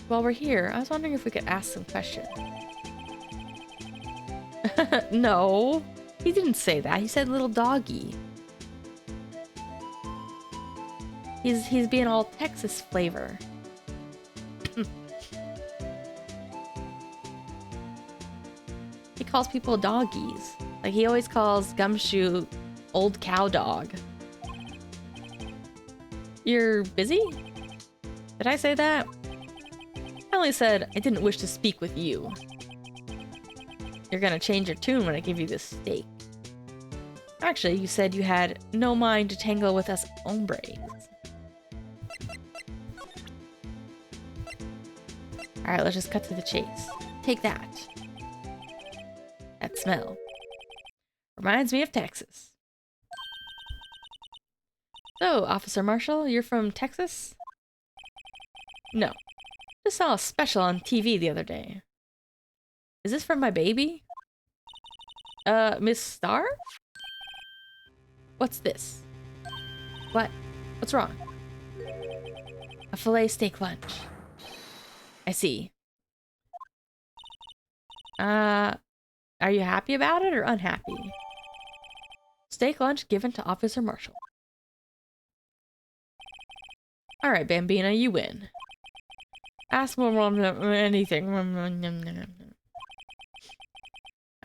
While we're here, I was wondering if we could ask some questions. No, he didn't say that. He said little doggy. He's being all Texas flavor. He calls people doggies. Like he always calls Gumshoe old cow dog. You're busy? Did I say that? I only said I didn't wish to speak with you. You're gonna change your tune when I give you this steak. Actually, you said you had no mind to tangle with us hombres. Alright, let's just cut to the chase. Take that. That smell. Reminds me of Texas. So, Officer Marshall, you're from Texas? No. Just saw a special on TV the other day. Is this from my baby? Miss Star? What's this? What? What's wrong? A filet steak lunch. I see. Are you happy about it or unhappy? Steak lunch given to Officer Marshall. Alright, Bambina, you win. Ask more anything.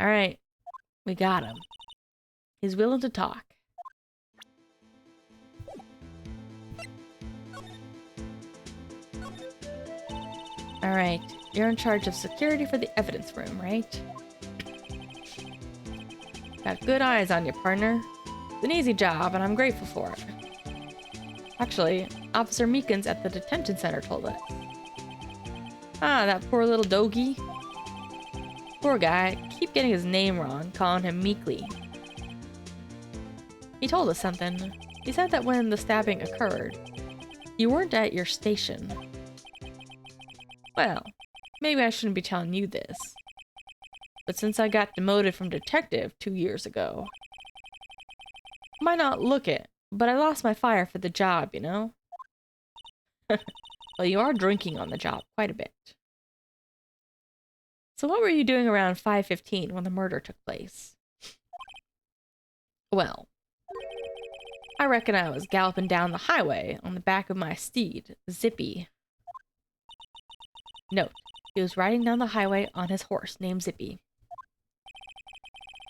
Alright. We got him. He's willing to talk. Alright, you're in charge of security for the evidence room, right? Got good eyes on you, partner. It's an easy job, and I'm grateful for it. Actually, Officer Meekins at the detention center told us. Ah, that poor little doggy. Poor guy. Keep getting his name wrong, calling him Meekly. He told us something. He said that when the stabbing occurred, you weren't at your station. Well, maybe I shouldn't be telling you this. But since I got demoted from detective 2 years ago, might not look it, but I lost my fire for the job, you know? Well, you are drinking on the job quite a bit. So what were you doing around 5:15 when the murder took place? Well, I reckon I was galloping down the highway on the back of my steed, Zippy. Note, he was riding down the highway on his horse named Zippy.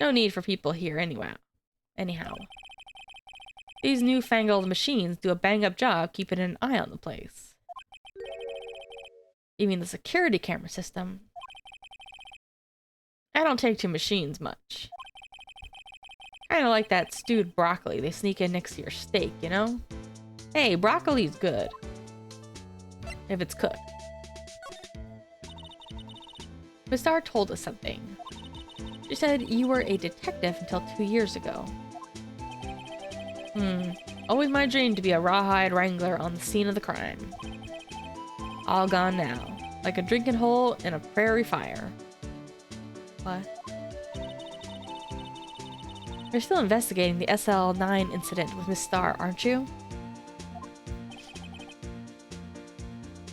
No need for people here anyhow. These newfangled machines do a bang-up job keeping an eye on the place. You mean the security camera system? I don't take to machines much. Kinda like that stewed broccoli they sneak in next to your steak, you know? Hey, broccoli's good. If it's cooked. Miss Starr told us something. She said you were a detective until 2 years ago. Always my dream to be a rawhide wrangler on the scene of the crime. All gone now, like a drinking hole in a prairie fire. What? You're still investigating the SL9 incident with Miss Starr, aren't you?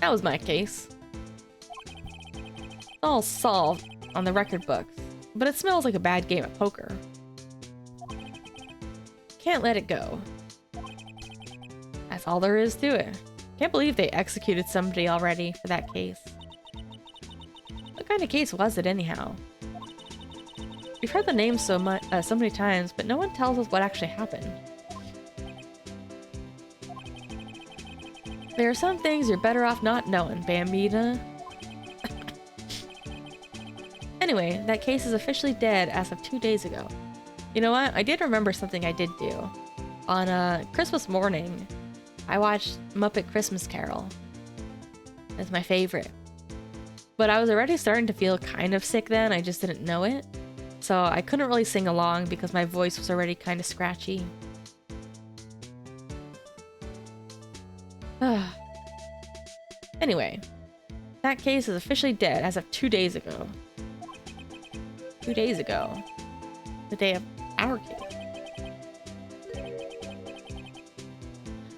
That was my case. It's all solved on the record books, but it smells like a bad game of poker. Can't let it go. That's all there is to it. Can't believe they executed somebody already for that case. What kind of case was it anyhow? We've heard the name so many times, but no one tells us what actually happened. There are some things you're better off not knowing, Bambina. Anyway, that case is officially dead as of 2 days ago. You know what? I did remember something I did do. On Christmas morning, I watched Muppet Christmas Carol. It's my favorite. But I was already starting to feel kind of sick then, I just didn't know it. So I couldn't really sing along because my voice was already kind of scratchy. Anyway, that case is officially dead as of 2 days ago. 2 days ago. The day of our case.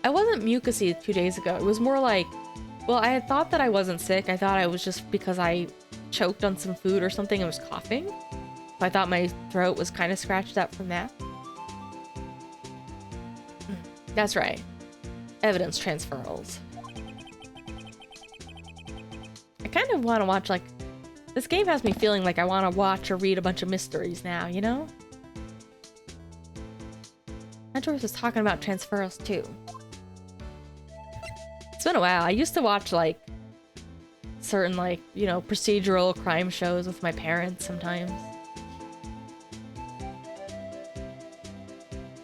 I wasn't mucusy 2 days ago. It was more like, well, I had thought that I wasn't sick. I thought I was just because I choked on some food or something and was coughing. So I thought my throat was kind of scratched up from that. That's right. Evidence transferals. I kind of want to watch, like... This game has me feeling like I want to watch or read a bunch of mysteries now, you know? Andrew was talking about transferals too. It's been a while. I used to watch, like, certain, like, you know, procedural crime shows with my parents sometimes.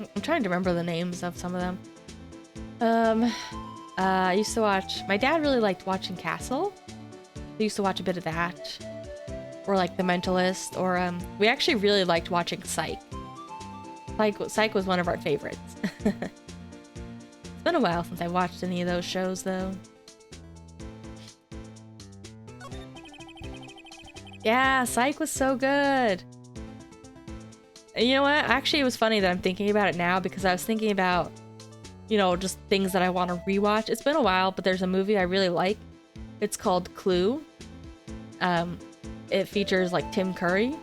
I'm trying to remember the names of some of them. I used to watch... My dad really liked watching Castle. I used to watch a bit of that. Or, like, The Mentalist. Or, we actually really liked watching Psych. Psych was one of our favorites. It's been a while since I watched any of those shows, though. Yeah, Psych was so good. And you know what? Actually, it was funny that I'm thinking about it now because I was thinking about, you know, just things that I want to rewatch. It's been a while, but there's a movie I really like. It's called Clue. It features, like, Tim Curry.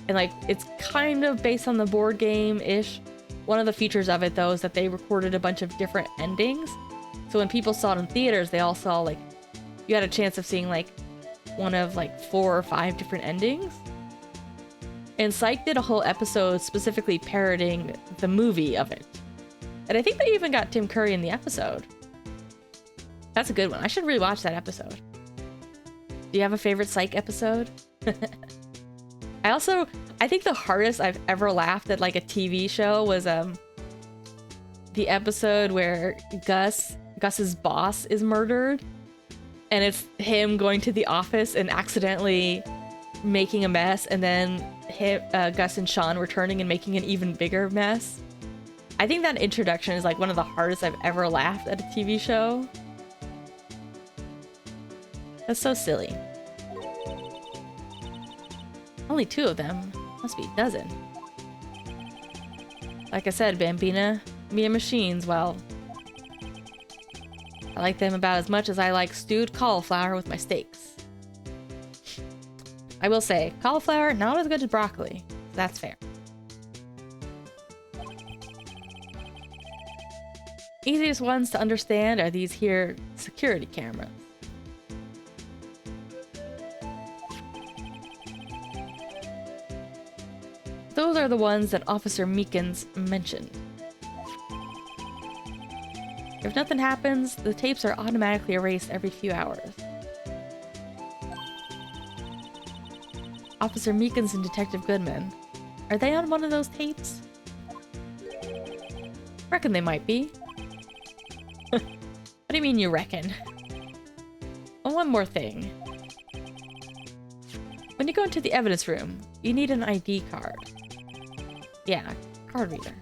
And, like, it's kind of based on the board game-ish. One of the features of it, though, is that they recorded a bunch of different endings. So when people saw it in theaters, they all saw, like, you had a chance of seeing, like, one of, like, 4 or 5 different endings. And Psych did a whole episode specifically parroting the movie of it. And I think they even got Tim Curry in the episode. That's a good one. I should rewatch that episode. Do you have a favorite Psych episode? I think the hardest I've ever laughed at like a TV show was the episode where Gus's boss is murdered, and it's him going to the office and accidentally making a mess, and then Gus and Sean returning and making an even bigger mess. I think that introduction is like one of the hardest I've ever laughed at a TV show. That's so silly. Only 2 of them. Must be a dozen. Like I said, Bambina, me and machines, well, I like them about as much as I like stewed cauliflower with my steaks. I will say, cauliflower, not as good as broccoli. That's fair. Easiest ones to understand are these here security cameras. Those are the ones that Officer Meekins mentioned. If nothing happens, the tapes are automatically erased every few hours. Officer Meekins and Detective Goodman. Are they on one of those tapes? Reckon they might be. What do you mean you reckon? Oh, one more thing. When you go into the evidence room, you need an ID card. Yeah, card reader.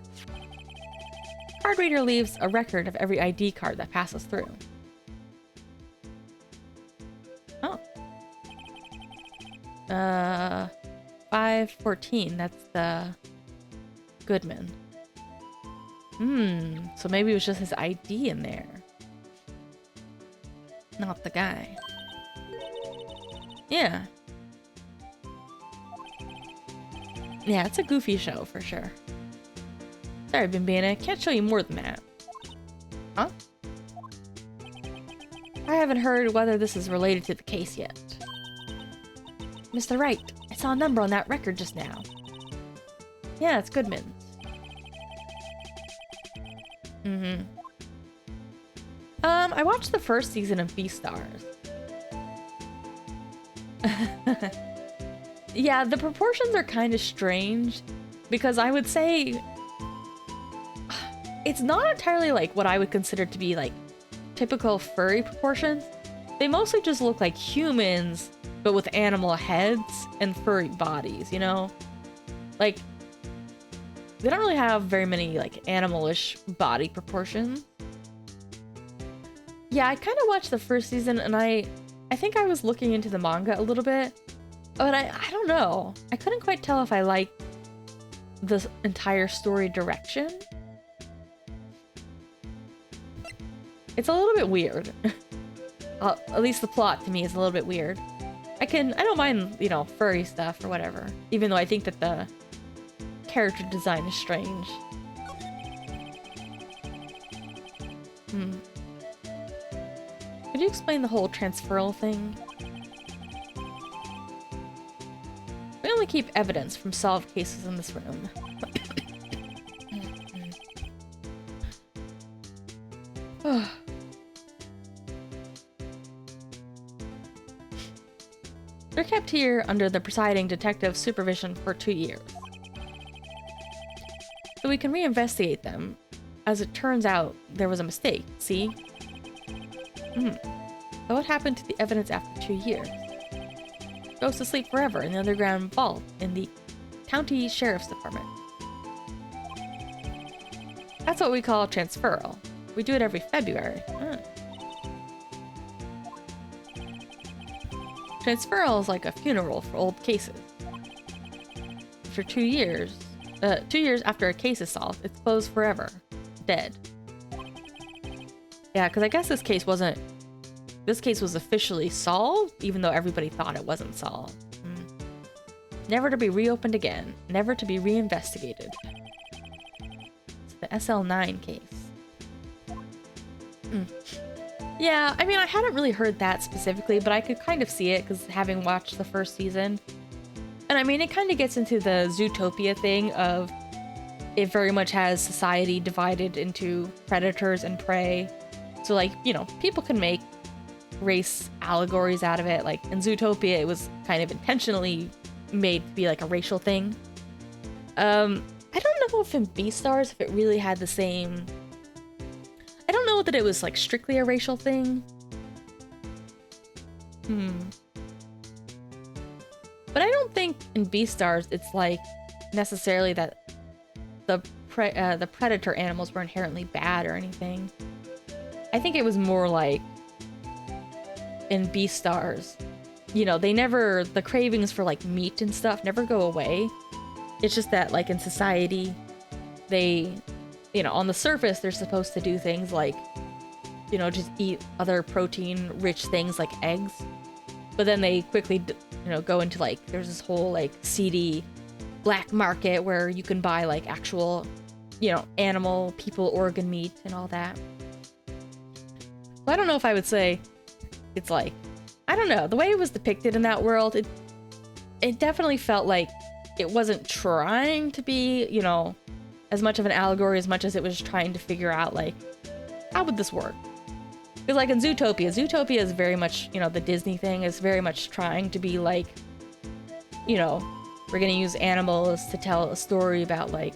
Card reader leaves a record of every ID card that passes through. Oh. 514, that's the Goodman. So maybe it was just his ID in there. Not the guy. Yeah. Yeah, it's a goofy show for sure. Sorry, Bimbina, can't show you more than that. Huh? I haven't heard whether this is related to the case yet. Mr. Wright, I saw a number on that record just now. Yeah, it's Goodman's. I watched the first season of Beastars. Yeah, the proportions are kind of strange because I would say it's not entirely like what I would consider to be like typical furry proportions. They mostly just look like humans, but with animal heads and furry bodies, you know? Like, they don't really have very many like animalish body proportions. Yeah, I kind of watched the first season and I think I was looking into the manga a little bit, but I don't know. I couldn't quite tell if I liked the entire story direction. It's a little bit weird. At least the plot to me is a little bit weird. I don't mind, you know, furry stuff or whatever, even though I think that the character design is strange. Could you explain the whole transferal thing? We only keep evidence from solved cases in this room. They're kept here under the presiding detective's supervision for 2 years. So we can reinvestigate them. As it turns out, there was a mistake, see? So what happened to the evidence after 2 years? It goes to sleep forever in the underground vault in the county sheriff's department. That's what we call transferal. We do it every February. Transferal is like a funeral for old cases. After 2 years, 2 years after a case is solved, it's closed forever. Dead. Yeah, because I guess this case was officially solved, even though everybody thought it wasn't solved. Never to be reopened again. Never to be reinvestigated. It's the SL9 case. Yeah, I mean, I hadn't really heard that specifically, but I could kind of see it because having watched the first season. And And I mean, it kind of gets into the Zootopia thing of it very much has society divided into predators and prey. So, like, you know, people can make race allegories out of it. Like, in Zootopia, it was kind of intentionally made to be like a racial thing. I don't know if in Beastars, if it really had the same... I don't know that it was, like, strictly a racial thing. But I don't think in Beastars it's, like, necessarily that the predator animals were inherently bad or anything. I think it was more like in Beastars, you know, the cravings for, like, meat and stuff never go away. It's just that, like, in society, they, you know, on the surface, they're supposed to do things like, you know, just eat other protein-rich things like eggs. But then they quickly, you know, go into, like, there's this whole, like, seedy black market where you can buy, like, actual, you know, animal, people, organ meat and all that. So I don't know if I would say it's, like, I don't know. The way it was depicted in that world, it definitely felt like it wasn't trying to be, you know, as much of an allegory as much as it was trying to figure out, like, how would this work? Because, like, in Zootopia is very much, you know, the Disney thing is very much trying to be, like, you know, we're gonna use animals to tell a story about, like,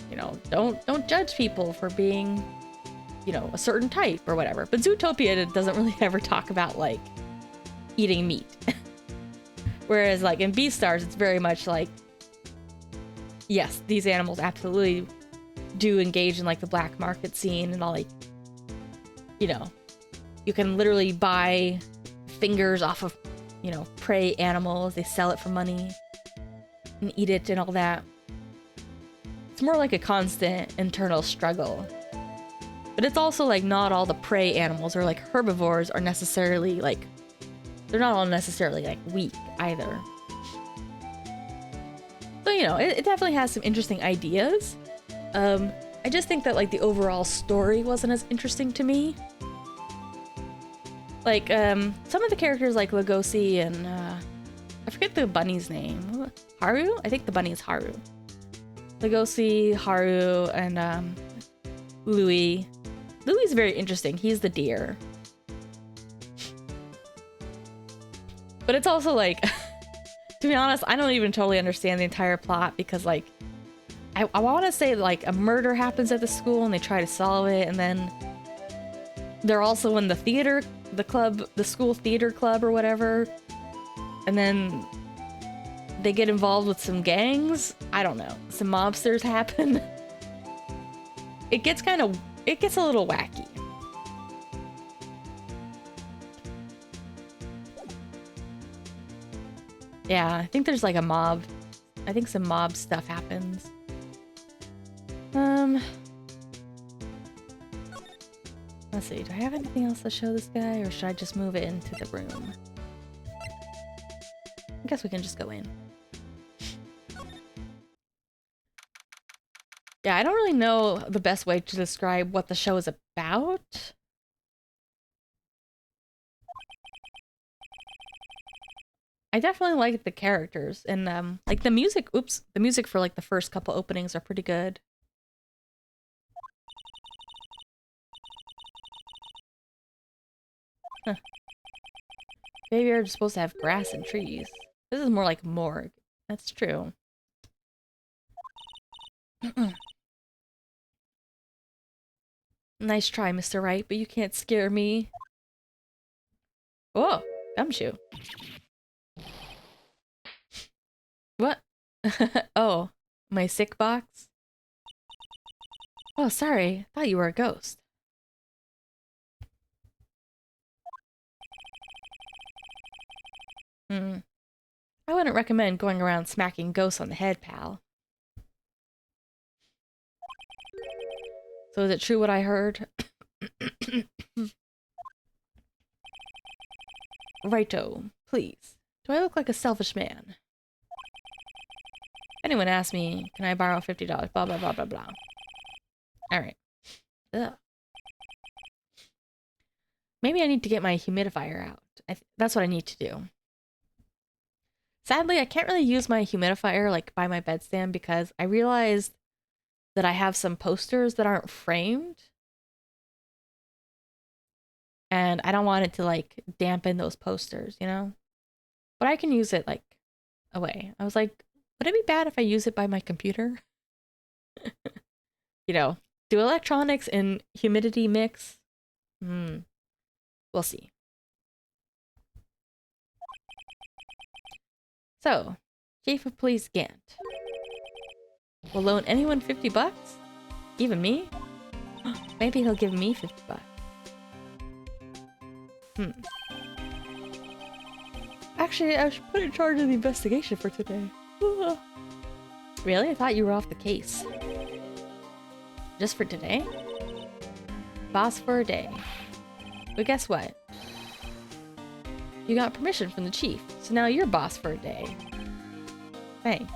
you know, don't judge people for being, you know, a certain type or whatever. But Zootopia doesn't really ever talk about, like, eating meat. Whereas, like, in Beastars, it's very much like, yes, these animals absolutely do engage in, like, the black market scene and all, like, you know, you can literally buy fingers off of, you know, prey animals. They sell it for money and eat it and all that. It's more like a constant internal struggle. But it's also, like, not all the prey animals or, like, herbivores are necessarily, like, they're not all necessarily, like, weak either. So, you know, it definitely has some interesting ideas. I just think that, like, the overall story wasn't as interesting to me. Like, some of the characters, like Lugosi and, I forget the bunny's name. Haru? I think the bunny is Haru. Lugosi, Haru, and, Louis. Louis is very interesting. He's the deer. But it's also, like, to be honest, I don't even totally understand the entire plot because, like, I want to say, like, a murder happens at the school and they try to solve it, and then they're also in the theater, the school theater club or whatever, and then they get involved with some gangs. I don't know. Some mobsters happen. It gets a little wacky. Yeah, I think there's, like, a mob. I think some mob stuff happens. Let's see. Do I have anything else to show this guy, or should I just move it into the room? I guess we can just go in. Yeah, I don't really know the best way to describe what the show is about. I definitely like the characters, and like the music. Oops, the music for, like, the first couple openings are pretty good. Huh. Graveyard is supposed to have grass and trees. This is more like morgue. That's true. Nice try, Mr. Wright, but you can't scare me. Whoa, gumshoe. What? Oh, my sick box? Oh, sorry. Thought you were a ghost. I wouldn't recommend going around smacking ghosts on the head, pal. So is it true what I heard? Righto, please. Do I look like a selfish man? If anyone asks me, can I borrow $50? Blah, blah, blah, blah, blah. Alright. Maybe I need to get my humidifier out. That's what I need to do. Sadly, I can't really use my humidifier like by my bedstand because I realized that I have some posters that aren't framed. And I don't want it to like dampen those posters, you know? But I can use it like away. I was like, would it be bad if I use it by my computer? You know, do electronics and humidity mix? We'll see. So, Chief of Police Gant will loan anyone $50? Even me? Maybe he'll give me $50. Actually, I should put in charge of the investigation for today. Really? I thought you were off the case. Just for today? Boss for a day. But guess what? You got permission from the chief, so now you're boss for a day. Thanks.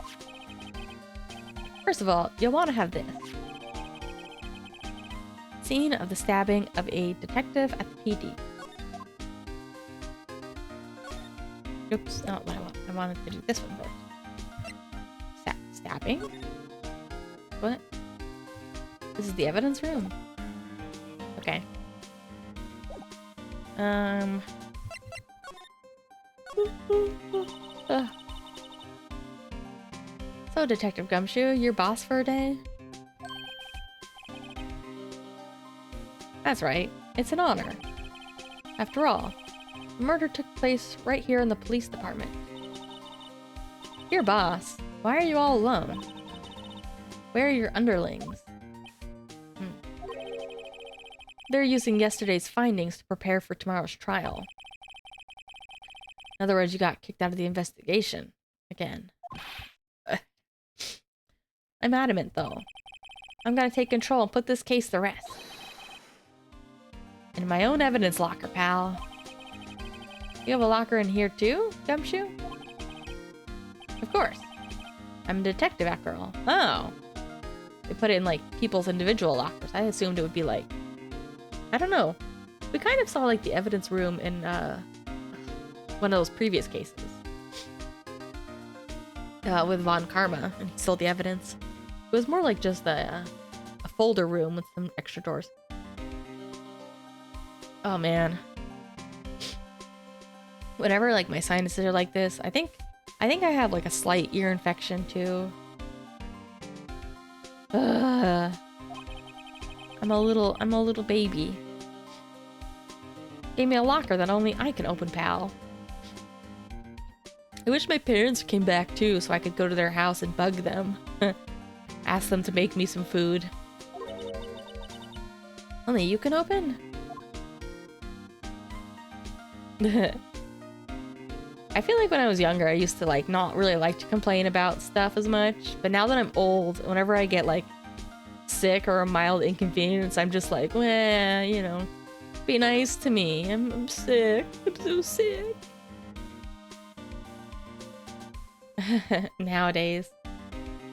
First of all, you'll want to have this. Scene of the stabbing of a detective at the PD. Oops, not what I want. I wanted to do this one first. Stabbing? What? This is the evidence room. Okay. So, Detective Gumshoe, you're boss for a day? That's right. It's an honor. After all, the murder took place right here in the police department. Dear boss, why are you all alone? Where are your underlings? They're using yesterday's findings to prepare for tomorrow's trial. In other words, you got kicked out of the investigation. Again. I'm adamant, though. I'm gonna take control and put this case to rest. In my own evidence locker, pal. You have a locker in here too, Gumshoe? Of course. I'm a detective after all. Oh. They put it in, like, people's individual lockers. I assumed it would be, like... I don't know. We kind of saw, like, the evidence room in, one of those previous cases. With Von Karma, and he stole the evidence. It was more like just a folder room with some extra doors. Oh, man. Whenever, like, my sinuses are like this, I think I have, like, a slight ear infection, too. I'm a little baby. Gave me a locker that only I can open, pal. I wish my parents came back, too, so I could go to their house and bug them. Ask them to make me some food. Only you can open? I feel like when I was younger, I used to, like, not really like to complain about stuff as much. But now that I'm old, whenever I get, like, sick or a mild inconvenience, I'm just like, well, you know, be nice to me. I'm sick. I'm so sick. Nowadays.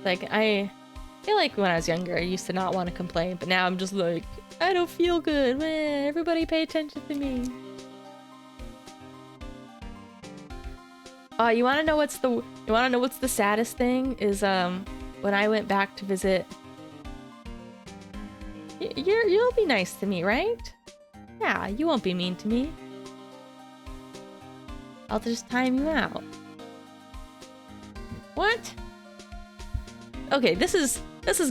Like, I feel like when I was younger, I used to not want to complain. But now I'm just like, I don't feel good. Meh, everybody pay attention to me. You wanna know what's the saddest thing is when I went back to visit. You'll be nice to me, right? Yeah, you won't be mean to me. I'll just time you out. What? Okay, this is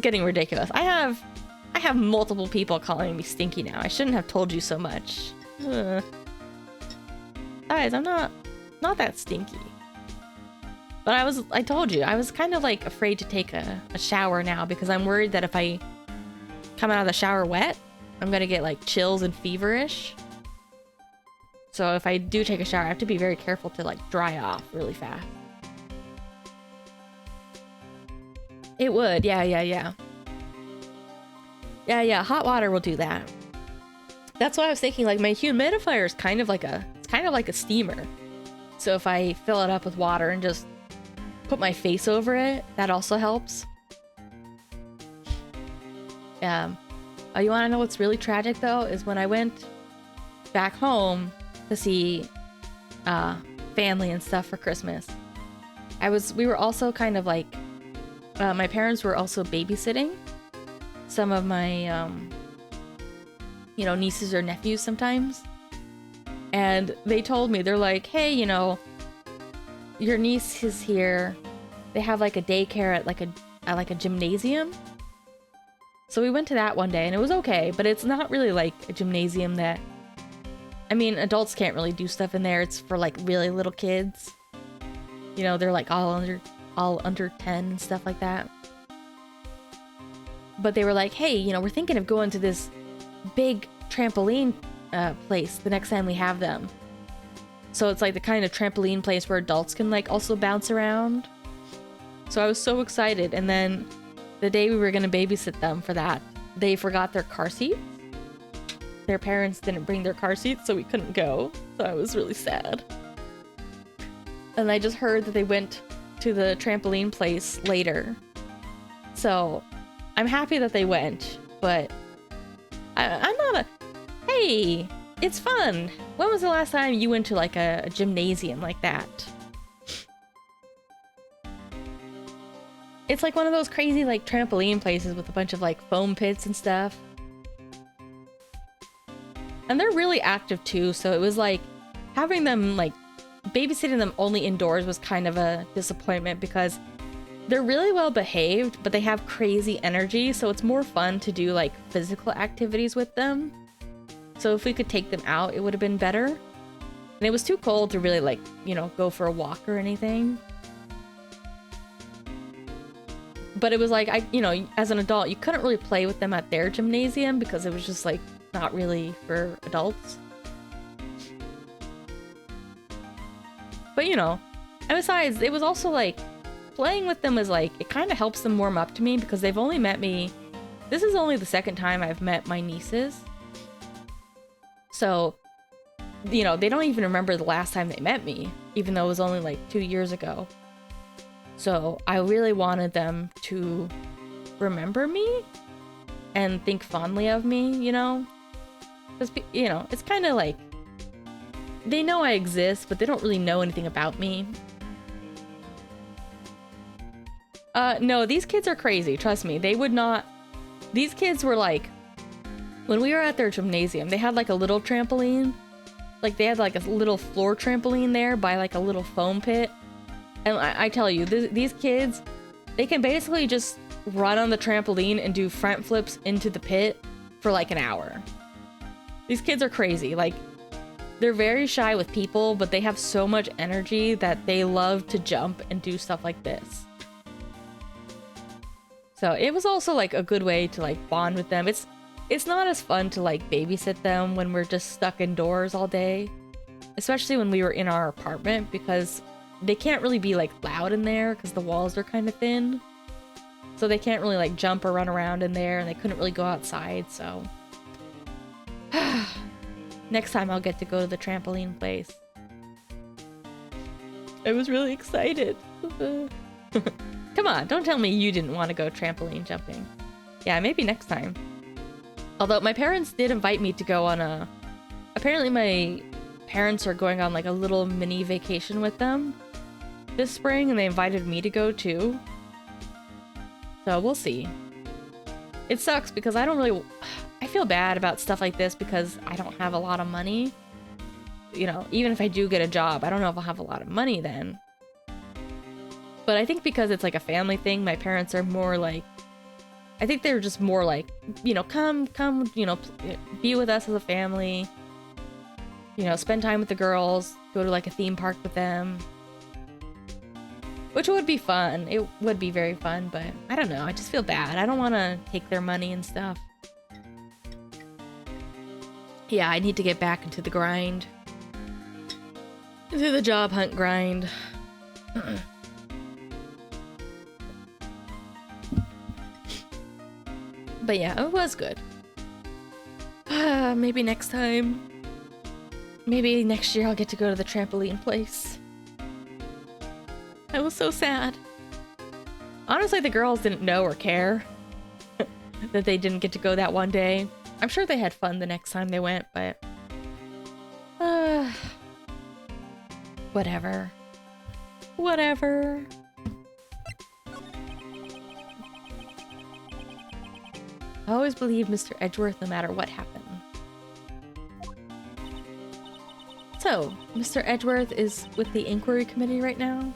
getting ridiculous. I have multiple people calling me stinky now. I shouldn't have told you so much. Guys, I'm not that stinky. But I told you, I was kind of like afraid to take a shower now because I'm worried that if I come out of the shower wet, I'm gonna get like chills and feverish. So if I do take a shower, I have to be very careful to like dry off really fast. It would, yeah. Yeah, hot water will do that. That's why I was thinking like my humidifier is kind of like a steamer. So if I fill it up with water and just put my face over it, that also helps. You want to know what's really tragic though? Is when I went back home to see family and stuff for Christmas. we were also kind of like, my parents were also babysitting some of my, you know, nieces or nephews sometimes. And they told me, they're like, hey, you know, your niece is here. They have like a daycare at like a gymnasium. So we went to that one day and it was okay, but it's not really like a gymnasium that, I mean, adults can't really do stuff in there. It's for like really little kids. You know, they're like all under 10 and stuff like that. But they were like, hey, you know, we're thinking of going to this big trampoline place the next time we have them. So it's like the kind of trampoline place where adults can like also bounce around. So I was so excited. And then the day we were going to babysit them for that, they forgot their car seats. Their parents didn't bring their car seats, so we couldn't go. So I was really sad. And I just heard that they went to the trampoline place later. So I'm happy that they went, but I'm not a... Hey, it's fun. When was the last time you went to like a gymnasium like that? It's like one of those crazy like trampoline places with a bunch of like foam pits and stuff. And they're really active too, so it was like having them like babysitting them only indoors was kind of a disappointment because they're really well behaved, but they have crazy energy, so it's more fun to do like physical activities with them. So if we could take them out, it would have been better. And it was too cold to really like, you know, go for a walk or anything. But it was like, you know, as an adult, you couldn't really play with them at their gymnasium because it was just like not really for adults. But you know, and besides, it was also like playing with them was like, it kind of helps them warm up to me because they've only met me. This is only the second time I've met my nieces. So, you know, they don't even remember the last time they met me, even though it was only like 2 years ago. So I really wanted them to remember me and think fondly of me, you know? Because, you know, it's kind of like, they know I exist, but they don't really know anything about me. No, these kids are crazy, trust me. They would not... These kids were like... When we were at their gymnasium, they had like a little trampoline. Like they had like a little floor trampoline there by like a little foam pit. And I tell you, these kids, they can basically just run on the trampoline and do front flips into the pit for like an hour. These kids are crazy. Like, they're very shy with people, but they have so much energy that they love to jump and do stuff like this. So it was also like a good way to like bond with them. It's not as fun to like babysit them when we're just stuck indoors all day, especially when we were in our apartment because they can't really be like loud in there because the walls are kind of thin. So they can't really like jump or run around in there and they couldn't really go outside. So next time I'll get to go to the trampoline place. I was really excited. Come on, don't tell me you didn't want to go trampoline jumping. Yeah, maybe next time. Although my parents did invite me to go on a... Apparently my parents are going on like a little mini vacation with them this spring and they invited me to go too. So we'll see. It sucks because I don't really... I feel bad about stuff like this because I don't have a lot of money. You know, even if I do get a job, I don't know if I'll have a lot of money then. But I think because it's like a family thing, my parents are more like... I think they're just more like, you know, come, you know, be with us as a family. You know, spend time with the girls, go to like a theme park with them. Which would be fun. It would be very fun, but I don't know. I just feel bad. I don't want to take their money and stuff. Yeah, I need to get back into the grind. Into the job hunt grind. But yeah, it was good. Maybe next time. Maybe next year I'll get to go to the trampoline place. I was so sad. Honestly, the girls didn't know or care that they didn't get to go that one day. I'm sure they had fun the next time they went, but... whatever. Whatever. I always believe Mr. Edgeworth no matter what happened. So, Mr. Edgeworth is with the inquiry committee right now.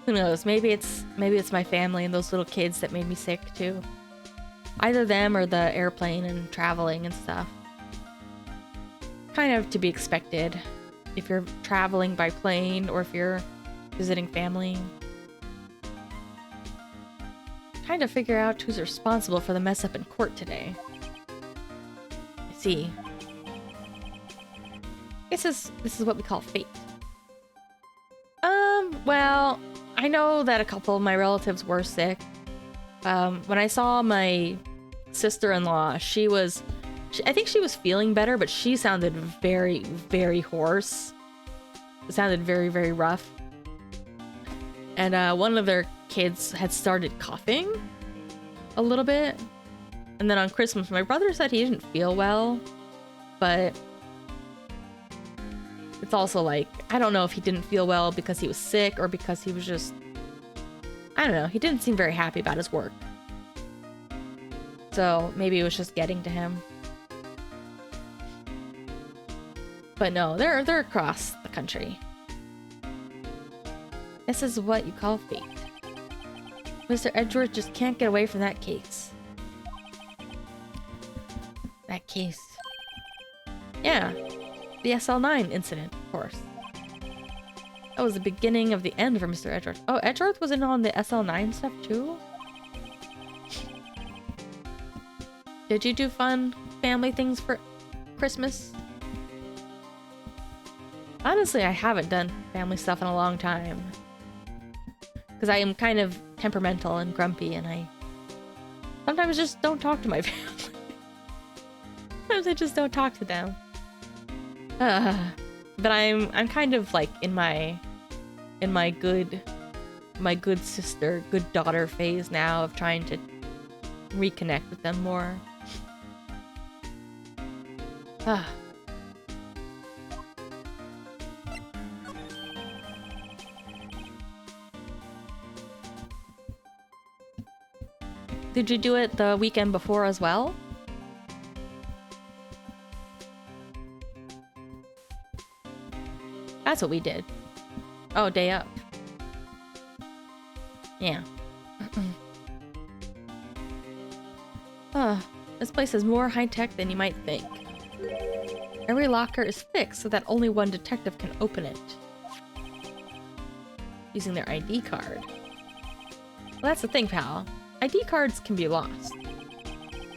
Who knows? Maybe it's my family and those little kids that made me sick too. Either them or the airplane and traveling and stuff. Kind of to be expected if you're traveling by plane or if you're visiting family. Trying to figure out who's responsible for the mess up in court today. I see. This is what we call fate. Well, I know that a couple of my relatives were sick. When I saw my sister-in-law, I think she was feeling better, but she sounded very, very hoarse. It sounded very, very rough. And one of their kids had started coughing a little bit. And then on Christmas, my brother said he didn't feel well, but it's also like, I don't know if he didn't feel well because he was sick or because he was just, I don't know, he didn't seem very happy about his work. So maybe it was just getting to him. But no, they're across the country. This is what you call fate. Mr. Edgeworth just can't get away from that case. That case. Yeah, the SL9 incident, of course. That was the beginning of the end for Mr. Edgeworth. Oh, Edgeworth was in on the SL9 stuff too? Did you do fun family things for Christmas? Honestly, I haven't done family stuff in a long time. Because I am kind of temperamental and grumpy, and I sometimes just don't talk to my family. Sometimes I just don't talk to them. But I'm kind of like in my good sister, good daughter phase now of trying to reconnect with them more. Did you do it the weekend before as well? That's what we did. Oh, day up. Yeah. This place is more high-tech than you might think. Every locker is fixed so that only one detective can open it. Using their ID card. Well, that's the thing, pal. ID cards can be lost.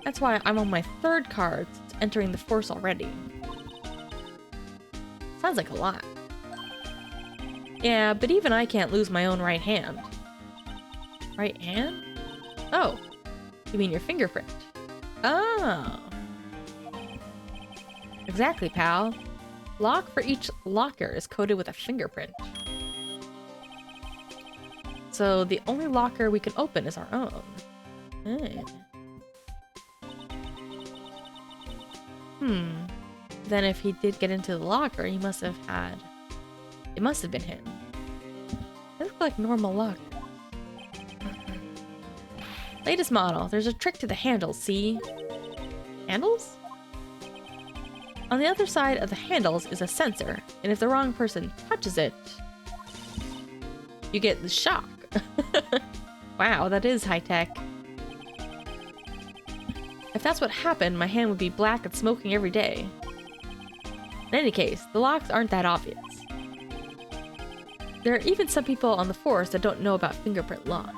That's why I'm on my third card since entering the force already. Sounds like a lot. Yeah, but even I can't lose my own right hand. Right hand? Oh, you mean your fingerprint. Oh. Exactly, pal. Lock for each locker is coded with a fingerprint. So the only locker we can open is our own. Then if he did get into the locker, he must have had... It must have been him. They look like normal lockers. Latest model. There's a trick to the handles, see? Handles? On the other side of the handles is a sensor, and if the wrong person touches it, you get the shock. Wow, that is high-tech. If that's what happened, my hand would be black and smoking every day. In any case, the locks aren't that obvious. There are even some people on the force that don't know about fingerprint locks.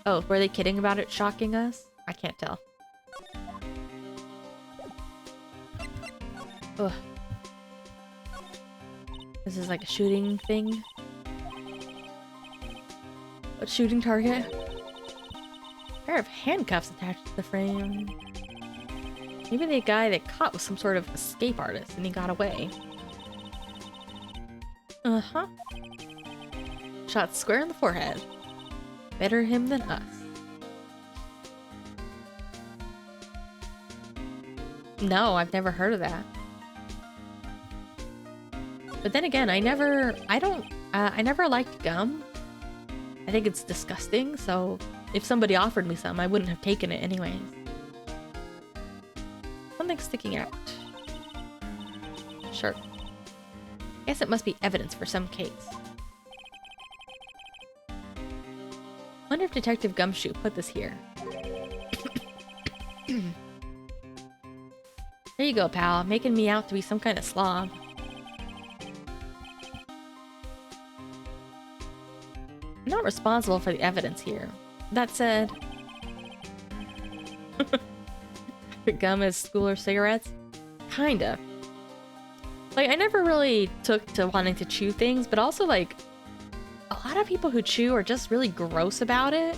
Oh, were they kidding about it shocking us? I can't tell. Ugh. This is like a shooting thing. What shooting target? A pair of handcuffs attached to the frame. Maybe the guy they caught was some sort of escape artist and he got away. Uh-huh. Shot square in the forehead. Better him than us. No, I've never heard of that. But then again, I never liked gum. I think it's disgusting, so if somebody offered me some, I wouldn't have taken it anyways. Something's sticking out. Sure. Guess it must be evidence for some case. Wonder if Detective Gumshoe put this here. There you go, pal. Making me out to be some kind of slob. I'm not responsible for the evidence here. That said... Gum as school or cigarettes? Kinda. Like, I never really took to wanting to chew things, but also, like, a lot of people who chew are just really gross about it.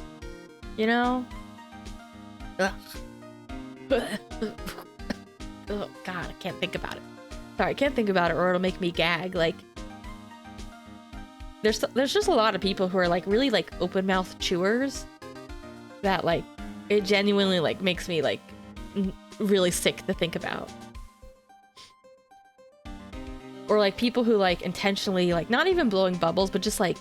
You know? Ugh. Oh, God, I can't think about it. Sorry, I can't think about it or it'll make me gag. Like, there's just a lot of people who are, like, really, like, open-mouthed chewers that, like, it genuinely, like, makes me, like, really sick to think about. Or, like, people who, like, intentionally, like, not even blowing bubbles, but just, like,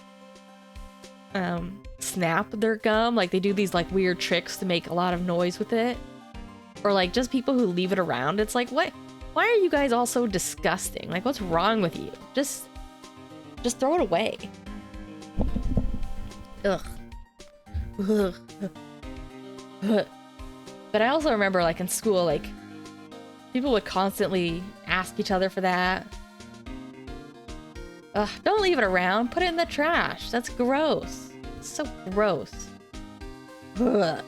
snap their gum. Like, they do these, like, weird tricks to make a lot of noise with it. Or, like, just people who leave it around. It's like, what? Why are you guys all so disgusting? Like, what's wrong with you? Just throw it away. Ugh. Ugh. Ugh. But I also remember, like, in school, like, people would constantly ask each other for that. Ugh, don't leave it around. Put it in the trash. That's gross. It's so gross. Ugh.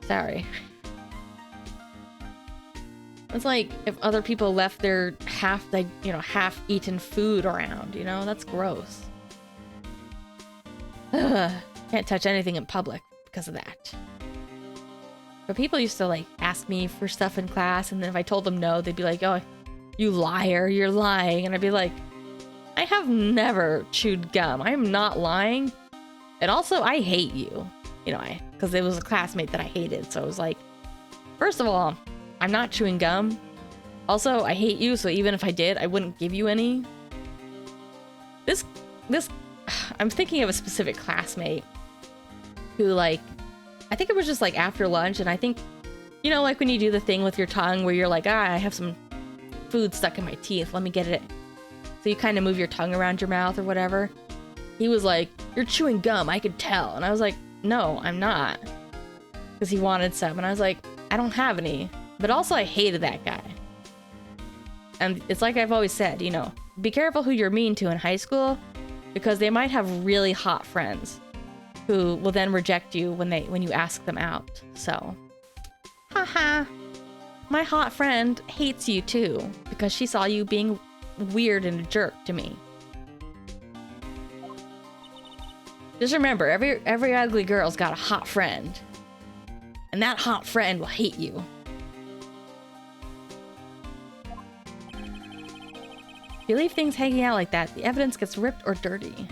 Sorry. It's like if other people left their half-eaten food around, you know? That's gross. Ugh. Can't touch anything in public because of that. But people used to, like, ask me for stuff in class, and then if I told them no, they'd be like, oh, you liar, you're lying. And I'd be like, I have never chewed gum. I am not lying. And also, I hate you. You know, because it was a classmate that I hated. So I was like, first of all, I'm not chewing gum. Also, I hate you, so even if I did, I wouldn't give you any. This, I'm thinking of a specific classmate who, like, I think it was just, like, after lunch, and I think, you know, like when you do the thing with your tongue where you're like, I have some food stuck in my teeth, let me get it. So you kind of move your tongue around your mouth or whatever. He was like, you're chewing gum, I could tell. And I was like, no, I'm not. Because he wanted some, and I was like, I don't have any. But also, I hated that guy. And it's like I've always said, you know, be careful who you're mean to in high school, because they might have really hot friends who will then reject you when you ask them out. So, haha, my hot friend hates you too, because she saw you being weird and a jerk to me. Just remember, every ugly girl's got a hot friend. And that hot friend will hate you. If you leave things hanging out like that, the evidence gets ripped or dirty.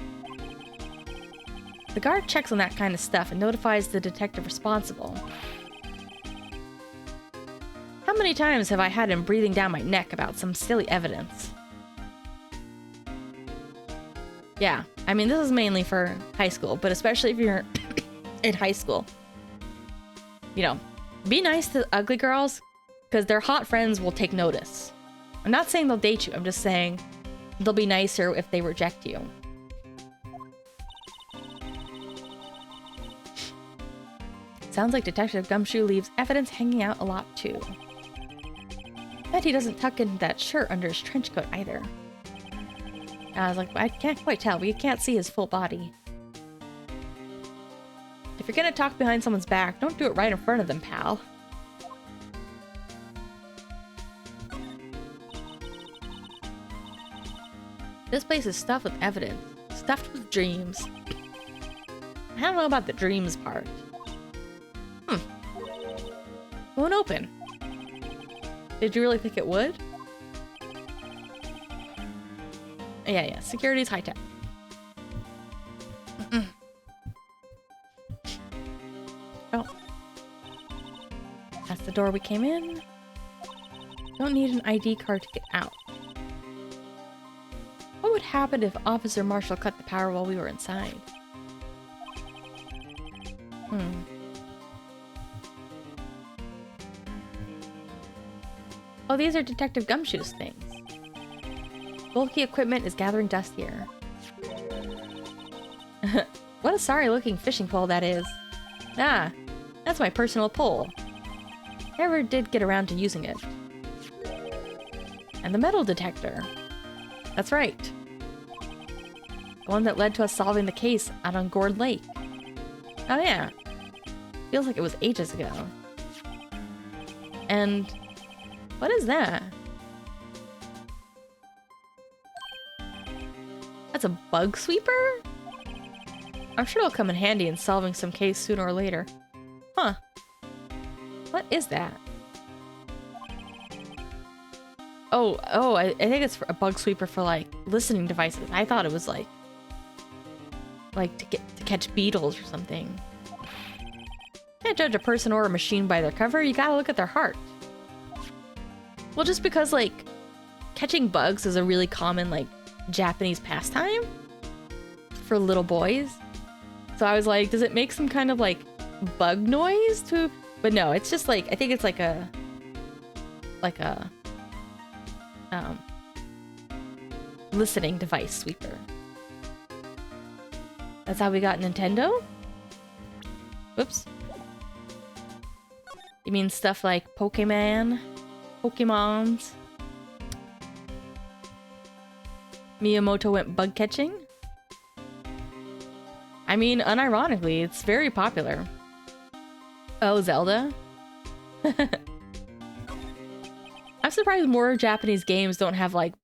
The guard checks on that kind of stuff and notifies the detective responsible. How many times have I had him breathing down my neck about some silly evidence? Yeah, I mean, this is mainly for high school, but especially if you're in high school. You know, be nice to ugly girls, because their hot friends will take notice. I'm not saying they'll date you, I'm just saying they'll be nicer if they reject you. Sounds like Detective Gumshoe leaves evidence hanging out a lot too. Bet he doesn't tuck in that shirt under his trench coat either. I was like, I can't quite tell. We can't see his full body. If you're gonna talk behind someone's back, don't do it right in front of them, pal. This place is stuffed with evidence. Stuffed with dreams. I don't know about the dreams part. Won't open. Did you really think it would? Yeah, security's high tech. Oh. That's the door we came in. Don't need an ID card to get out. What would happen if Officer Marshall cut the power while we were inside? Oh, these are Detective Gumshoe's things. Bulky equipment is gathering dust here. What a sorry-looking fishing pole that is. Ah, that's my personal pole. Never did get around to using it. And the metal detector. That's right. The one that led to us solving the case out on Gourd Lake. Oh yeah. Feels like it was ages ago. And what is that? That's a bug sweeper? I'm sure it'll come in handy in solving some case sooner or later. Huh. What is that? Oh, I think it's for a bug sweeper for like listening devices. I thought it was like to catch beetles or something. Can't judge a person or a machine by their cover, you gotta look at their heart. Well, just because like catching bugs is a really common like Japanese pastime for little boys. So I was like, does it make some kind of like bug noise to, but no, it's just like, I think it's like a listening device sweeper. That's how we got Nintendo? Whoops. You mean stuff like Pokemons? Miyamoto went bug catching? I mean, unironically, it's very popular. Oh, Zelda? I'm surprised more Japanese games don't have like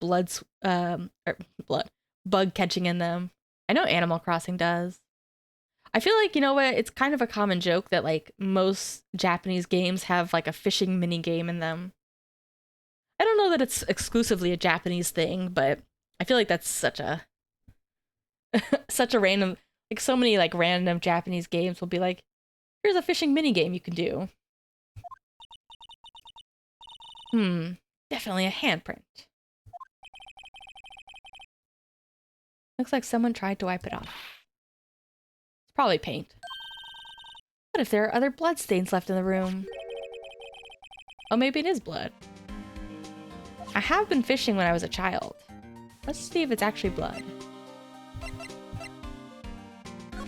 bug catching in them. I know Animal Crossing does. I feel like, you know what, it's kind of a common joke that like most Japanese games have like a fishing mini game in them. I don't know that it's exclusively a Japanese thing, but I feel like that's such a such a random, like so many like random Japanese games will be like, here's a fishing mini game you can do. Definitely a handprint. Looks like someone tried to wipe it off. It's probably paint. What if there are other blood stains left in the room? Oh, maybe it is blood. I have been fishing when I was a child. Let's see if it's actually blood.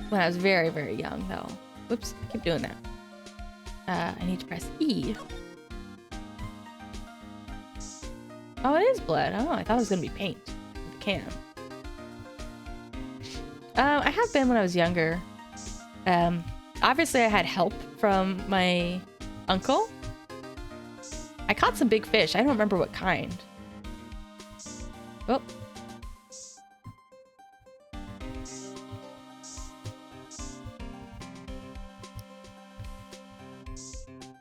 When I was very, very young, though. Whoops, I keep doing that. I need to press E. Oh, it is blood. Oh, I thought it was gonna be paint. With the can. I have been when I was younger. Obviously I had help from my uncle. I caught some big fish. I don't remember what kind. Oh.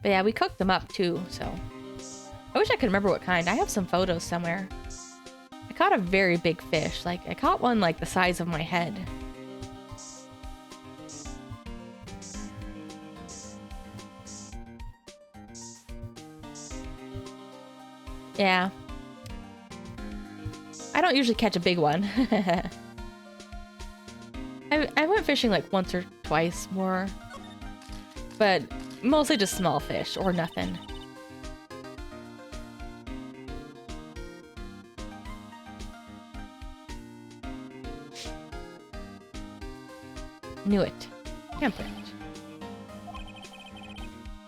But yeah, we cooked them up too, so. I wish I could remember what kind. I have some photos somewhere. I caught a very big fish. Like, I caught one like the size of my head. Yeah. I don't usually catch a big one. I went fishing like once or twice more. But mostly just small fish or nothing. Knew it. Handprint.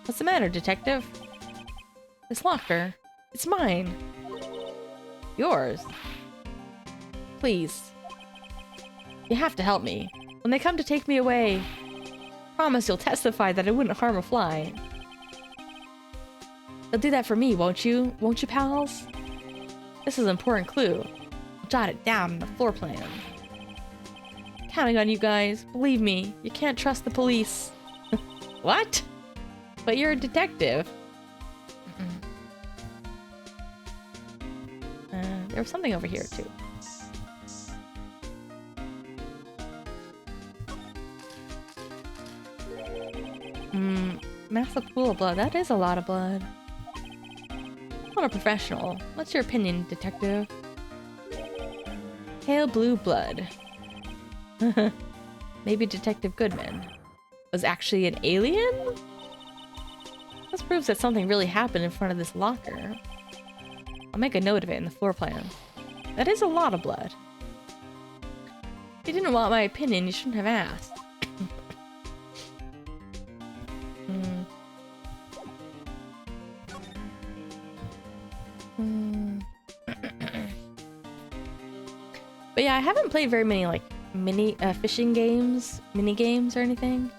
What's the matter, detective? This locker. It's mine. Yours. Please. You have to help me. When they come to take me away, promise you'll testify that I wouldn't harm a fly. You'll do that for me, won't you? Won't you, pals? This is an important clue. I'll jot it down in the floor plan. Counting on you guys. Believe me, you can't trust the police. What? But you're a detective. There was something over here too. Massive pool of blood. That is a lot of blood. I'm not a professional. What's your opinion, detective? Pale blue blood. Maybe Detective Goodman was actually an alien? This proves that something really happened in front of this locker. I'll make a note of it in the floor plan. That is a lot of blood. If you didn't want my opinion, you shouldn't have asked. But yeah, I haven't played very many like fishing games, mini games or anything.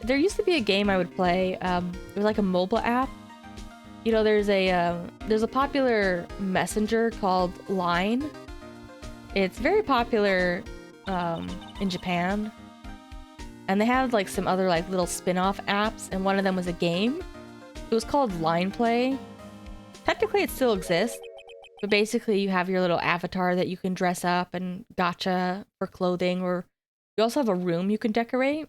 There used to be a game I would play. It was like a mobile app. You know, there's a popular messenger called Line. It's very popular in Japan, and they had like some other like little spin-off apps, and one of them was a game. It was called Line Play. Technically, it still exists, but basically you have your little avatar that you can dress up and gacha for clothing, or you also have a room you can decorate.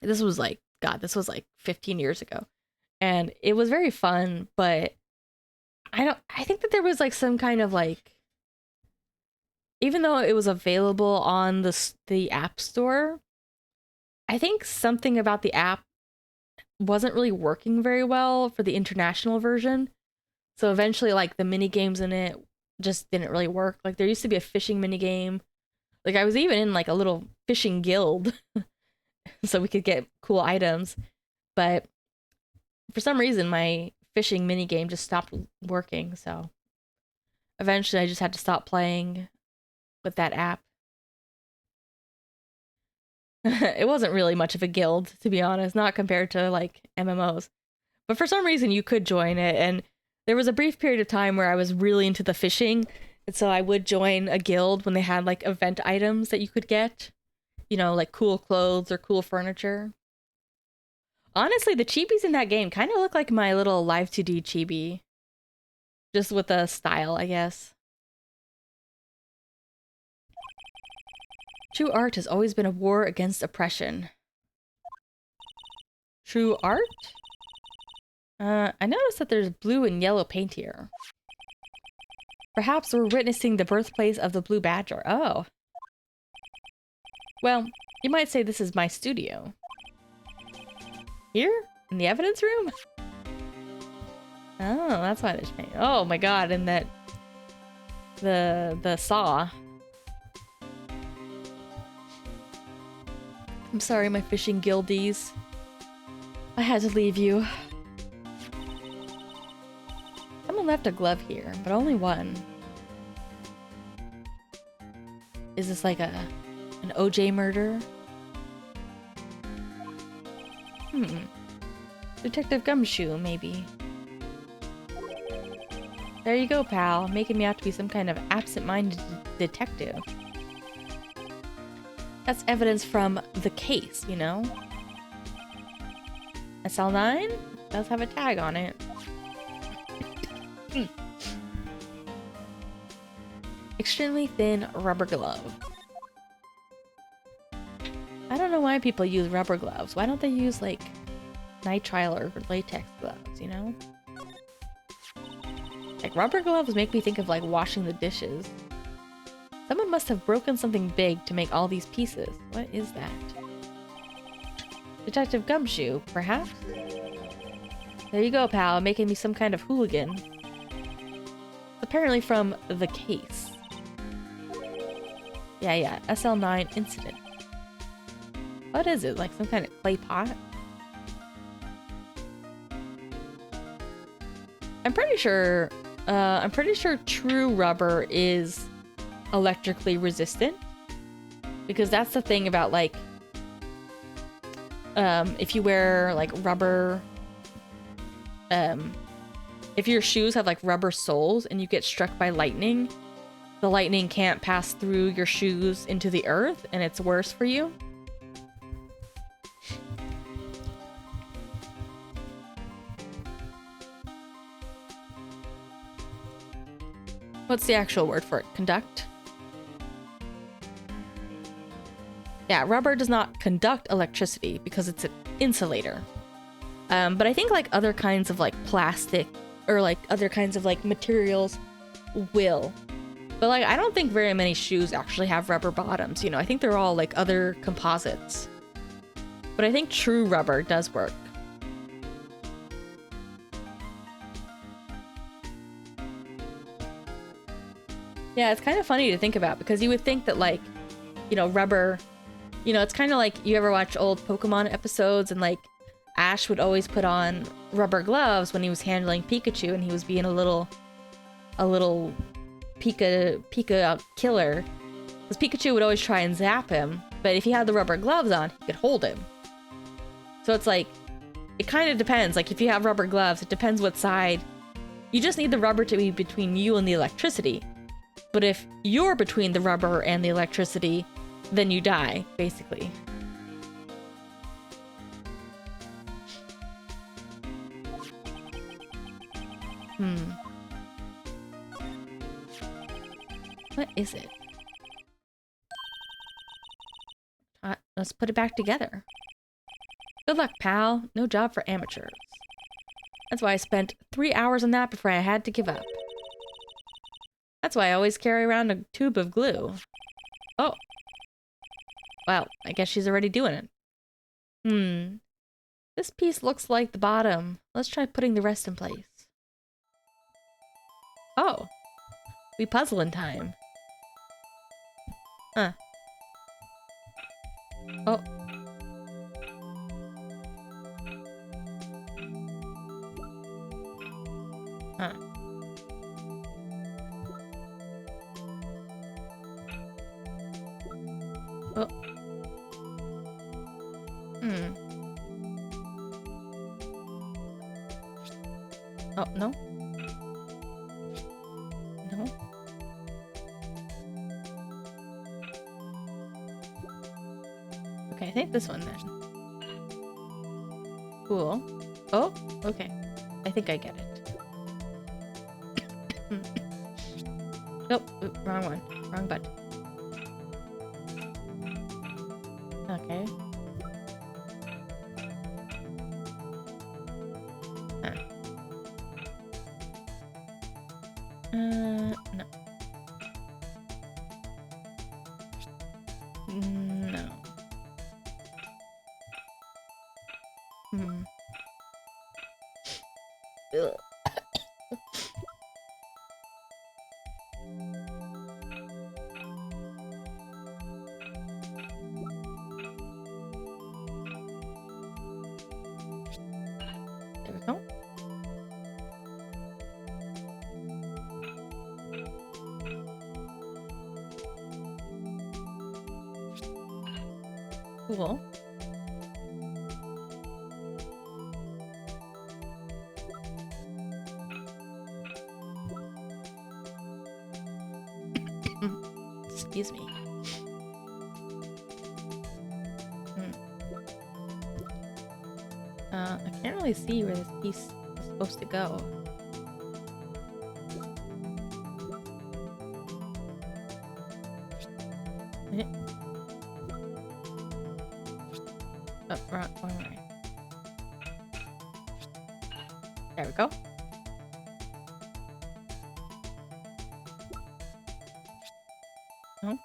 This was like 15 years ago. And it was very fun, but I think that there was like some kind of like, even though it was available on the App Store, I think something about the app wasn't really working very well for the international version. So eventually like the mini games in it just didn't really work. Like there used to be a fishing mini game. Like I was even in like a little fishing guild so we could get cool items, but for some reason my fishing mini game just stopped working, so eventually I just had to stop playing with that app. It wasn't really much of a guild, to be honest, not compared to like MMOs. But for some reason you could join it, and there was a brief period of time where I was really into the fishing, and so I would join a guild when they had like event items that you could get. You know, like cool clothes or cool furniture. Honestly, the chibis in that game kind of look like my little Live 2D chibi. Just with the style, I guess. True art has always been a war against oppression. True art? I noticed that there's blue and yellow paint here. Perhaps we're witnessing the birthplace of the blue badger. Oh. Well, you might say this is my studio. Here? In the evidence room? Oh, that's why there's paint. Oh my god, and that... The saw. I'm sorry, my fishing guildies. I had to leave you. Someone left a glove here, but only one. Is this like an OJ murder? Detective Gumshoe, maybe. There you go, pal. Making me out to be some kind of absent-minded detective. That's evidence from the case, you know? SL9 does have a tag on it. Extremely thin rubber glove. I don't know why people use rubber gloves. Why don't they use like nitrile or latex gloves, you know? Like rubber gloves make me think of like washing the dishes. Someone must have broken something big to make all these pieces. What is that? Detective Gumshoe, perhaps? There you go, pal, making me some kind of hooligan. Apparently from the case. Yeah, SL9 incident. What is it? Like some kind of clay pot? I'm pretty sure true rubber is electrically resistant, because that's the thing about like if you wear like rubber, if your shoes have like rubber soles and you get struck by lightning, the lightning can't pass through your shoes into the earth and it's worse for you. What's the actual word for it? Conduct? Yeah, rubber does not conduct electricity because it's an insulator. But I think like other kinds of like plastic or like other kinds of like materials will. But like I don't think very many shoes actually have rubber bottoms, you know. I think they're all like other composites. But I think true rubber does work. Yeah, it's kind of funny to think about because you would think that like, you know, rubber, you know, it's kind of like you ever watch old Pokemon episodes and like Ash would always put on rubber gloves when he was handling Pikachu and he was being a little Pika killer. Because Pikachu would always try and zap him, but if he had the rubber gloves on, he could hold him. So it's like, it kind of depends. Like if you have rubber gloves, it depends what side. You just need the rubber to be between you and the electricity. But if you're between the rubber and the electricity, then you die, basically. What is it? Let's put it back together. Good luck, pal. No job for amateurs. That's why I spent 3 hours on that before I had to give up. That's why I always carry around a tube of glue. Oh. Well, I guess she's already doing it. This piece looks like the bottom. Let's try putting the rest in place. Oh. We puzzling time. Huh. Oh. Huh. Oh. Oh, no. No. Okay, I think this one then. Cool. Oh, okay. I think I get it. Nope, wrong one. Wrong button. Okay. No. No. Ugh. There we go. Cool. Excuse me. I can't really see where this piece is supposed to go. Oh, wrong way. There we go. No.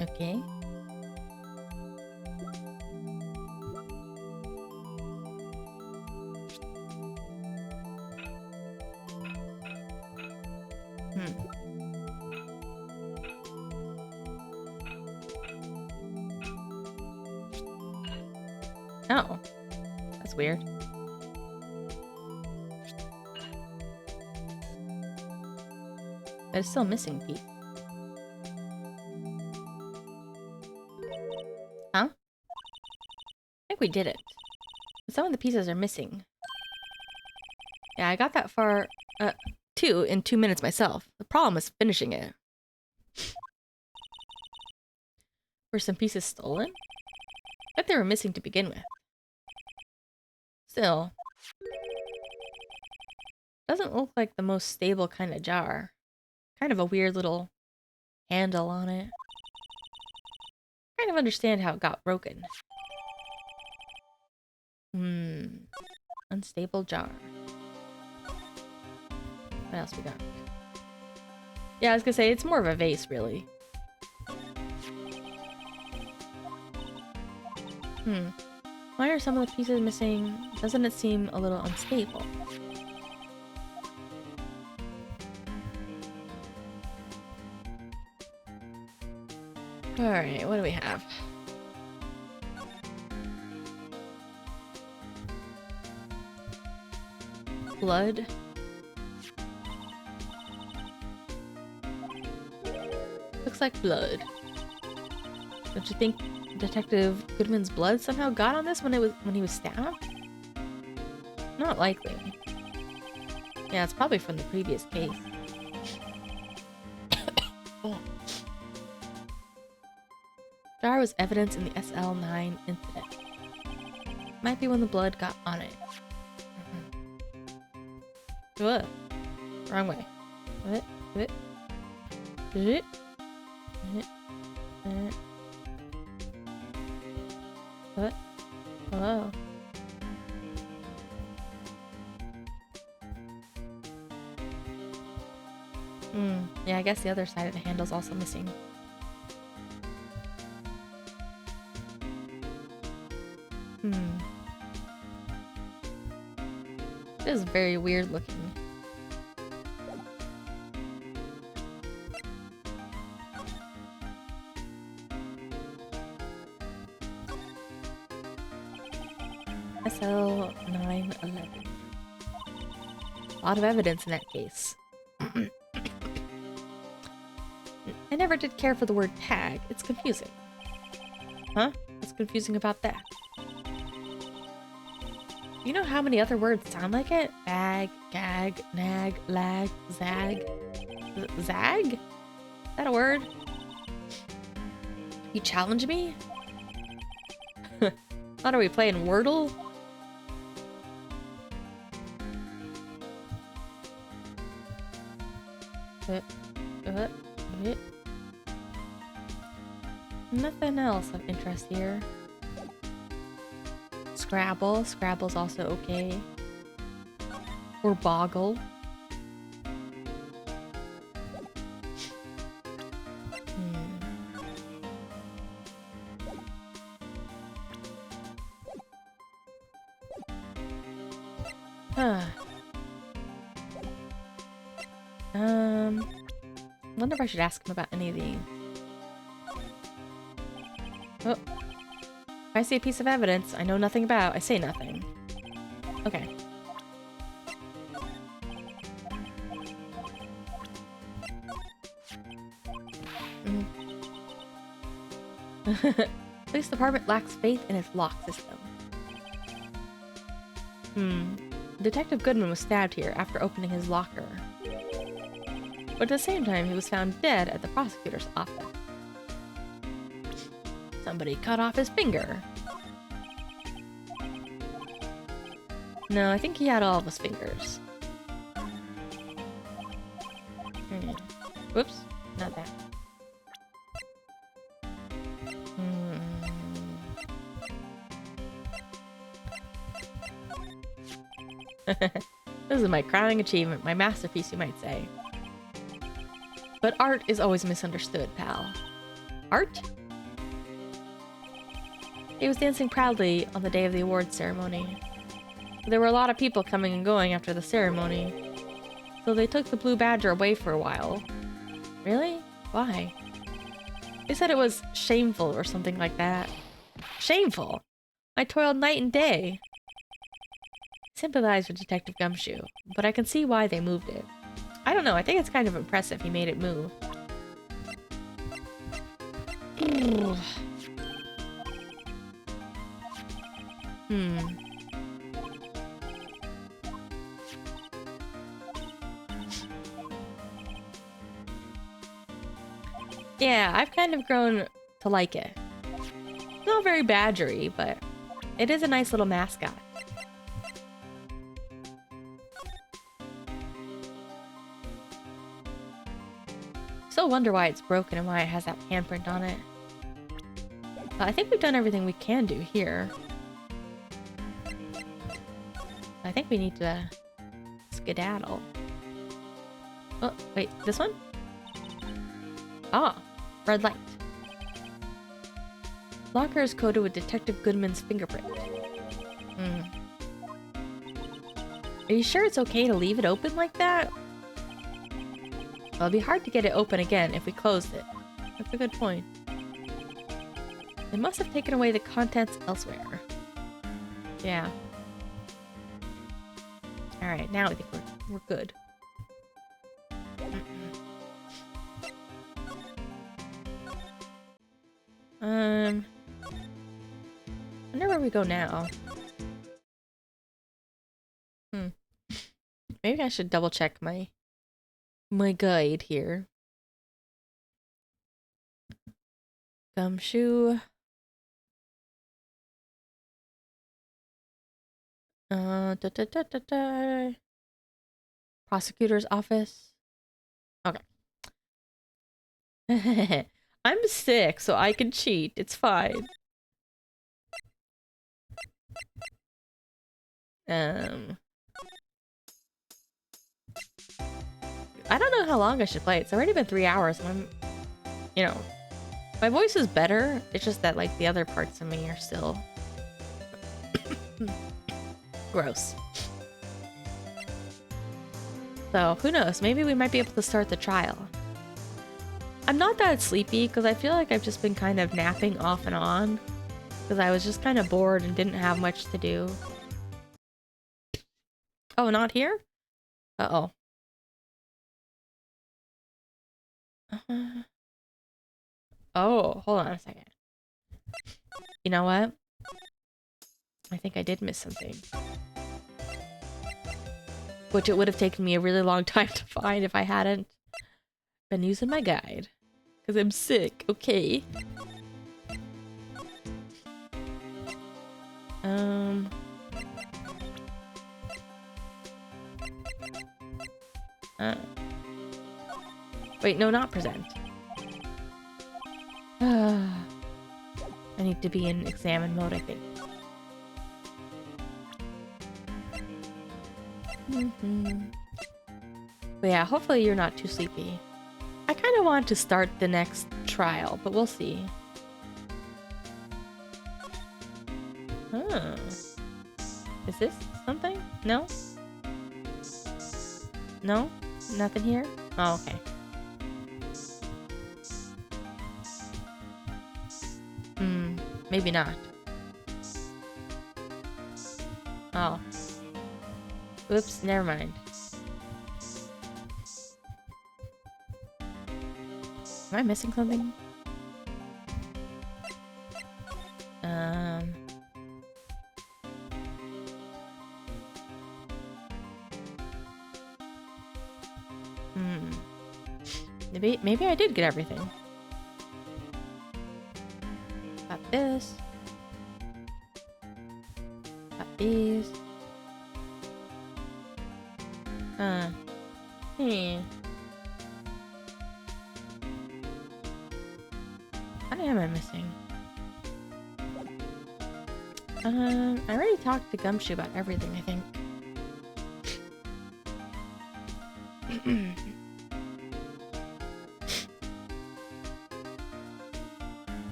Okay. Oh, that's weird. But it's still missing Pete. Huh? I think we did it. Some of the pieces are missing. Yeah, I got that far, in 2 minutes myself. The problem is finishing it. Were some pieces stolen? I bet they were missing to begin with. Still. Doesn't look like the most stable kind of jar. Kind of a weird little handle on it. Kind of understand how it got broken. Unstable jar. What else we got? Yeah, I was gonna say, it's more of a vase, really. Why are some of the pieces missing? Doesn't it seem a little unstable? Alright, what do we have? Blood. Looks like blood. Don't you think Detective Goodman's blood somehow got on this when he was stabbed? Not likely. Yeah, it's probably from the previous case. Oh. Jar was evidence in the SL9 incident. Might be when the blood got on it. What? Wrong way. What? What? What? Hello? Yeah, I guess the other side of the handle's also missing. This is very weird looking. SL911. A lot of evidence in that case. I never did care for the word tag. It's confusing. Huh? What's confusing about that? You know how many other words sound like it? Bag, gag, nag, lag, zag. Zag? Is that a word? You challenge me? What are we playing, Wordle? Nothing else of interest here. Scrabble. Scrabble's also okay. Or Boggle. Wonder if I should ask him about any of these. Oh. If I see a piece of evidence I know nothing about, I say nothing. Okay. Police department lacks faith in its lock system. Detective Goodman was stabbed here after opening his locker. But at the same time, he was found dead at the prosecutor's office. Somebody cut off his finger. No, I think he had all of his fingers. Whoops, not that. This is my crowning achievement, my masterpiece, you might say. But art is always misunderstood, pal. Art? He was dancing proudly on the day of the awards ceremony. There were a lot of people coming and going after the ceremony, so they took the Blue Badger away for a while. Really? Why? They said it was shameful or something like that. Shameful? I toiled night and day. I sympathize with Detective Gumshoe, but I can see why they moved it. I don't know, I think it's kind of impressive he made it move. Yeah, I've kind of grown to like it. It's not very badgery, but it is a nice little mascot. still wonder why it's broken and why it has that handprint on it. I think we've done everything we can do here. I think we need to skedaddle. Oh, wait, this one? Ah, red light. Locker is coated with Detective Goodman's fingerprint. Are you sure it's okay to leave it open like that? Well, it'd be hard to get it open again if we closed it. That's a good point. They must have taken away the contents elsewhere. Yeah. Alright, now I think we're good. I wonder where we go now. Maybe I should double check my guide here. Gumshoe. Prosecutor's office. Okay. I'm sick, so I can cheat. It's fine. I don't know how long I should play. It's already been 3 hours and I'm, you know, my voice is better. It's just that, like, the other parts of me are still gross. So, who knows? Maybe we might be able to start the trial. I'm not that sleepy because I feel like I've just been kind of napping off and on because I was just kind of bored and didn't have much to do. Oh, not here? Uh-oh. Oh, hold on a second. You know what? I think I did miss something. Which it would have taken me a really long time to find if I hadn't been using my guide. Because I'm sick, okay. Wait, no, not present. I need to be in examine mode, I think. But yeah, hopefully you're not too sleepy. I kind of want to start the next trial, but we'll see. Is this something? No? No? Nothing here? Oh, okay. Maybe not. Oh. Oops, never mind. Am I missing something? Maybe I did get everything. Got this. Got these. What am I missing? I already talked to Gumshoe about everything, I think.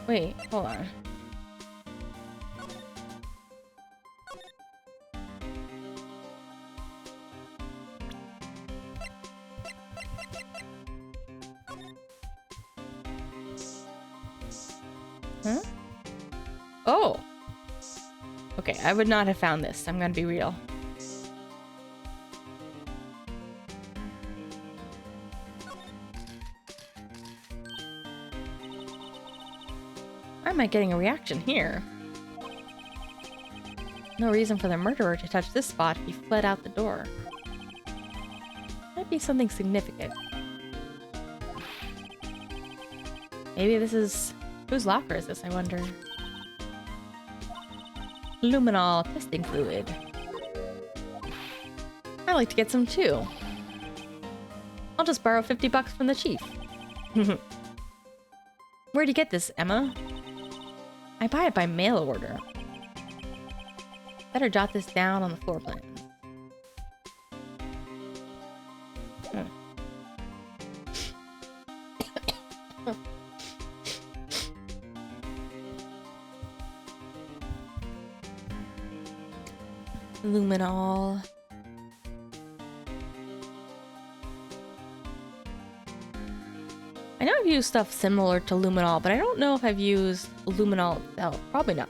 Wait, hold on. Huh? Oh! Okay, I would not have found this. I'm gonna be real. Why am I getting a reaction here? No reason for the murderer to touch this spot if he fled out the door. Might be something significant. Maybe this is... Whose locker is this, I wonder? Luminol testing fluid. I'd like to get some too. I'll just borrow 50 bucks from the chief. Where'd you get this, Emma? I buy it by mail order. Better jot this down on the floor plan. Luminol. I know I've used stuff similar to luminol, but I don't know if I've used luminol itself. Probably not.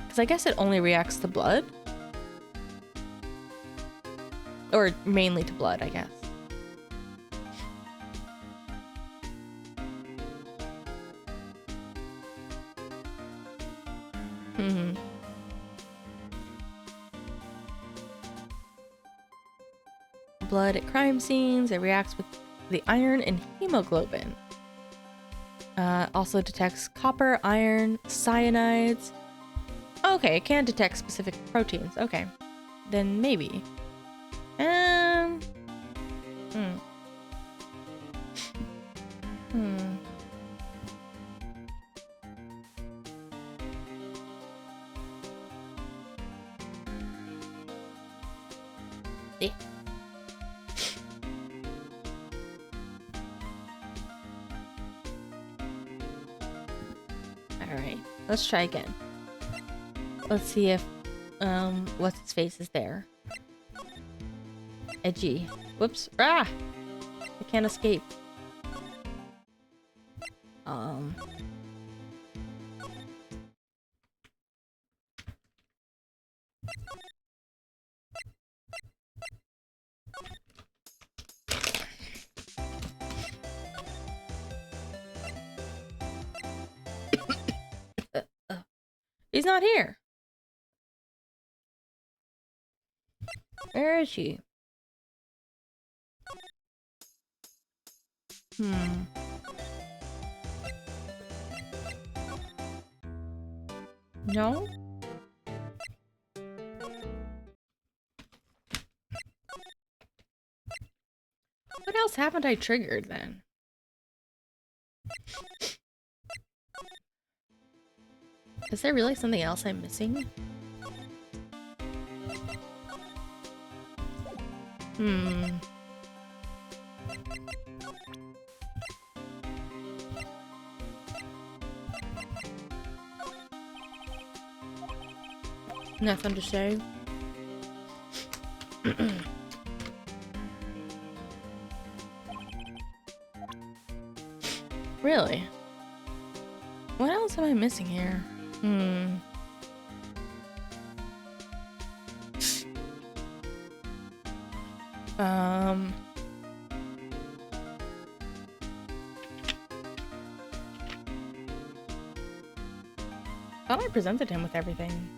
Because I guess it only reacts to blood. Or mainly to blood, I guess. Blood at crime scenes. It reacts with the iron and hemoglobin. Also detects copper, iron, cyanides. Okay, it can detect specific proteins. Okay, then maybe. Yeah. Alright, let's try again. Let's see if, what's his face is there. Edgy. Whoops. Ah! I can't escape. He's not here. Where is she? No? What else haven't I triggered then? Is there really something else I'm missing? Nothing to say. Really? What else am I missing here? Thought I presented him with everything.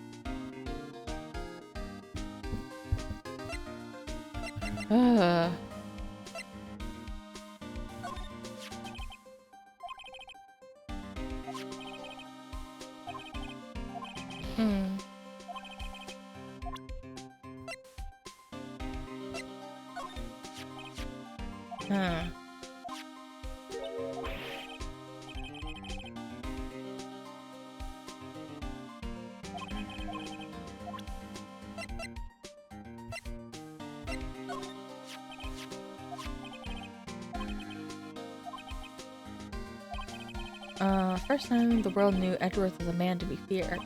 First time the world knew Edgeworth was a man to be feared.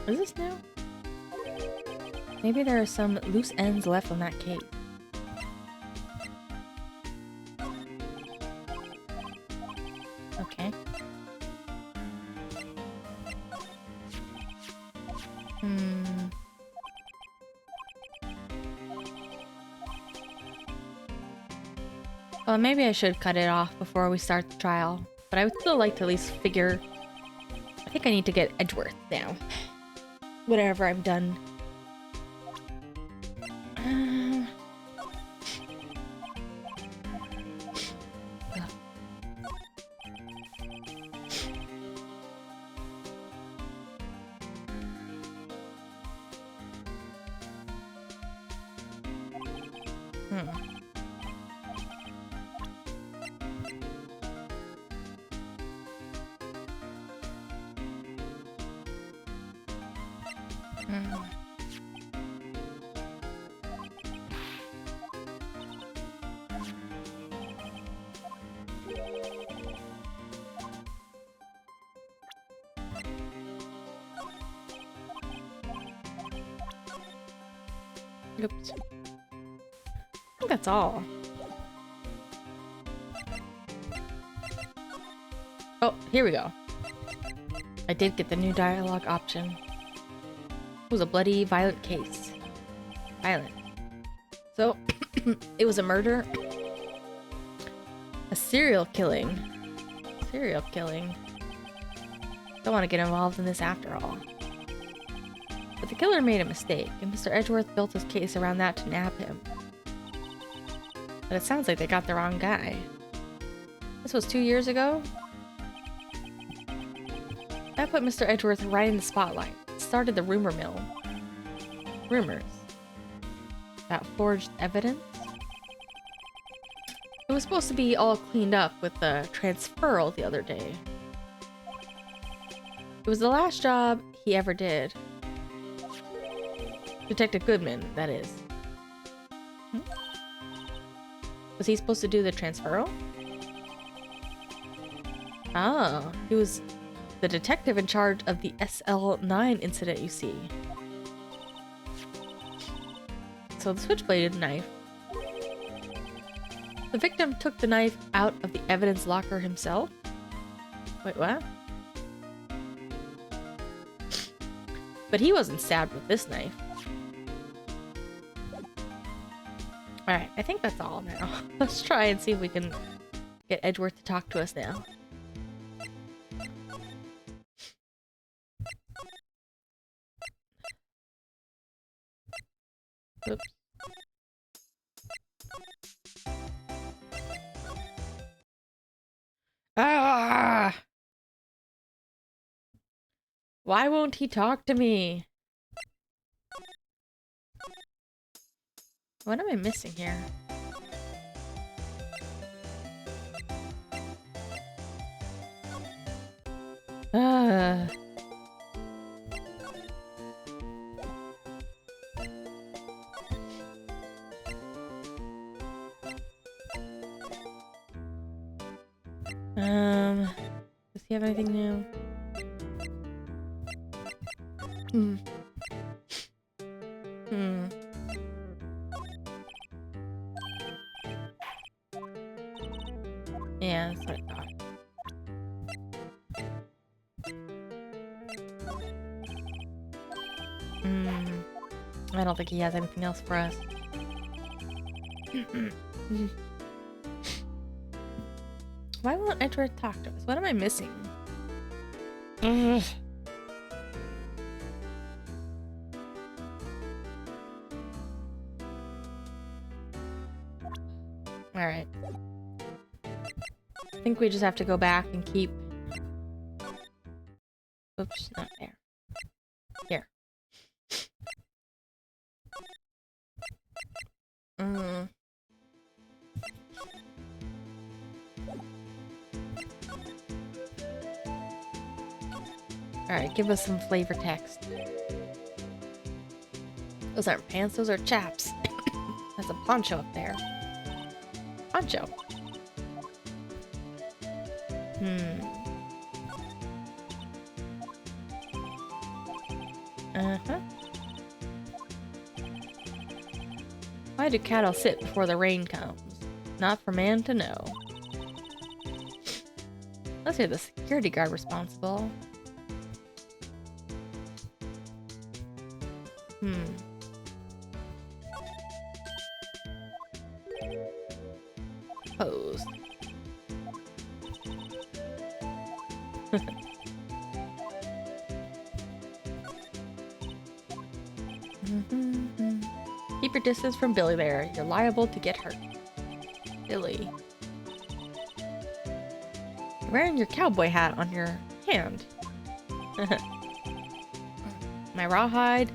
Is this new? Maybe there are some loose ends left on that case. Okay. Well, maybe I should cut it off before we start the trial, but I would still like to at least figure... I think I need to get Edgeworth now. Whenever I'm done. Hmm. Hmm. Oops. I think that's all. Oh, here we go. I did get the new dialogue option. It was a bloody, violent case. Violent. So, it was a murder. A serial killing. Serial killing. Don't want to get involved in this after all. But the killer made a mistake, and Mr. Edgeworth built his case around that to nab him. But it sounds like they got the wrong guy. This was 2 years ago? That put Mr. Edgeworth right in the spotlight. It started the rumor mill. Rumors. About forged evidence? It was supposed to be all cleaned up with the transferal the other day. It was the last job he ever did. Detective Goodman, that is. Was he supposed to do the transferal? Ah, he was the detective in charge of the SL9 incident, you see. So the switchbladed knife. The victim took the knife out of the evidence locker himself? Wait, what? But he wasn't stabbed with this knife. Alright, I think that's all now. Let's try and see if we can get Edgeworth to talk to us now. Oops. Ah! Why won't he talk to me? What am I missing here? Does he have anything new? Yeah, that's what I thought. I don't think he has anything else for us. Why won't Edgeworth talk to us? What am I missing? Alright. I think we just have to go back and keep... Oops, not there. Here. Alright, give us some flavor text. Those aren't pants, those are chaps. That's a poncho up there. Poncho. Why do cattle sit before the rain comes? Not for man to know. Let's hear the security guard responsible. Posed. Keep your distance from Billy there. You're liable to get hurt. Billy. You're wearing your cowboy hat on your hand. My rawhide,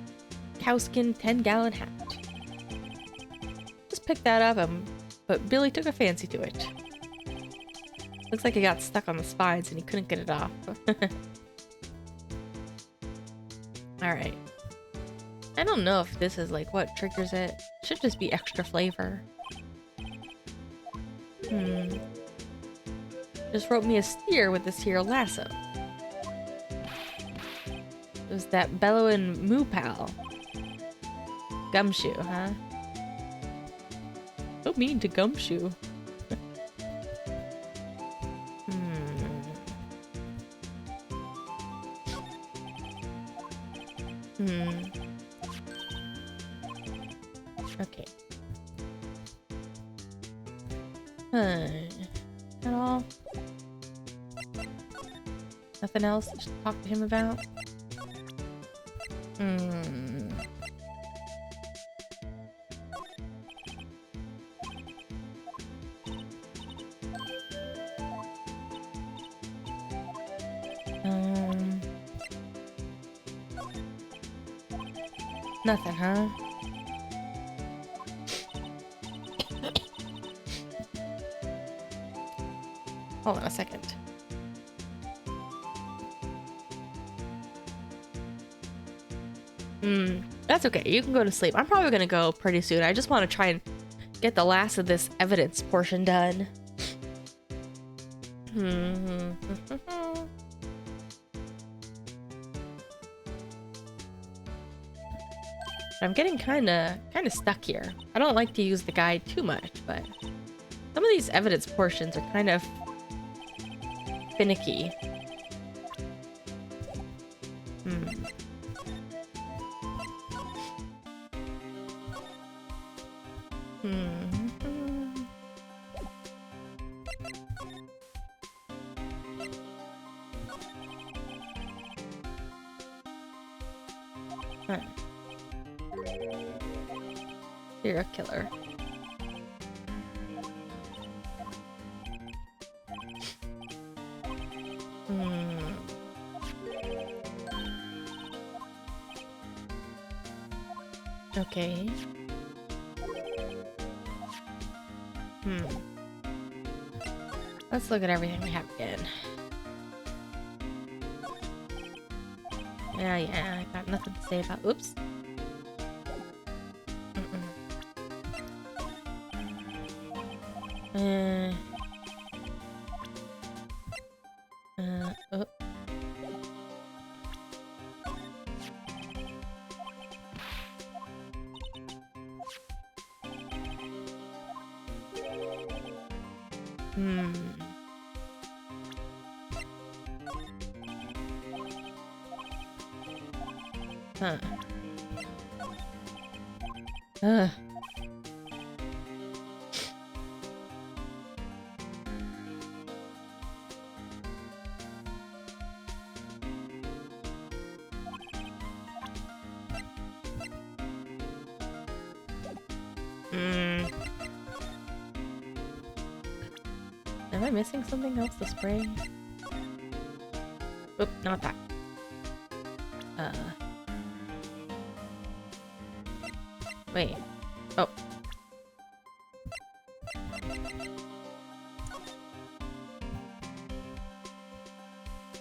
cowskin 10-gallon hat. Just just picked that up, but Billy took a fancy to it. Looks like it got stuck on the spines and he couldn't get it off. Alright. I don't know if this is like what triggers it. Should just be extra flavor. Just wrote me a steer with this here lasso. It was that bellowing moo pal. Gumshoe, huh? So mean to Gumshoe. Okay. At all? Nothing else to talk to him about? Nothing, huh? Hold on a second. That's okay. You can go to sleep. I'm probably gonna go pretty soon. I just want to try and get the last of this evidence portion done. I'm getting kind of stuck here. I don't like to use the guide too much, but some of these evidence portions are kind of finicky. Serial killer. Okay. Let's look at everything we have again. Yeah, I got nothing to say about. Oops. Oh. Huh. Ugh. Am I missing something else to spray? Oop, not that. Wait. Oh.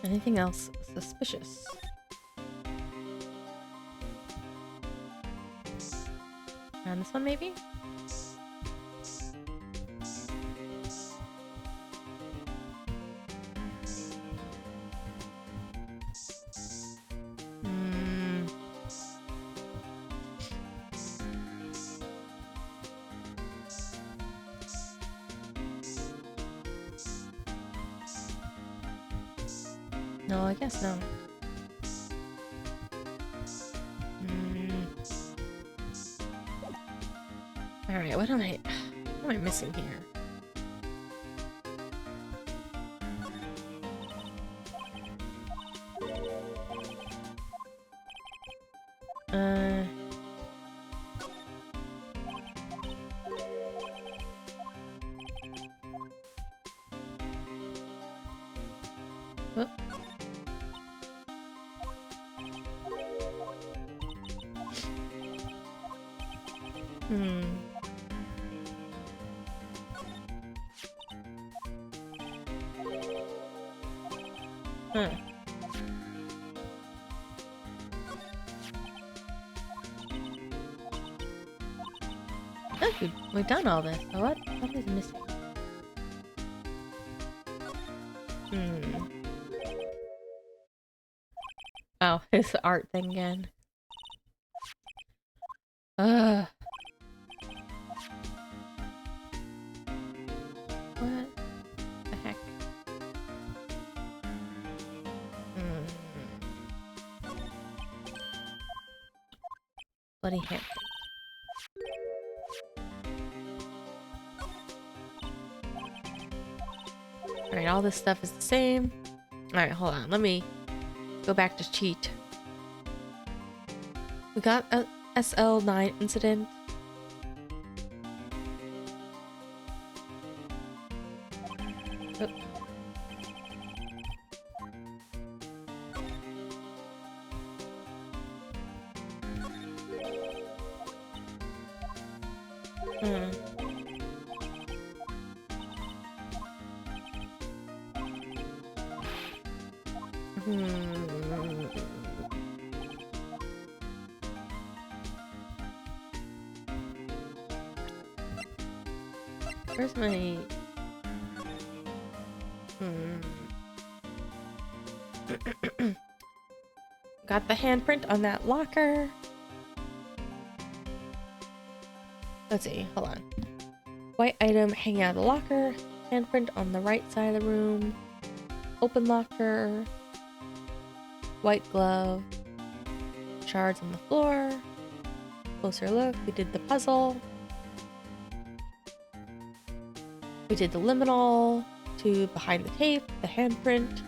Anything else suspicious? And this one, maybe? No, I guess not. Alright, what am I missing here? Whoop. Huh. Look, we've done all this. So what? Something's missing. Oh, it's the art thing again. Ugh. What the heck? Bloody hit. Alright, all this stuff is the same. Alright, hold on. Let me go back to cheat. We got a SL9 incident. Oh. Where's my... Got the handprint on that locker. Let's see, hold on. White item hanging out of the locker. Handprint on the right side of the room. Open locker. White glove. Shards on the floor. Closer look, we did the puzzle. We did the liminal to behind the tape, the handprint,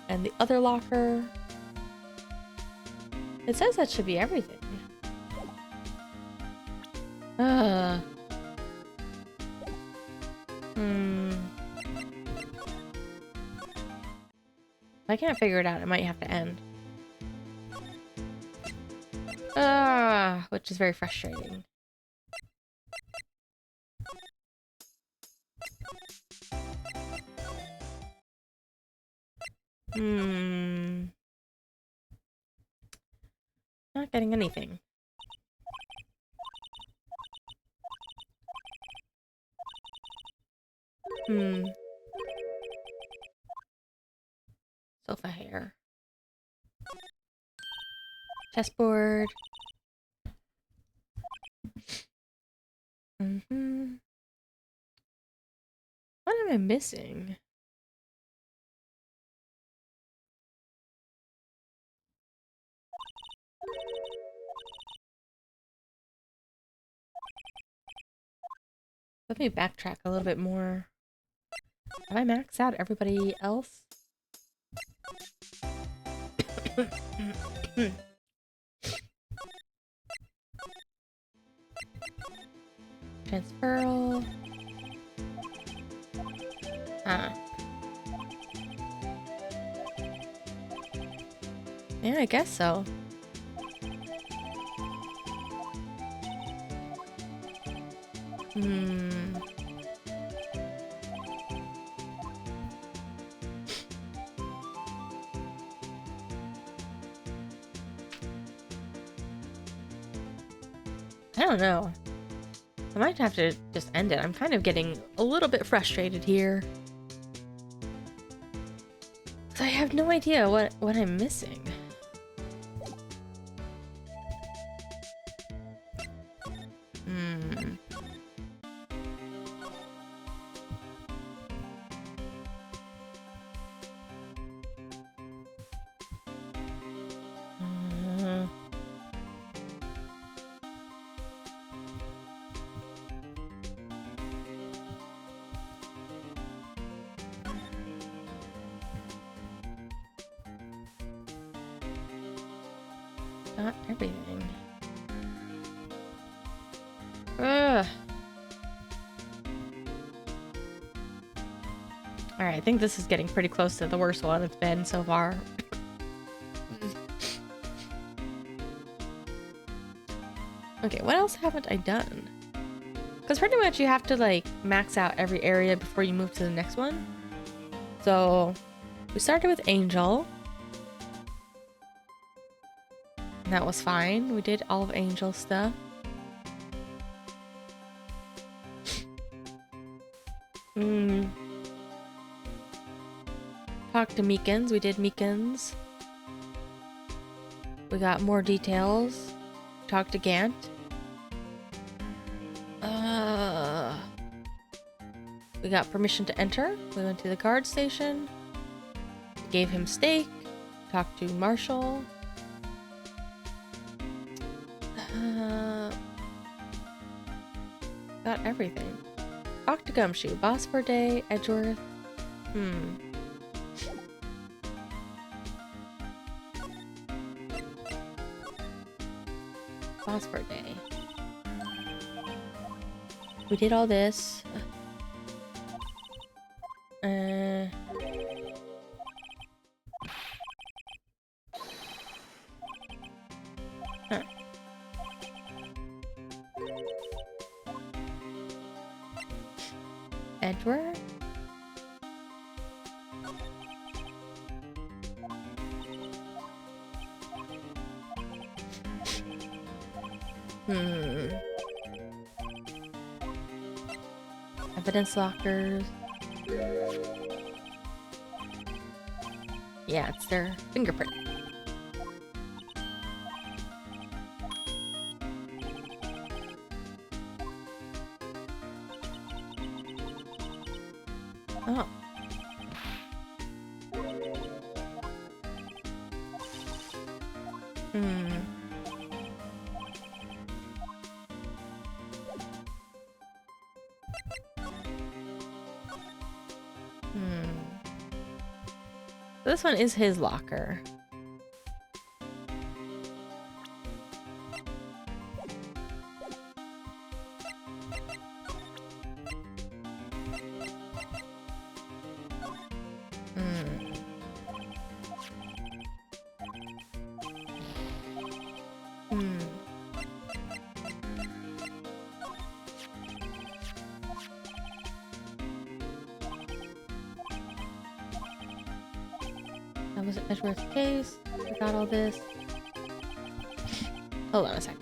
and the other locker. It says that should be everything. If I can't figure it out, I might have to end. Which is very frustrating. Not getting anything. Sofa hair. Chessboard. What am I missing? Let me backtrack a little bit more. Have I maxed out everybody else? Transferal. Yeah, I guess so. I don't know. I might have to just end it. I'm kind of getting a little bit frustrated here. I have no idea what I'm missing. Not everything. Ugh. Alright, I think this is getting pretty close to the worst one it's been so far. Okay, what else haven't I done? Because pretty much you have to like max out every area before you move to the next one. So We started with Angel. And that was fine. We did all of Angel stuff. Talked to Meekins. We did Meekins. We got more details. Talked to Gant. We got permission to enter. We went to the guard station. Gave him steak. Talked to Marshall. Got everything. Talked to Gumshoe. Boss for day. Edgeworth. Boss for day. We did all this. Edward? Evidence lockers. Yeah, it's their fingerprint. Oh. This one is his locker. That was Edgeworth's case. We got all this. Hold on a second.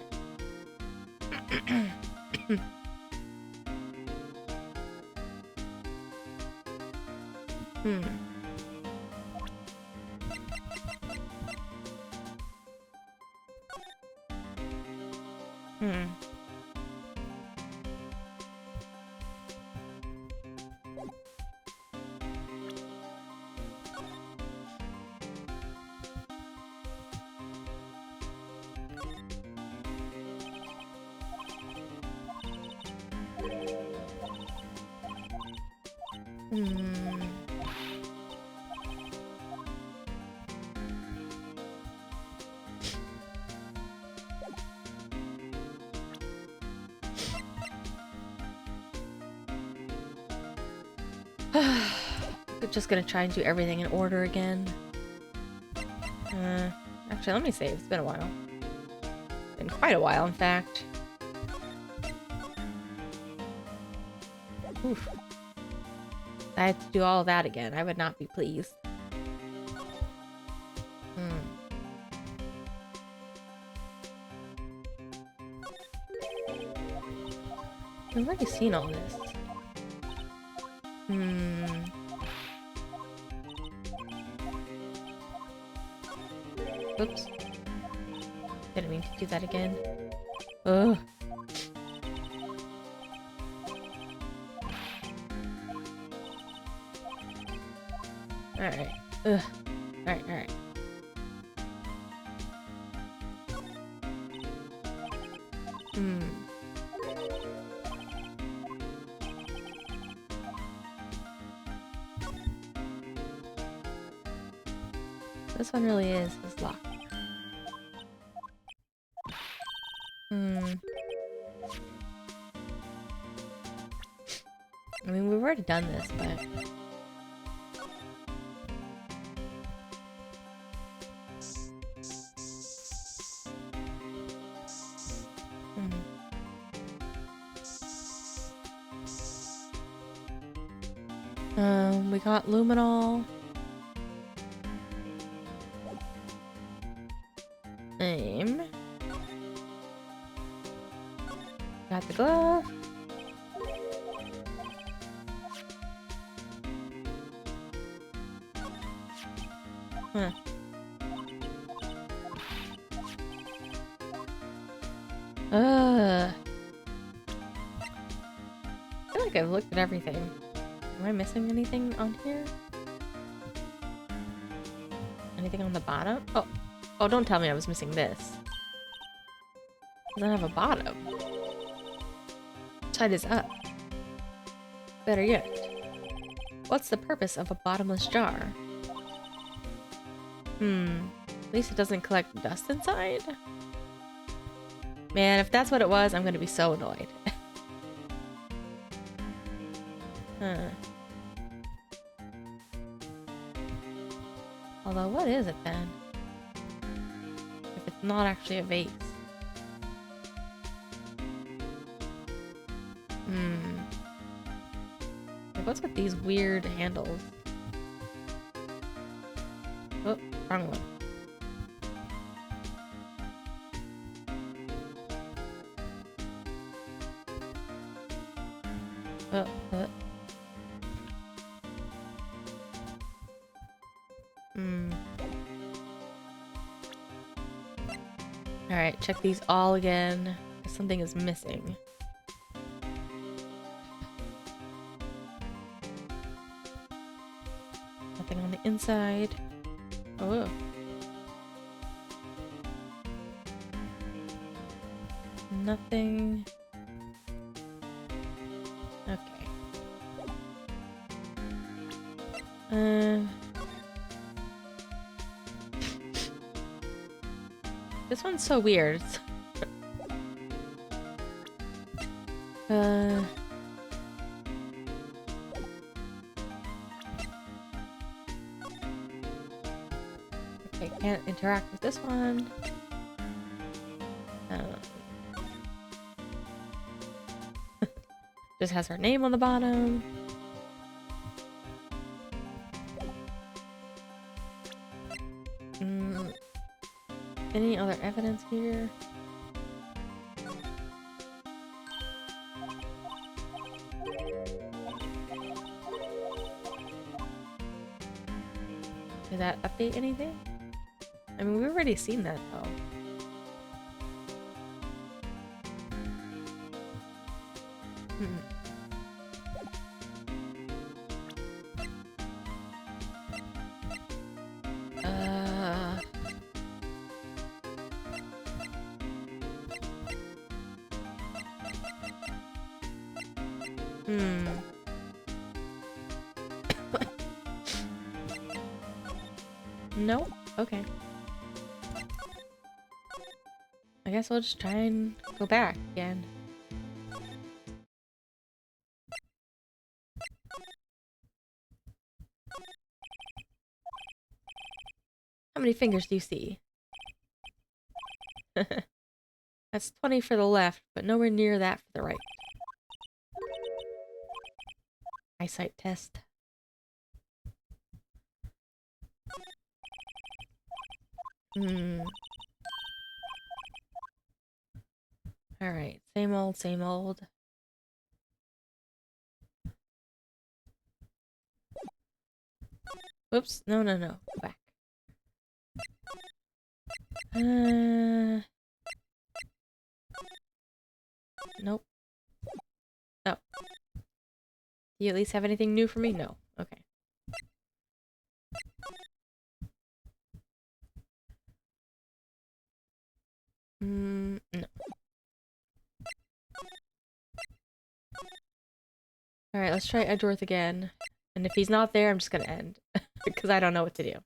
We're just gonna try and do everything in order again. Actually, let me save. It's been a while. Been quite a while, in fact. Oof. I had to do all of that again. I would not be pleased. I've already seen all this. Oops. Didn't mean to do that again. Ugh. Alright. Ugh. Alright. This one really is his lock. I mean, we've already done this, but... we got luminol. Huh. I feel like I've looked at everything. Am I missing anything on here? Anything on the bottom? Oh. Oh, don't tell me I was missing this. It doesn't have a bottom. Side is up. Better yet. What's the purpose of a bottomless jar? At least it doesn't collect dust inside? Man, if that's what it was, I'm gonna be so annoyed. Huh. Although, what is it then? If it's not actually a vase. Like, what's with these weird handles? Oh, wrong one. Alright, check these all again. Something is missing. Nothing on the inside. Oh. Nothing. Okay. This one's so weird. Okay, can't interact with this one. Just has her name on the bottom. Any other evidence here? Did that update anything? I mean, we've already seen that though. No? Okay. I guess we'll just try and go back again. How many fingers do you see? That's 20 for the left, but nowhere near that for the right. Eyesight test. Alright, same old, same old. Whoops, no, no, no, go back. Nope. Oh. Do you at least have anything new for me? No. Okay. No. Alright, let's try Edgeworth again. And if he's not there, I'm just gonna end. Because I don't know what to do.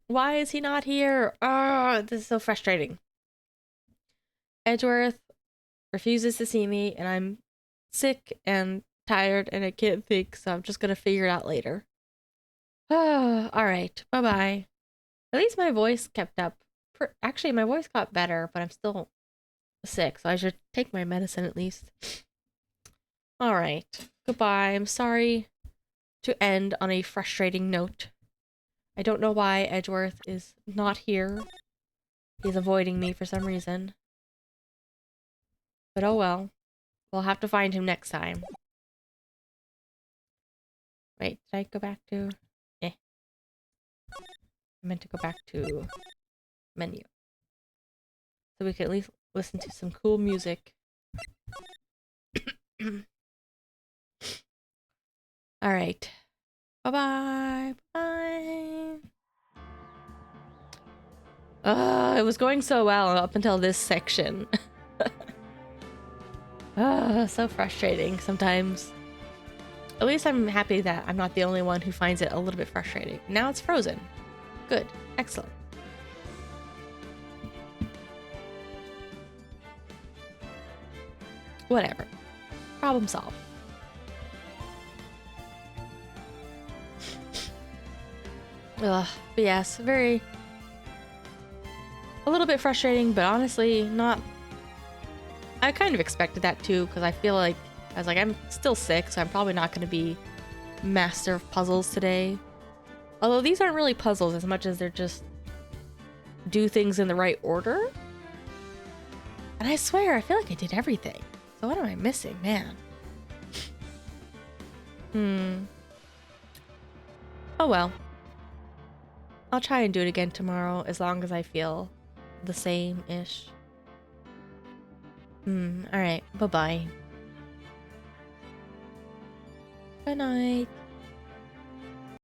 Why is he not here? Ah, this is so frustrating. Edgeworth refuses to see me, and I'm sick and tired, and I can't think, so I'm just gonna figure it out later. Alright, bye-bye. At least my voice kept up. Actually, my voice got better, but I'm still sick, so I should take my medicine at least. Alright, goodbye. I'm sorry to end on a frustrating note. I don't know why Edgeworth is not here. He's avoiding me for some reason. But oh well. We'll have to find him next time. Wait, did I go back to... Eh. I meant to go back to menu. So we can at least listen to some cool music. Alright. Bye-bye. Bye. It was going so well up until this section. So frustrating sometimes. At least I'm happy that I'm not the only one who finds it a little bit frustrating. Now it's frozen. Good. Excellent. Whatever. Problem solved. Ugh. But yes, a little bit frustrating, but honestly, not... I kind of expected that too, because I feel like... I was like, I'm still sick, so I'm probably not going to be master of puzzles today. Although these aren't really puzzles as much as they're just do things in the right order. And I swear, I feel like I did everything. So what am I missing, man? Oh well. I'll try and do it again tomorrow as long as I feel the same-ish. Alright. Bye-bye. Good night.